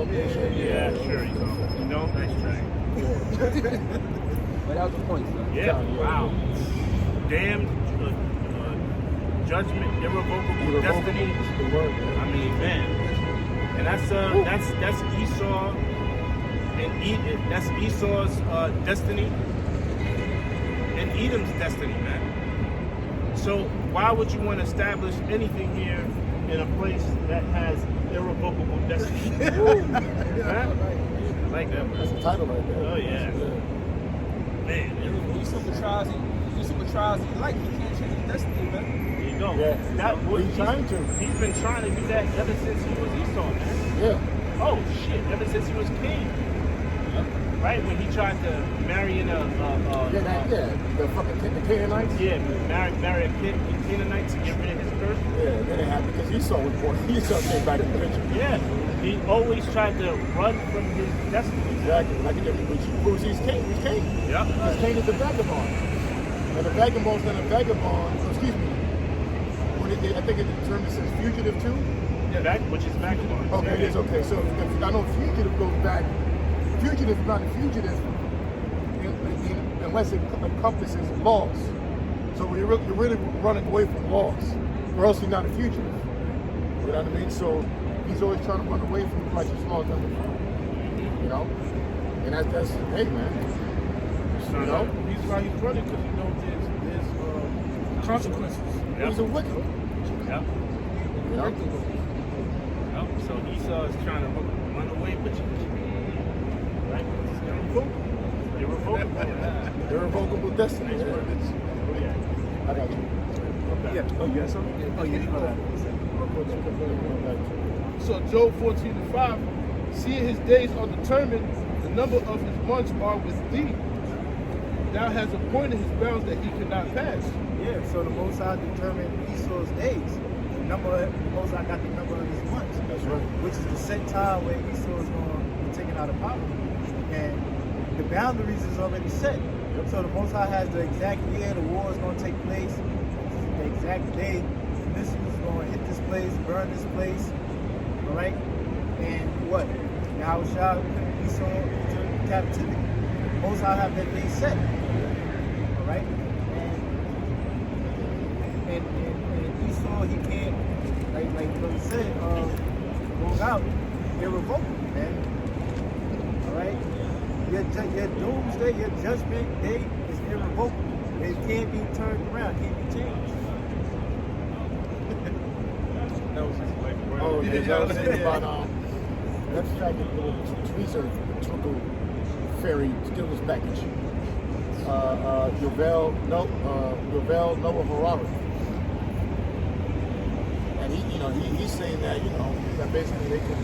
Yeah, sure. You know, nice try. But that was the point, sir. Yeah. Wow. Damn. Judgment, irrevocable destiny. I mean, man. And that's Esau. And that's Esau's destiny and Edom's destiny, man. So why would you want to establish anything here in a place that has irrevocable destiny. Huh? I like that That's word. the title right there. Oh yeah. Man, Esau would try as he like. He can't change his destiny, man. there you go. Yeah. That what He's trying to. He's been trying to do that ever since he was Esau, man. Yeah. Oh shit! Ever since he was king, right? When he tried to marry in The fucking the Canaanites. marry a Canaanite to get rid of his curse. Yeah, that didn't happen because Esau was born. Esau came back in the picture. Yeah, he always tried to run from his destiny. Exactly. Like he's king. He's king. Yeah. Because king is the vagabond. And the vagabond's not a vagabond. So, excuse me. I think the term is says fugitive too. Yeah, which is vagabond. Okay, it is okay. So if I know fugitive goes back. Fugitive is not a fugitive unless it encompasses laws. So you're really running away from laws, or else you're not a fugitive. You know what I mean? So he's always trying to run away from the righteous laws of the you know? And that's hey man. You know? He's why he's running, because he knows there's consequences. Yep. He's a wicked. Yep. You know? Yep. So Esau is trying to run away, but right? Irrevocable. Irrevocable destiny. Nice word. Oh yeah. I got you. Yeah. Oh, you got something? Oh, yeah. So Job 14:5, seeing his days are determined, the number of his months are with thee. Thou hast appointed his bounds that he cannot pass. Yeah, so the Most High determined Esau's days. The Most High got the number of his months. That's right. Which is the set time where Esau is going to be taken out of power. And the boundaries is already set. So the Most High has the exact year the war is going to take place, the exact day the missile is going to hit this place, burn this place, all right? And what? Yahushua put Esau into captivity. Most High have that day set, all right? And Esau, he can't, like Brother said, go out irrevocable, man. All right? Your doomsday, your judgment day is irrevocable. It can't be turned around, can't be changed. That was his life word. Oh, yeah, I was saying about that's like a Teresa Twinkle Fairy stimulus package. Yovel Noah Harari. And he's saying that, that basically they can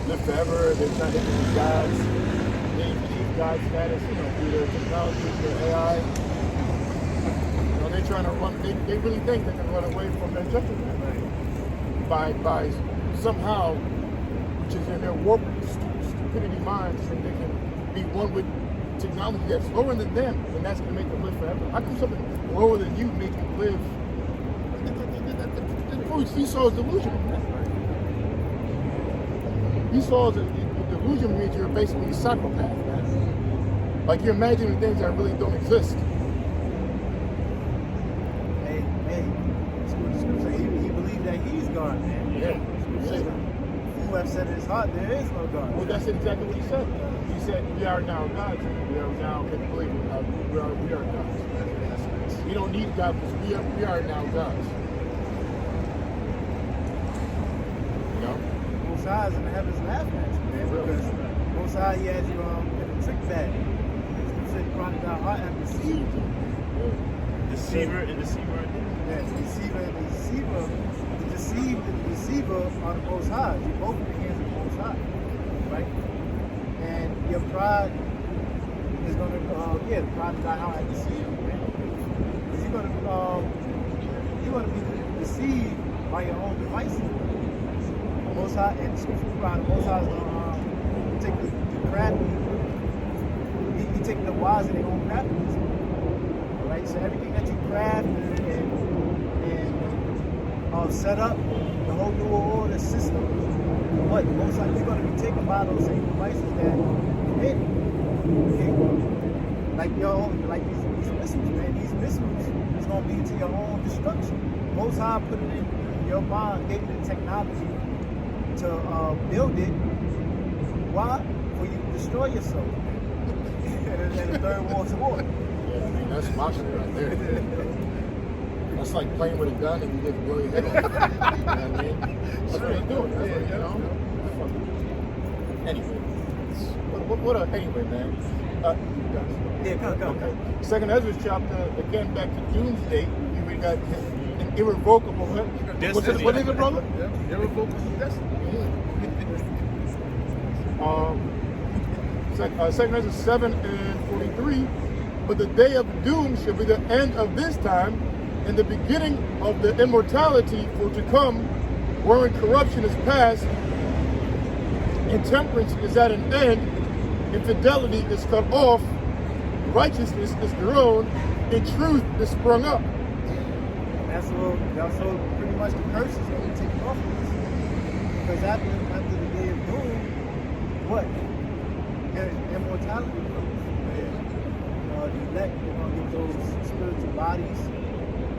live forever, they're trying to be gods, they achieve God's status, through their technology, their AI. They're trying to run, they really think they can run away from their judgment by somehow, which is in their warped stupidity minds, think they can be one with technology that's lower than them, and that's going to make them live forever. How come something lower than you make you live? Esau is delusional. Esau is a delusion means you're basically a psychopath, man. Like you're imagining things that really don't exist. Hey, he believed that he's God, man. Yeah. Who have said in his heart there is no God. Well, that's exactly what he said. He said, we are now gods, and we are now, can you believe it? We are gods. We don't need God because we are now gods. Most High is in the heavens laughing at you, man, because Most High, he has you in a trick bag. He said, "Chronic thy heart and deceived you." Deceiver and deceiver. Yeah, the deceiver and the deceiver. The deceived and the deceiver are the Most High. You both in the hands of the Most High, right? And your pride is going to, the pride of thy heart and deceive you, man. Because you're going to be deceived by your own devices. Most High, and the scripture about the Most High is going to take the crafty, he take the wise in their own craftiness. Alright, so everything that you craft and set up, the whole new order system, what? Most High, you're going to be taken by those same devices that you hit. Okay? Like these missiles, man. These missiles is going to be to your own destruction. Most High put it in your mind, gave you the technology to build it. Why? For you to destroy yourself. And the third world war. Yeah, I mean, that's my shit right there. That's like playing with a gun and you get to blow your head off. You know what I mean? That's what they're doing. That's what, you know? Anyway. Anyway, man. Go. Okay. Second Ezra chapter, again, back to Doomsday. We got an irrevocable. Destiny. What is it, brother? Yeah, irrevocable destiny. Second Ezra 7:43. But the day of doom shall be the end of this time, and the beginning of the immortality for to come, wherein corruption is past, intemperance is at an end, infidelity is cut off, righteousness is grown, and truth is sprung up. That's all pretty much the curses that we take off of us. Because after the day of doom, what? Immortality comes. The elect, they're going to get those spiritual bodies.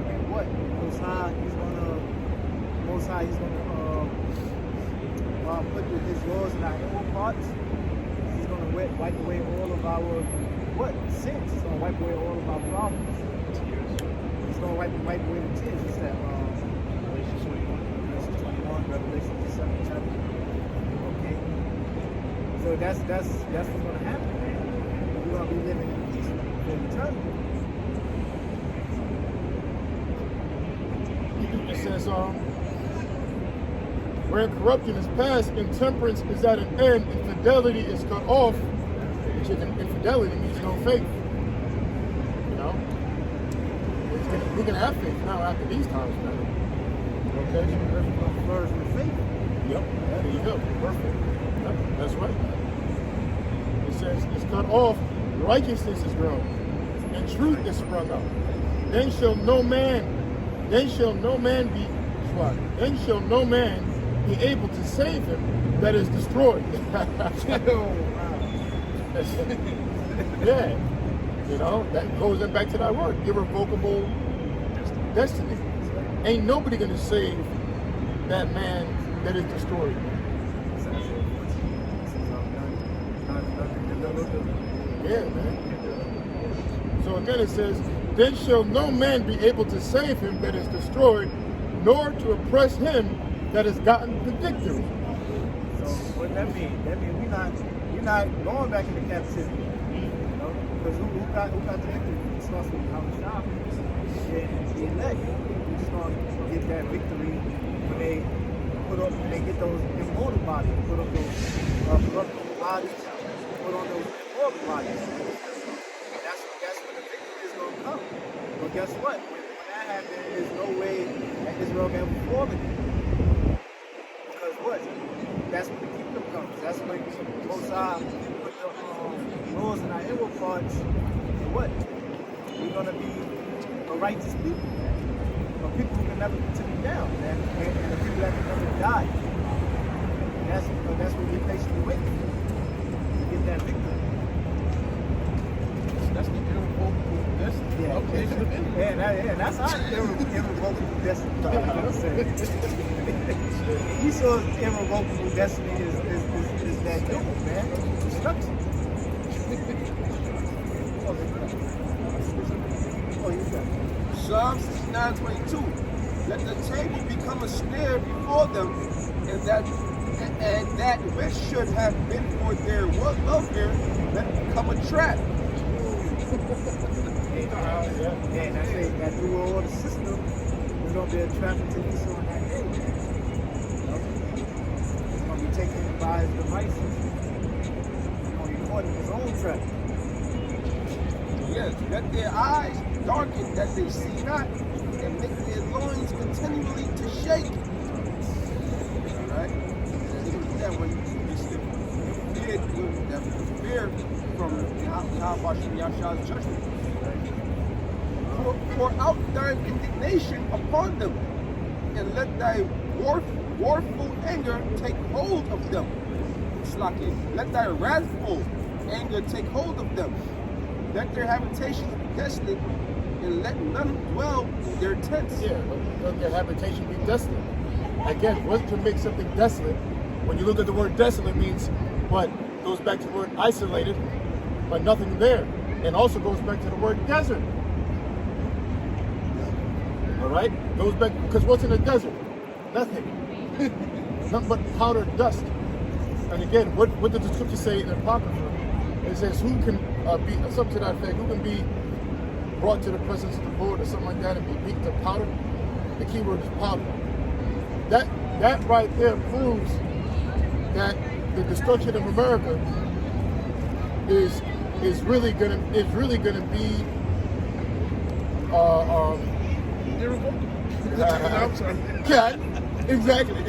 And what? Most High, he's going to put his laws in our inward parts. He's going to wipe away all of our, sins. He's going to wipe away all of our problems. He's going to wipe away the tears. It's that Revelation 21, Revelation 7 chapter. Okay? So that's what's going to happen, man. We're going to be living in peace for eternity. It says, where corruption is past, intemperance is at an end, infidelity is cut off, which infidelity means no faith. You know? We can have faith now after these times, man. Okay? Flourish with faith. Yep, there you go. Perfect. Yep, that's right. It says it's cut off, righteousness is grown, and truth is sprung up. Then shall no man be able to save him that is destroyed. Yeah. You know, that goes back to that word, irrevocable destiny. Ain't nobody gonna save that man that is destroyed. Yeah, man. So again it says, then shall no man be able to save him that is destroyed, nor to oppress him that has gotten the victory. So what that mean? That means we're not going back into captivity. You know? Because who got the victory? It starts with how we shop. And the elect, we're just gonna get that victory when they get those immortal bodies, put up those corruptible bodies, put on those immortal bodies. That's when the victory is gonna come. But guess what? When that happens, there's no way that Israel can perform it. Because what? That's when the kingdom comes. That's when Most High put the laws in our inward parts. And what? We're gonna be a righteous people, man. A people who can never be taken down, man. And the people that can never die. And that's what we're patiently waiting for. To get that victory. That's the irrevocable destiny. Yeah, that's our irrevocable destiny. You know what I'm saying? Esau's irrevocable destiny is that doom, man. Destruction. Oh, you got it. Psalm 69:22. Let the table become a snare before them, and that which should have been for their welfare, let it become a trap. And I say that through all the system, we're going to be attracted to Esau on that day. He's going to be taken by his devices. He's going to be caught in his own trap. Yes, let their eyes darken that they see not, and make their loins continually to shake. Alright? That way you fear from Yahweh's judgment. Pour out thine indignation upon them, and let thy wrathful anger take hold of them. Let thy wrathful anger take hold of them. Let their habitation be desolate, and let none dwell in their tents. Yeah, let their habitation be desolate. Again, what can make something desolate? When you look at the word desolate, means what? Goes back to the word isolated, but nothing there. And also goes back to the word desert. All right? Goes back, because what's in the desert? Nothing. Nothing but powder dust. And again, what does the scripture say in the Apocrypha? It says, who can be, something to that effect, who can be brought to the presence of the Lord or something like that and be beaten to powder? The key word is powder. That right there proves that the destruction of America is really gonna be yeah, exactly.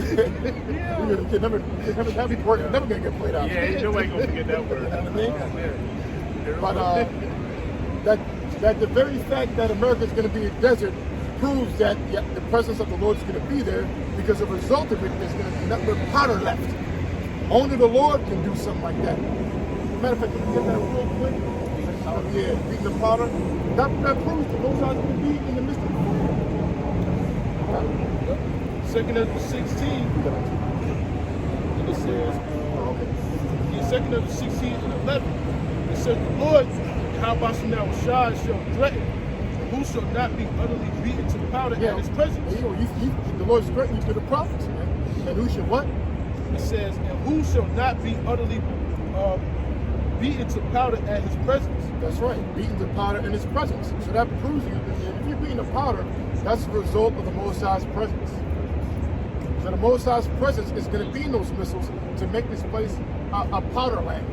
Never gonna get played out. Yeah, nobody gonna forget that word. You know what I mean? But that the very fact that America is going to be a desert proves that the presence of the Lord is going to be there, because the result of it is going to be nothing but powder left. Only the Lord can do something like that. Matter of fact, can we get that real quick? Yeah, beating the powder. That proves the Most High is going to be in the midst of the Second Ezra 16, and it says, in Second Ezra 16 and 11, it says, the Lord, how about now Shah shall threaten, and who shall not be utterly beaten to powder at his presence? The Lord's threatening to the prophets, man. And who should what? It says, and who shall not be utterly beaten to powder at his presence? That's right, beaten to powder in his presence. So that proves you that if you're beaten to powder, that's the result of the Most High's presence. So the Most High's presence is going to be in those missiles to make this place a powder land.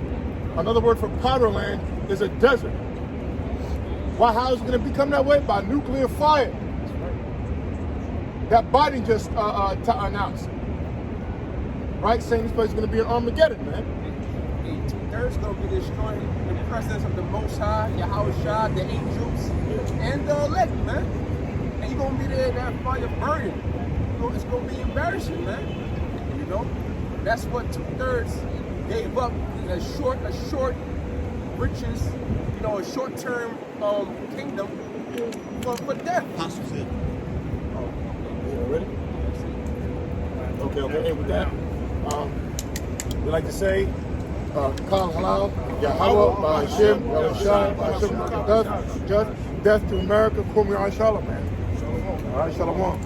Another word for powder land is a desert. Why? How is it going to become that way? By nuclear fire. That Biden just announced, right? Saying this place is going to be an Armageddon, man. Two-thirds going to be destroyed in the presence of the Most High, Yahweh Shah, the angels, and the elect, man. And you're going to be there, that fire burning. It's going to be embarrassing, man. You know? That's what two-thirds gave up, a short riches, you know, a short-term kingdom for death. Apostles here. Ready? Okay. Hey, with that, we like to say, Kal Halal, Yahweh, Hashem, Yahushua, Hashem, death to America, Kum Yah Shalom, man. All right, Shalom.